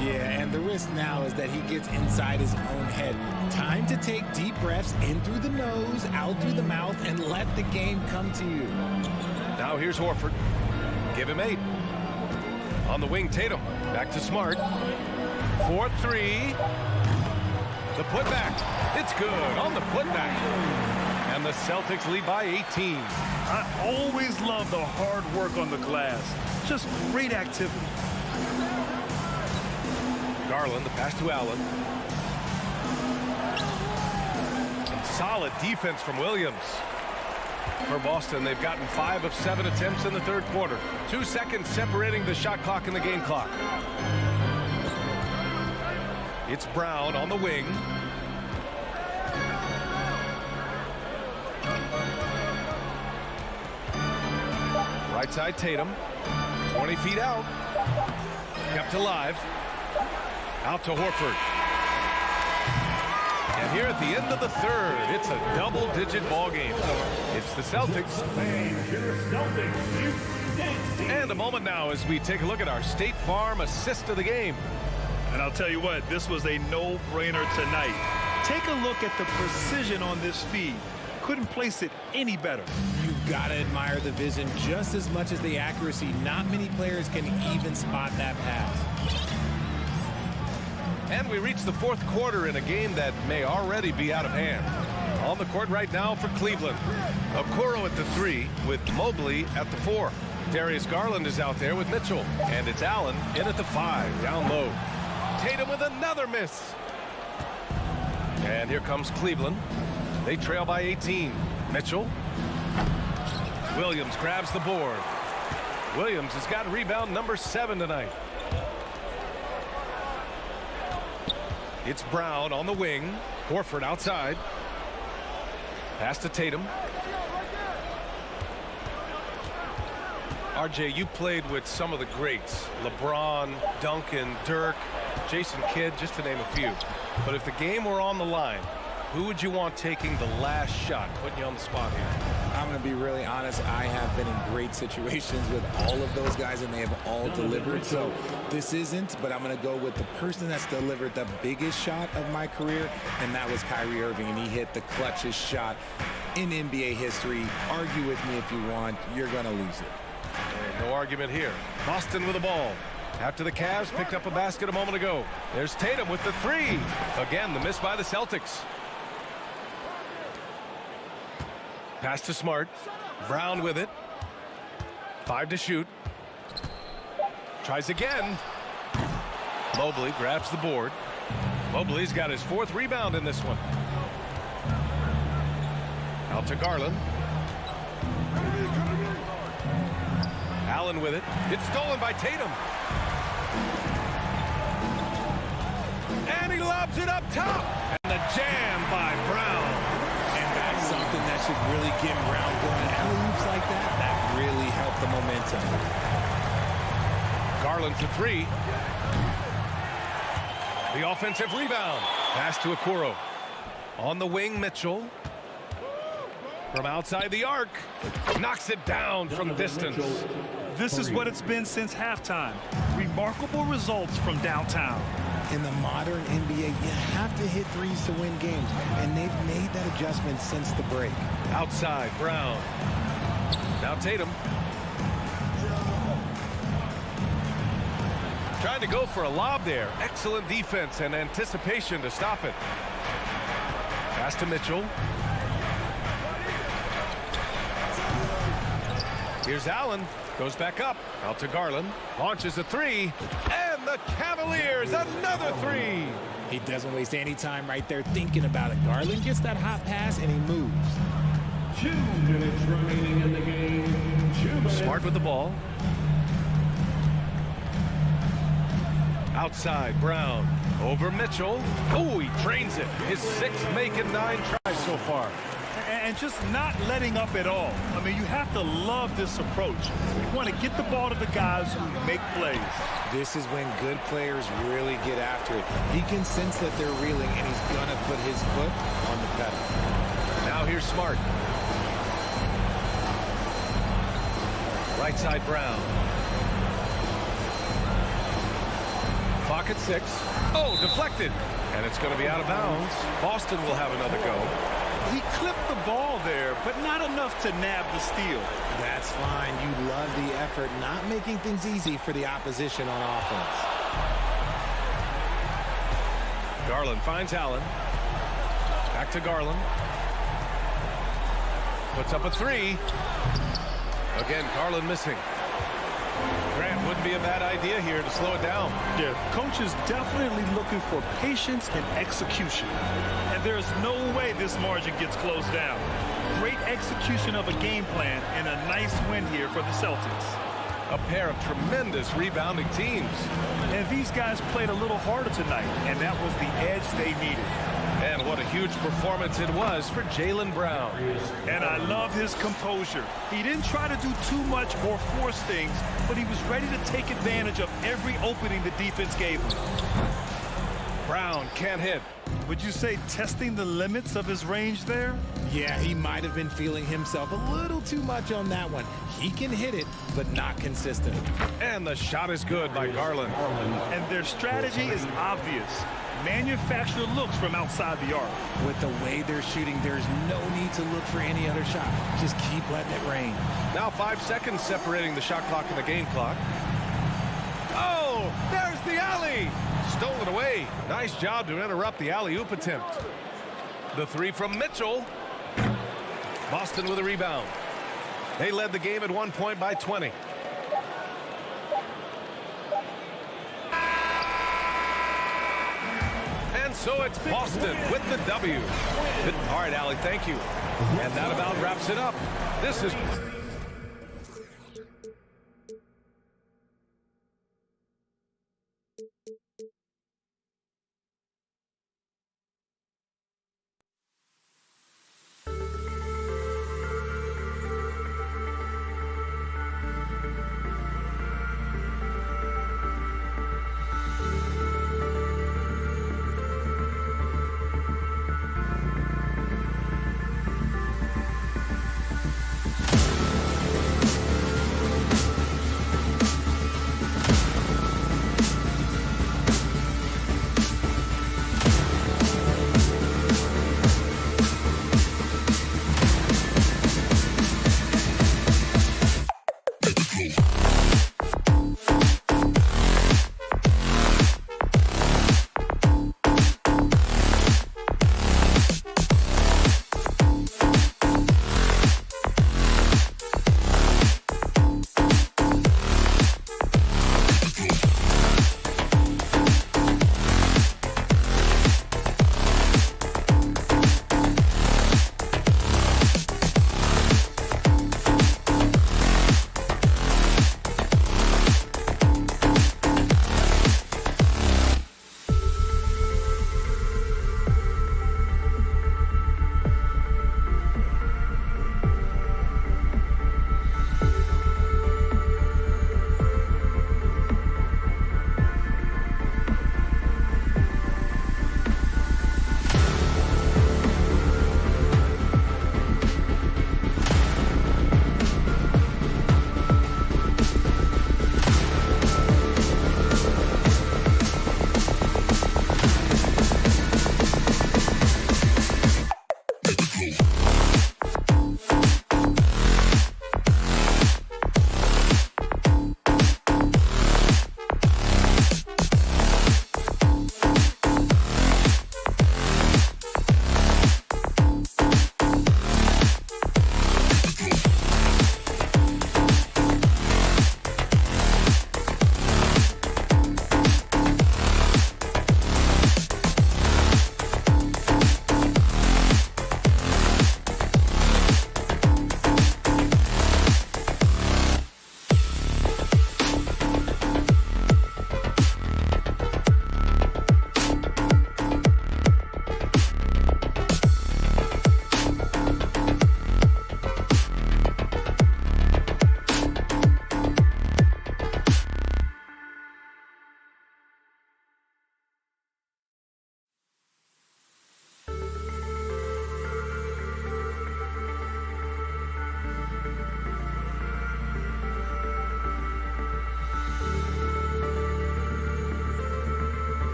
Yeah, and the risk now is that he gets inside his own head. Time to take deep breaths in through the nose, out through the mouth, and let the game come to you. Now here's Horford. Give him 8. On the wing, Tatum. Back to Smart. 4-3. The putback. It's good on the putback. And the Celtics lead by 18. I always love the hard work on the glass. Just great activity. Garland, the pass to Allen. And solid defense from Williams. For Boston, they've gotten 5 of 7 attempts in the third quarter. 2 seconds separating the shot clock and the game clock. It's Brown on the wing. Right side Tatum. 20 feet out. Kept alive. Out to Horford. And here at the end of the third, it's a double-digit ball game. It's the Celtics. And a moment now as we take a look at our State Farm assist of the game. And I'll tell you what, this was a no-brainer tonight. Take a look at the precision on this feed. Couldn't place it any better. You've got to admire the vision just as much as the accuracy. Not many players can even spot that pass. And we reach the fourth quarter in a game that may already be out of hand. On the court right now for Cleveland. Okoro at the 3 with Mobley at the 4. Darius Garland is out there with Mitchell. And it's Allen in at the 5, down low. Tatum with another miss. And here comes Cleveland. They trail by 18. Mitchell. Williams grabs the board. Williams has got rebound number 7 tonight. It's Brown on the wing. Horford outside. Pass to Tatum. RJ, you played with some of the greats. LeBron, Duncan, Dirk, Jason Kidd, just to name a few. But if the game were on the line, who would you want taking the last shot? Putting you on the spot here. I'm going to be really honest. I have been in great situations with all of those guys, and they have all delivered. So this isn't, but I'm going to go with the person that's delivered the biggest shot of my career, and that was Kyrie Irving, and he hit the clutchest shot in NBA history. Argue with me if you want. You're going to lose it. And no argument here. Boston with the ball. After the Cavs picked up a basket a moment ago. There's Tatum with the 3. Again, the miss by the Celtics. Pass to Smart. Brown with it. 5 to shoot. Tries again. Mobley grabs the board. Mobley's got his 4th rebound in this one. Out to Garland. Allen with it. It's stolen by Tatum. And he lobs it up top. And the jam by Brown. And that's something that should really get Brown going. Alley-oops like that, that really helped the momentum. Garland for 3. The offensive rebound. Pass to Okoro. On the wing, Mitchell. From outside the arc. Knocks it down from distance. This is what it's been since halftime. Remarkable results from downtown. In the modern NBA, you have to to hit threes to win games, and they've made that adjustment since the break. Outside, Brown. Now Tatum. Trying to go for a lob there. Excellent defense and anticipation to stop it. Pass to Mitchell. Here's Allen. Goes back up. Out to Garland. Launches a three. And the Cavaliers, another three. He doesn't waste any time right there thinking about it. Garland gets that hot pass, and he moves. 2 minutes remaining in the game. 2 minutes. Smart with the ball. Outside, Brown. Over Mitchell. Oh, he drains it. His 6th make and 9 tries so far. And just not letting up at all. I mean, you have to love this approach. You want to get the ball to the guys who make plays. This is when good players really get after it. He can sense that they're reeling, and he's going to put his foot on the pedal. Now here's Smart. Right side, Brown. Clock at 6. Oh, deflected. And it's going to be out of bounds. Boston will have another go. He clipped the ball there, but not enough to nab the steal. That's fine. You love the effort, not making things easy for the opposition on offense. Garland finds Allen. Back to Garland. Puts up a 3. Again, Garland missing. Grant, wouldn't be a bad idea here to slow it down. Yeah, coach is definitely looking for patience and execution. And there's no way this margin gets closed down. Great execution of a game plan and a nice win here for the Celtics. A pair of tremendous rebounding teams. And these guys played a little harder tonight, and that was the edge they needed. And what a huge performance it was for Jaylen Brown. And I love his composure. He didn't try to do too much or force things, but he was ready to take advantage of every opening the defense gave him. Brown can't hit. Would you say testing the limits of his range there? Yeah, he might have been feeling himself a little too much on that one. He can hit it, but not consistent. And the shot is good by Garland. And their strategy is obvious. Manufacture looks from outside the arc. With the way they're shooting, there's no need to look for any other shot. Just keep letting it rain. Now 5 seconds separating the shot clock and the game clock. Oh, there's the alley. Stolen away. Nice job to interrupt the alley-oop attempt. The 3 from Mitchell. Boston with a rebound. They led the game at 1 point by 20. And so it's Boston with the W. All right, Allie, thank you. And that about wraps it up. This is...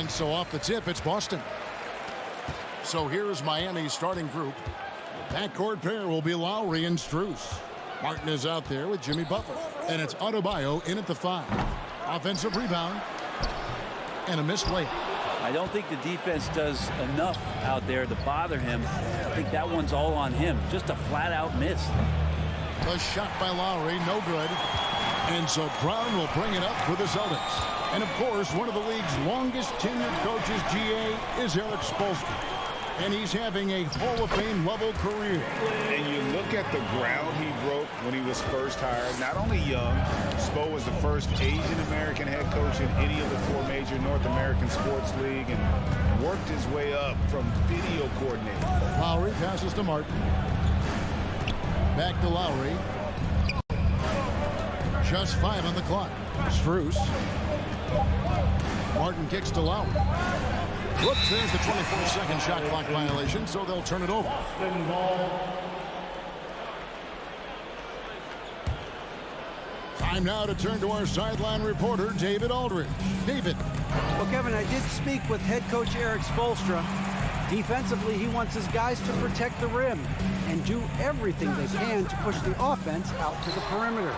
So off the tip, it's Boston. So here is Miami's starting group. The backcourt pair will be Lowry and Strus. Martin is out there with Jimmy Butler. And it's Adebayo in at the 5. Offensive rebound. And a missed layup. I don't think the defense does enough out there to bother him. I think that one's all on him. Just a flat-out miss. A shot by Lowry, no good. And so Brown will bring it up for the Celtics. And, of course, one of the league's longest-tenured coaches, GA, is Eric Spoelstra. And he's having a Hall of Fame-level career. And you look at the ground he broke when he was first hired. Not only young, Spo was the first Asian-American head coach in any of the 4 major North American sports league and worked his way up from video coordinator. Lowry passes to Martin. Back to Lowry. Just 5 on the clock. Strus. Martin kicks to Lowry. Whoops, there's the 24-second shot clock violation, so they'll turn it over. Time now to turn to our sideline reporter, David Aldridge. David. Well, Kevin, I did speak with head coach Eric Spoelstra. Defensively, he wants his guys to protect the rim and do everything they can to push the offense out to the perimeter.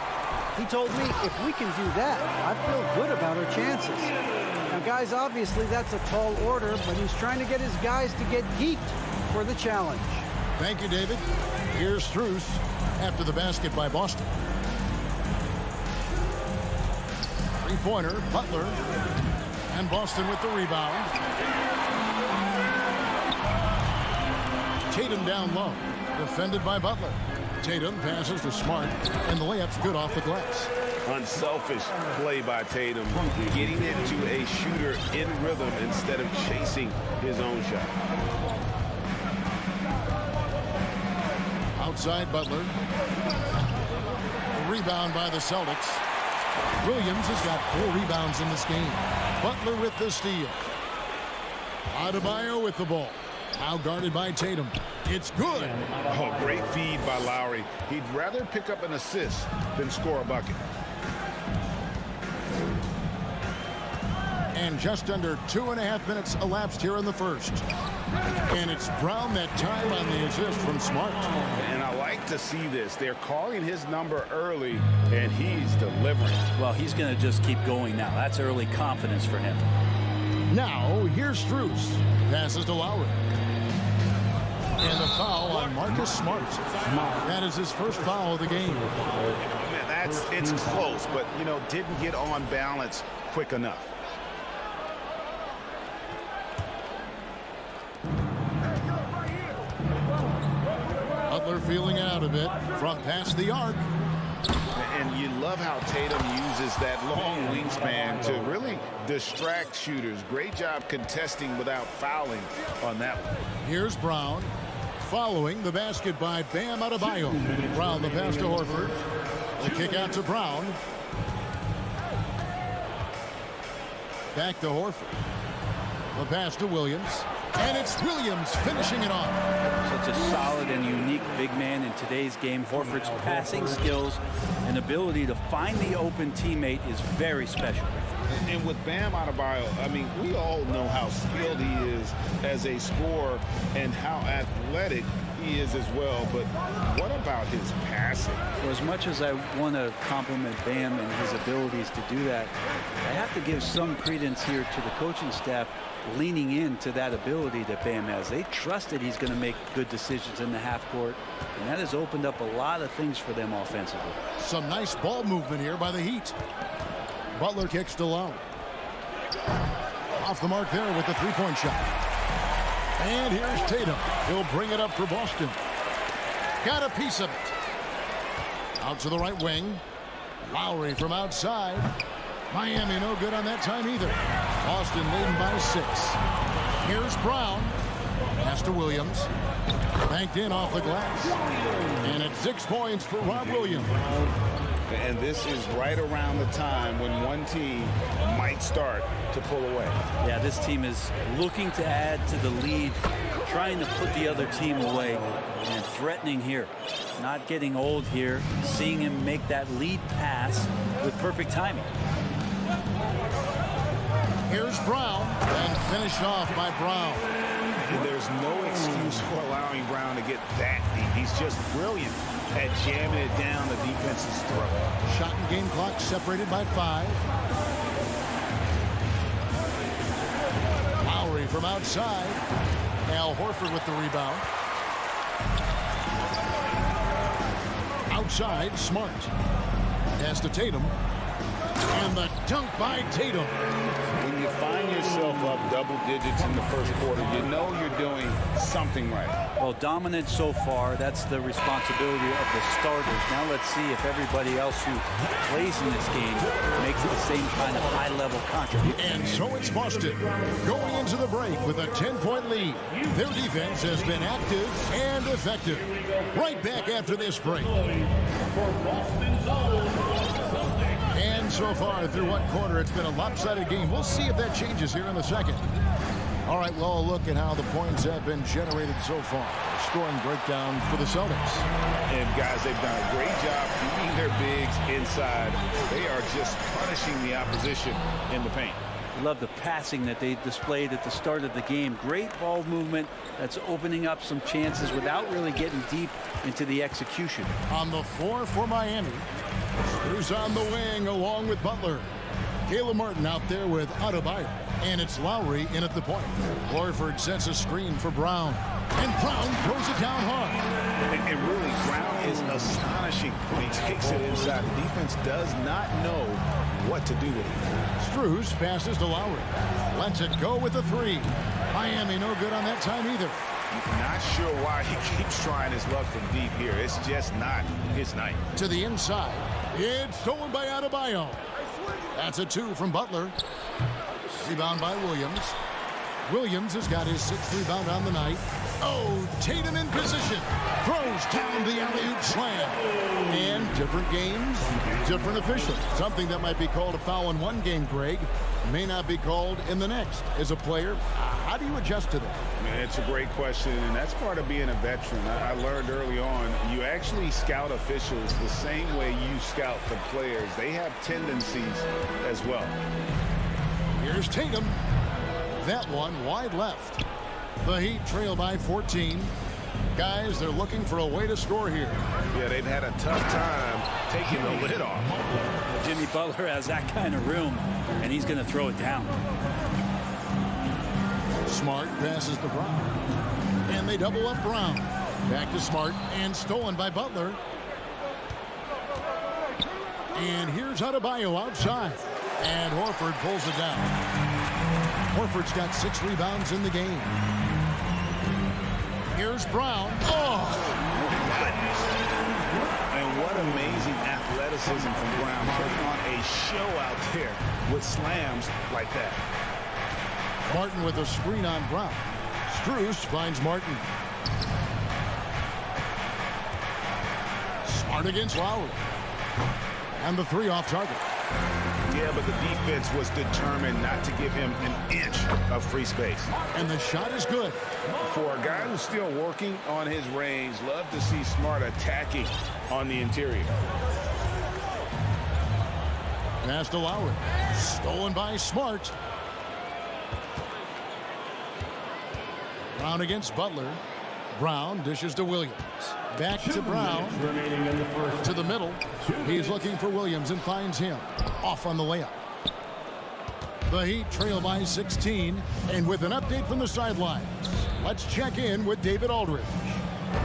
He told me if we can do that, I feel good about our chances. Now, guys, obviously that's a tall order, but he's trying to get his guys to get geeked for the challenge. Thank you, David. Here's Strus after the basket by Boston. Three-pointer, Butler, and Boston with the rebound. Tatum down low, defended by Butler. Tatum passes to Smart, and the layup's good off the glass. Unselfish play by Tatum, getting it to a shooter in rhythm instead of chasing his own shot. Outside Butler. A rebound by the Celtics. Williams has got 4 rebounds in this game. Butler with the steal. Adebayo with the ball. Now guarded by Tatum. It's good. Oh, great feed by Lowry. He'd rather pick up an assist than score a bucket. And just under 2.5 minutes elapsed here in the first. And it's Brown that time on the assist from Smart. And I like to see this. They're calling his number early, and he's delivering. Well, he's going to just keep going now. That's early confidence for him. Now, here's Strus. Passes to Lowry. And a foul on Marcus Smart. That is his first foul of the game. Man, it's close, but, didn't get on balance quick enough. Butler feeling out a bit from past the arc. And you love how Tatum uses that long wingspan to really distract shooters. Great job contesting without fouling on that one. Here's Brown. Following the basket by Bam Adebayo. Brown the pass to Horford. The kick out to Brown. Back to Horford. The pass to Williams. And it's Williams finishing it off. Such a solid and unique big man in today's game. Horford's passing skills and ability to find the open teammate is very special. And with Bam Adebayo, we all know how skilled he is as a scorer and how athletic he is as well. But what about his passing? Well, as much as I want to compliment Bam and his abilities to do that, I have to give some credence here to the coaching staff leaning into that ability that Bam has. They trust that he's going to make good decisions in the half court, and that has opened up a lot of things for them offensively. Some nice ball movement here by the Heat. Butler kicks to Lowry. Off the mark there with the three-point shot. And here's Tatum. He'll bring it up for Boston. Got a piece of it. Out to the right wing. Lowry from outside. Miami no good on that time either. Boston leading by 6. Here's Brown. Pass to Williams. Banked in off the glass. And it's 6 points for Rob Williams. And this is right around the time when one team might start to pull away. Yeah, this team is looking to add to the lead, trying to put the other team away, and threatening here. Not getting old here, seeing him make that lead pass with perfect timing. Here's Brown, and finished off by Brown. And there's no excuse for allowing Brown to get that deep. He's just brilliant at jamming it down the defense's throat. Shot and game clock separated by 5. Lowry from outside. Al Horford with the rebound. Outside, Smart. Pass to Tatum. And the dunk by Tatum. When you find yourself up double digits in the first quarter, you know you're doing something right. Well, dominant so far. That's the responsibility of the starters. Now let's see if everybody else who plays in this game makes the same kind of high-level contribution. And so it's Boston going into the break with a 10-point lead. Their defense has been active and effective. Right back after this break. And so far through one quarter, it's been a lopsided game. We'll see if that changes here in the second. All right, well, look at how the points have been generated so far. Scoring breakdown for the Celtics. And guys, they've done a great job keeping their bigs inside. They are just punishing the opposition in the paint. Love the passing that they displayed at the start of the game. Great ball movement that's opening up some chances without really getting deep into the execution. On the floor for Miami. Who's on the wing along with Butler. Caleb Martin out there with Adebayo. And it's Lowry in at the point. Horford sets a screen for Brown. And Brown throws it down hard. And really, Brown is astonishing when he takes it inside. The defense does not know what to do with it. Strus passes to Lowry. Lets it go with the 3. Miami no good on that time either. Not sure why he keeps trying his luck from deep here. It's just not his night. To the inside. It's stolen by Adebayo. That's a 2 from Butler. Rebound by Williams. Williams has got his 6th rebound on the night. Oh, Tatum in position. Throws down the alley-oop slam. And different games, different officials. Something that might be called a foul in one game, Greg, may not be called in the next. As a player, how do you adjust to that? Man, it's a great question, and that's part of being a veteran. I learned early on, you actually scout officials the same way you scout the players. They have tendencies as well. Here's Tatum. That one wide left. The Heat trail by 14. Guys, they're looking for a way to score here. Yeah, they've had a tough time taking the lid off. Jimmy Butler has that kind of room, and he's going to throw it down. Smart passes to Brown. And they double up Brown. Back to Smart and stolen by Butler. And here's Adebayo outside. And Horford pulls it down. Horford's got 6 rebounds in the game. Here's Brown. Oh! And what amazing athleticism from Brown, putting on a show out there with slams like that. Martin with a screen on Brown. Strus finds Martin. Smart against Lowry. And the 3 off target. Yeah, but the defense was determined not to give him an inch of free space. And the shot is good. For a guy who's still working on his range, love to see Smart attacking on the interior. Pass to Lowry. Stolen by Smart. Brown against Butler. Brown dishes to Williams. Back to Brown. To the middle. He's looking for Williams and finds him. Off on the layup. The Heat trail by 16. And with an update from the sidelines, let's check in with David Aldridge.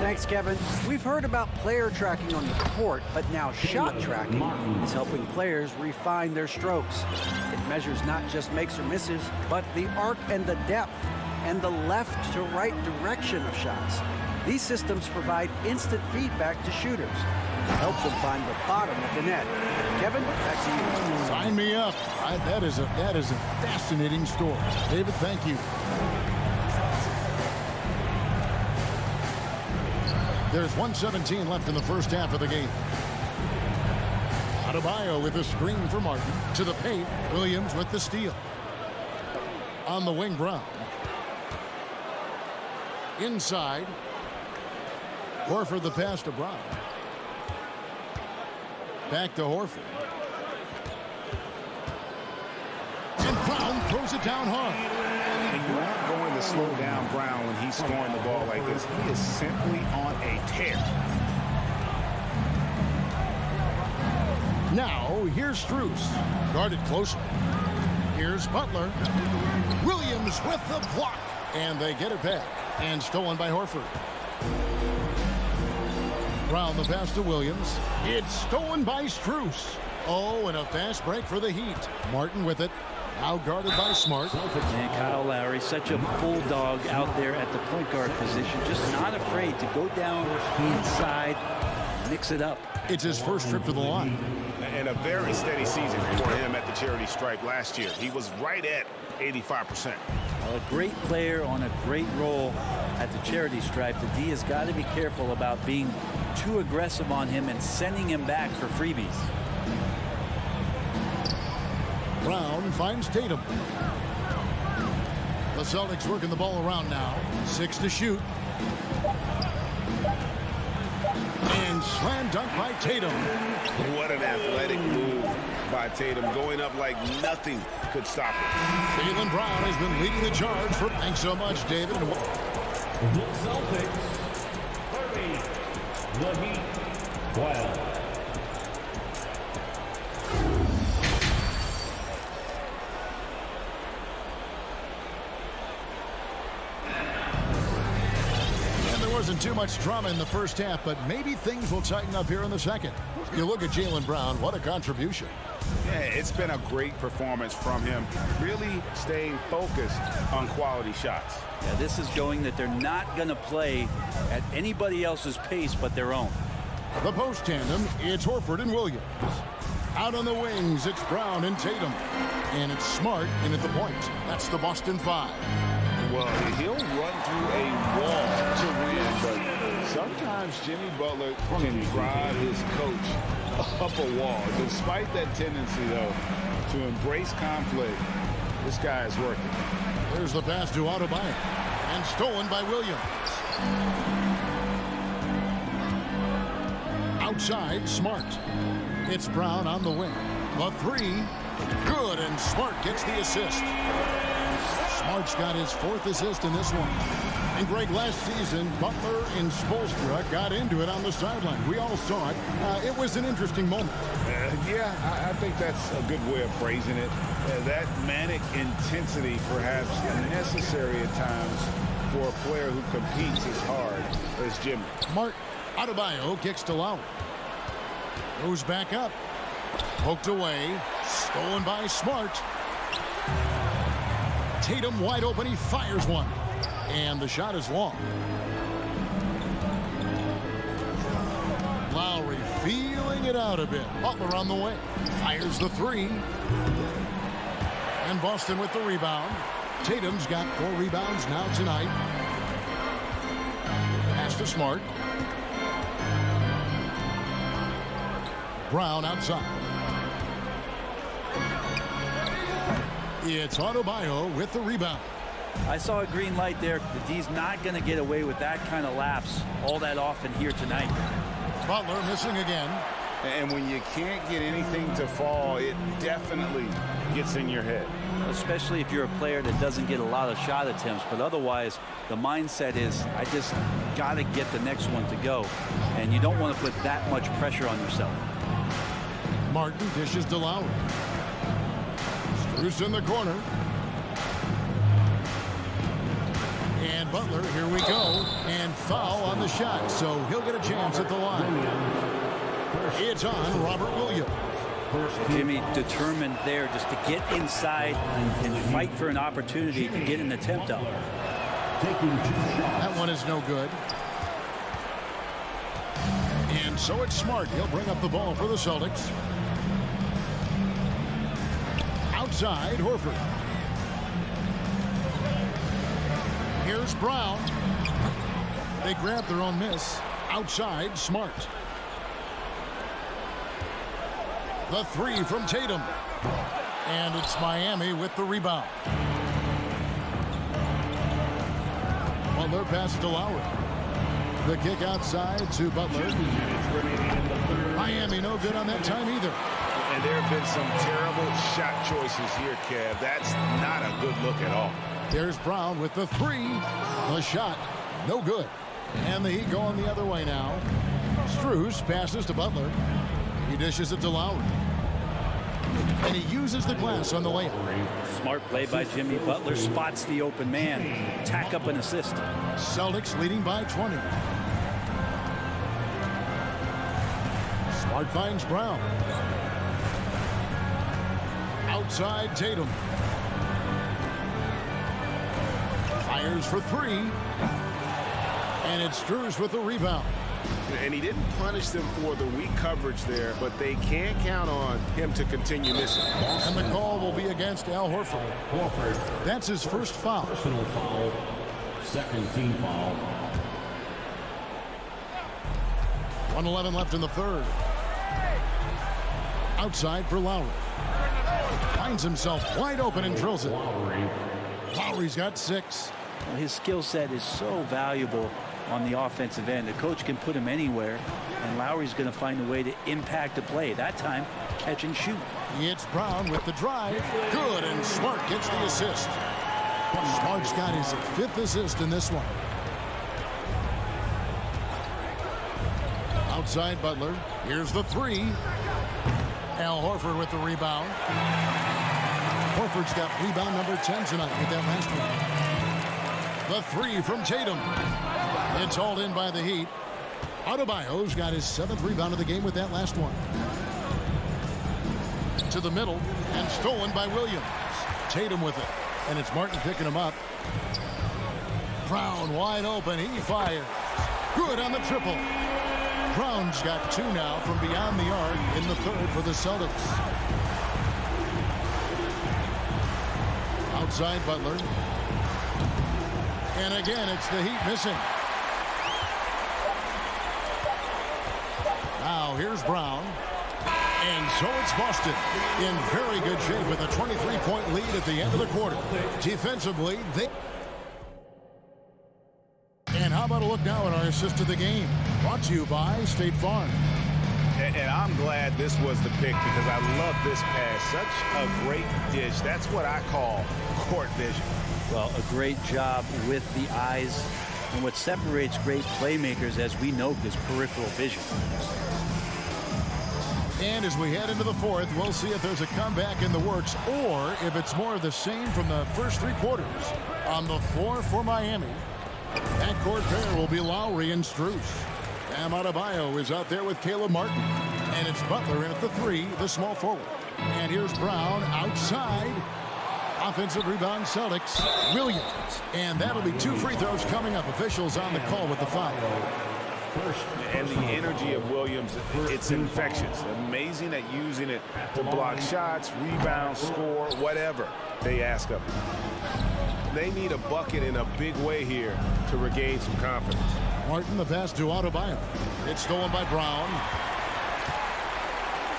Thanks, Kevin. We've heard about player tracking on the court, but now shot tracking is helping players refine their strokes. It measures not just makes or misses, but the arc and the depth and the left to right direction of shots. These systems provide instant feedback to shooters to help them find the bottom of the net. Kevin, back to you. Sign me up. That is a fascinating story. David, thank you. There's 1:17 left in the first half of the game. Adebayo with a screen for Martin. To the paint, Williams with the steal. On the wing, Brown. Inside. Horford the pass to Brown. Back to Horford. And Brown throws it down hard. And you aren't going to slow down Brown when he's scoring the ball like this. He is simply on a tear. Now, here's Strus. Guarded closely. Here's Butler. Williams with the block. And they get it back. And stolen by Horford. Brown the pass to Williams. It's stolen by Strus. Oh, and a fast break for the Heat. Martin with it. Now guarded by Smart. And Kyle Lowry, such a bulldog out there at the point guard position. Just not afraid to go down inside, mix it up. It's his first trip to the line. And a very steady season for him at the charity stripe last year. He was right at 85%. Well, a great player on a great role at the charity stripe. The D has got to be careful about being too aggressive on him and sending him back for freebies. Brown finds Tatum. The Celtics working the ball around now. 6 to shoot. And slam dunk by Tatum. What an athletic move by Tatum. Going up like nothing could stop him. Jaylen Brown has been leading the charge. Thanks so much, David. The Celtics 30. The Heat 12. Wasn't too much drama in the first half, but maybe things will tighten up here in the second. You look at Jaylen Brown, what a contribution. Yeah, it's been a great performance from him, really staying focused on quality shots. Yeah, this is showing that they're not going to play at anybody else's pace but their own. The post tandem, it's Horford and Williams. Out on the wings, it's Brown and Tatum. And it's Smart in at the point. That's the Boston 5. Well, he'll run through a wall to win, but sometimes Jimmy Butler can drive his coach up a wall. Despite that tendency, though, to embrace conflict, this guy is working. There's the pass to Adebayo, and stolen by Williams. Outside, Smart. It's Brown on the wing. The 3, good, and Smart gets the assist. Smart's got his 4th assist in this one. And Greg, last season, Butler and Spoelstra got into it on the sideline. We all saw it. It was an interesting moment. Yeah, I think that's a good way of phrasing it. That manic intensity perhaps necessary at times for a player who competes as hard as Jimmy. Mark Adebayo kicks to Lowry. Goes back up. Poked away. Stolen by Smart. Tatum wide open. He fires one. And the shot is long. Lowry feeling it out a bit. Butler on the way. Fires the three. And Boston with the rebound. Tatum's got 4 rebounds now tonight. Pass to Smart. Brown outside. It's Adebayo with the rebound. I saw a green light there. The D's not going to get away with that kind of lapse all that often here tonight. Butler missing again. And when you can't get anything to fall, it definitely gets in your head. Especially if you're a player that doesn't get a lot of shot attempts. But otherwise, the mindset is, I just got to get the next one to go. And you don't want to put that much pressure on yourself. Martin dishes to Lowry. Strus in the corner. And Butler, here we go. And foul on the shot, so he'll get a chance at the line. It's on Robert Williams. Jimmy determined there just to get inside and fight for an opportunity to get an attempt up. That one is no good. And so it's Smart. He'll bring up the ball for the Celtics. Outside, Horford. Here's Brown. They grab their own miss. Outside, Smart. The three from Tatum. And it's Miami with the rebound. Butler passes to Lowry. The kick outside to Butler. Miami no good on that time either. And there have been some terrible shot choices here, Kev. That's not a good look at all. There's Brown with the three. The shot, no good. And the Heat going the other way now. Strus passes to Butler. He dishes it to Lowry. And he uses the glass on the layup. Smart play by Jimmy. Butler spots the open man. Tack up an assist. Celtics leading by 20. Smart finds Brown. Outside Tatum. Fires for three. And it's Strus with the rebound. And he didn't punish them for the weak coverage there, but they can't count on him to continue missing. And the call will be against Al Horford. That's his first foul. Personal foul. Second team foul. 1:11 left in the third. Outside for Lowry. Finds himself wide open and drills it. Lowry's got 6. His skill set is so valuable on the offensive end. The coach can put him anywhere, and Lowry's going to find a way to impact the play. That time, catch and shoot. It's Brown with the drive. Good, and Smart gets the assist. Smart's got his 5th assist in this one. Outside Butler. Here's the three. Al Horford with the rebound. Horford's got rebound number 10 tonight with that last one. The three from Tatum. It's hauled in by the Heat. Adebayo's got his 7th rebound of the game with that last one. To the middle and stolen by Williams. Tatum with it. And it's Martin picking him up. Brown wide open. He fires. Good on the triple. Brown's got 2 now from beyond the arc in the third for the Celtics. Outside Butler. And again, it's the Heat missing. Now here's Brown. And so it's Boston in very good shape with a 23-point lead at the end of the quarter. Defensively, they... And how about a look now at our assist of the game? Brought to you by State Farm. And I'm glad this was the pick because I love this pass. Such a great dish. That's what I call court vision. Well, a great job with the eyes. And what separates great playmakers, as we know, is peripheral vision. And as we head into the fourth, we'll see if there's a comeback in the works or if it's more of the same from the first three quarters. On the floor for Miami, backcourt pair will be Lowry and Strus. Bam Adebayo is out there with Caleb Martin. And it's Butler in at the three, the small forward. And here's Brown outside. Offensive rebound, Celtics. Williams. And that'll be 2 free throws coming up. Officials on the call with the foul. And the energy of Williams, it's infectious. Amazing at using it to block shots, rebound, score, whatever they ask of him. They need a bucket in a big way here to regain some confidence. Martin, the pass to Adebayo. It's stolen by Brown.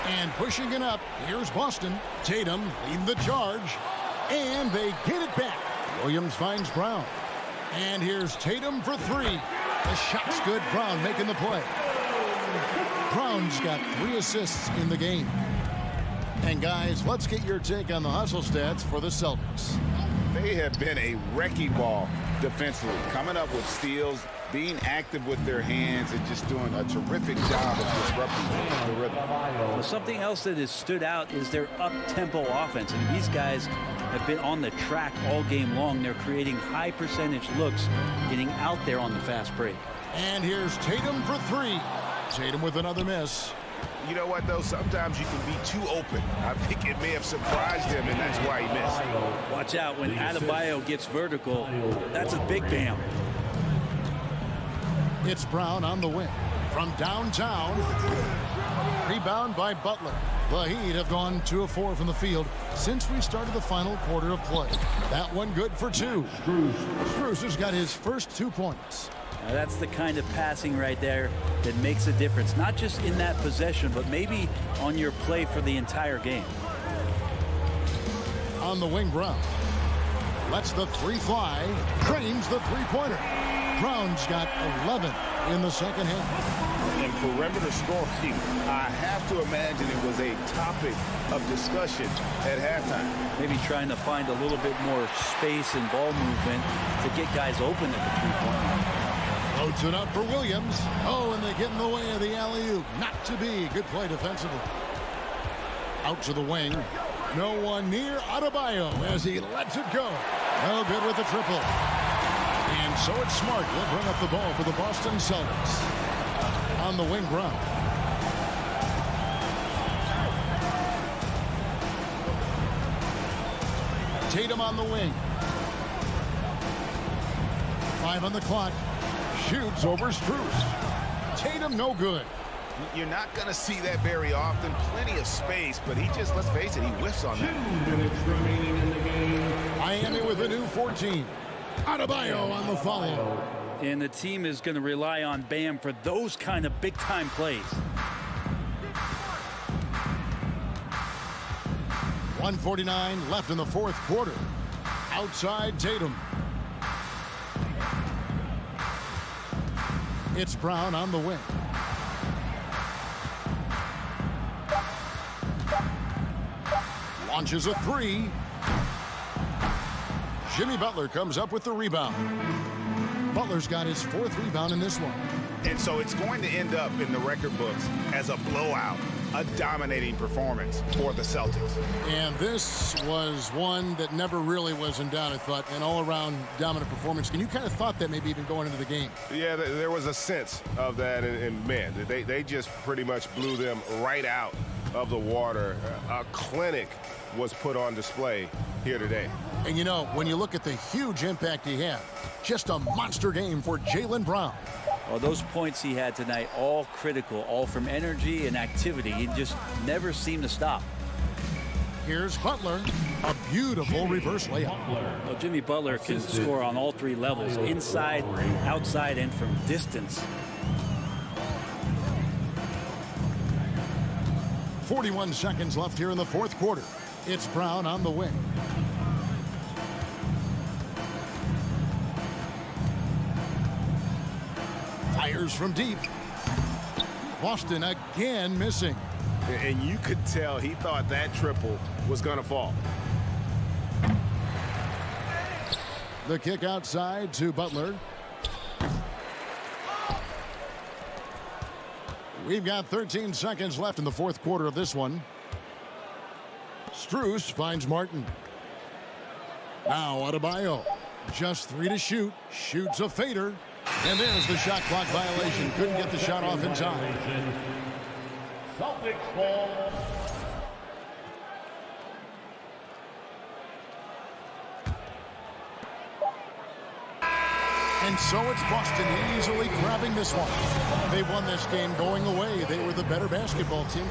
And pushing it up, here's Boston. Tatum leading the charge. And they get it back. Williams finds Brown. And here's Tatum for three. The shot's good. Brown making the play. Brown's got 3 assists in the game. And guys, let's get your take on the hustle stats for the Celtics. They have been a wrecking ball defensively, coming up with steals, being active with their hands, and just doing a terrific job of disrupting the rhythm. Well, something else that has stood out is their up-tempo offense. And these guys have been on the track all game long. They're creating high percentage looks, getting out there on the fast break. And here's Tatum for three. Tatum with another miss. You know what, though? Sometimes you can be too open. I think it may have surprised him, and that's why he missed. Watch out when Adebayo gets vertical. That's a big bam. It's Brown on the wing. From downtown. Rebound by Butler. The Heat have gone 2 of 4 from the field since we started the final quarter of play. That one good for 2. Strus has got his first 2 points. Now that's the kind of passing right there that makes a difference, not just in that possession, but maybe on your play for the entire game. On the wing, Brown lets the three fly, trains the three-pointer. Brown's got 11 in the second half. And perimeter scoring, I have to imagine it was a topic of discussion at halftime. Maybe trying to find a little bit more space and ball movement to get guys open at the three-point line. Loads it up for Williams. Oh, and they get in the way of the alley-oop. Not to be. Good play defensively. Out to the wing. No one near Adebayo as he lets it go. No good with the triple. And so it's Smart. He'll bring up the ball for the Boston Celtics. On the wing, Brown. Tatum on the wing. 5 on the clock. Shoots over Strus. Tatum no good. You're not going to see that very often. Plenty of space, but he just, let's face it, he whiffs on that. 2 minutes remaining in the game. Miami with a new 14. Adebayo on the follow. And the team is going to rely on Bam for those kind of big-time plays. 1:49 left in the fourth quarter. Outside Tatum. It's Brown on the wing. Launches a three. Jimmy Butler comes up with the rebound. Butler's got his 4th rebound in this one. And so it's going to end up in the record books as a blowout, a dominating performance for the Celtics. And this was one that never really was in doubt, I thought, an all-around dominant performance. And you kind of thought that maybe even going into the game. Yeah, there was a sense of that, and man, they just pretty much blew them right out of the water. A clinic was put on display here today. And you know, when you look at the huge impact he had, just a monster game for Jaylen Brown. Well, those points he had tonight, all critical, all from energy and activity. He just never seemed to stop. Here's Butler, a beautiful reverse layup. Well, Jimmy Butler can score on all 3 levels, inside, outside, and from distance. 41 seconds left here in the fourth quarter. It's Brown on the wing. Fires from deep. Boston again missing. And you could tell he thought that triple was going to fall. The kick outside to Butler. We've got 13 seconds left in the fourth quarter of this one. Strus finds Martin. Now Adebayo. Just 3 to shoot. Shoots a fader. And there's the shot clock violation. Couldn't get the shot off in time. Celtics ball. And so it's Boston easily grabbing this one. They won this game going away. They were the better basketball team.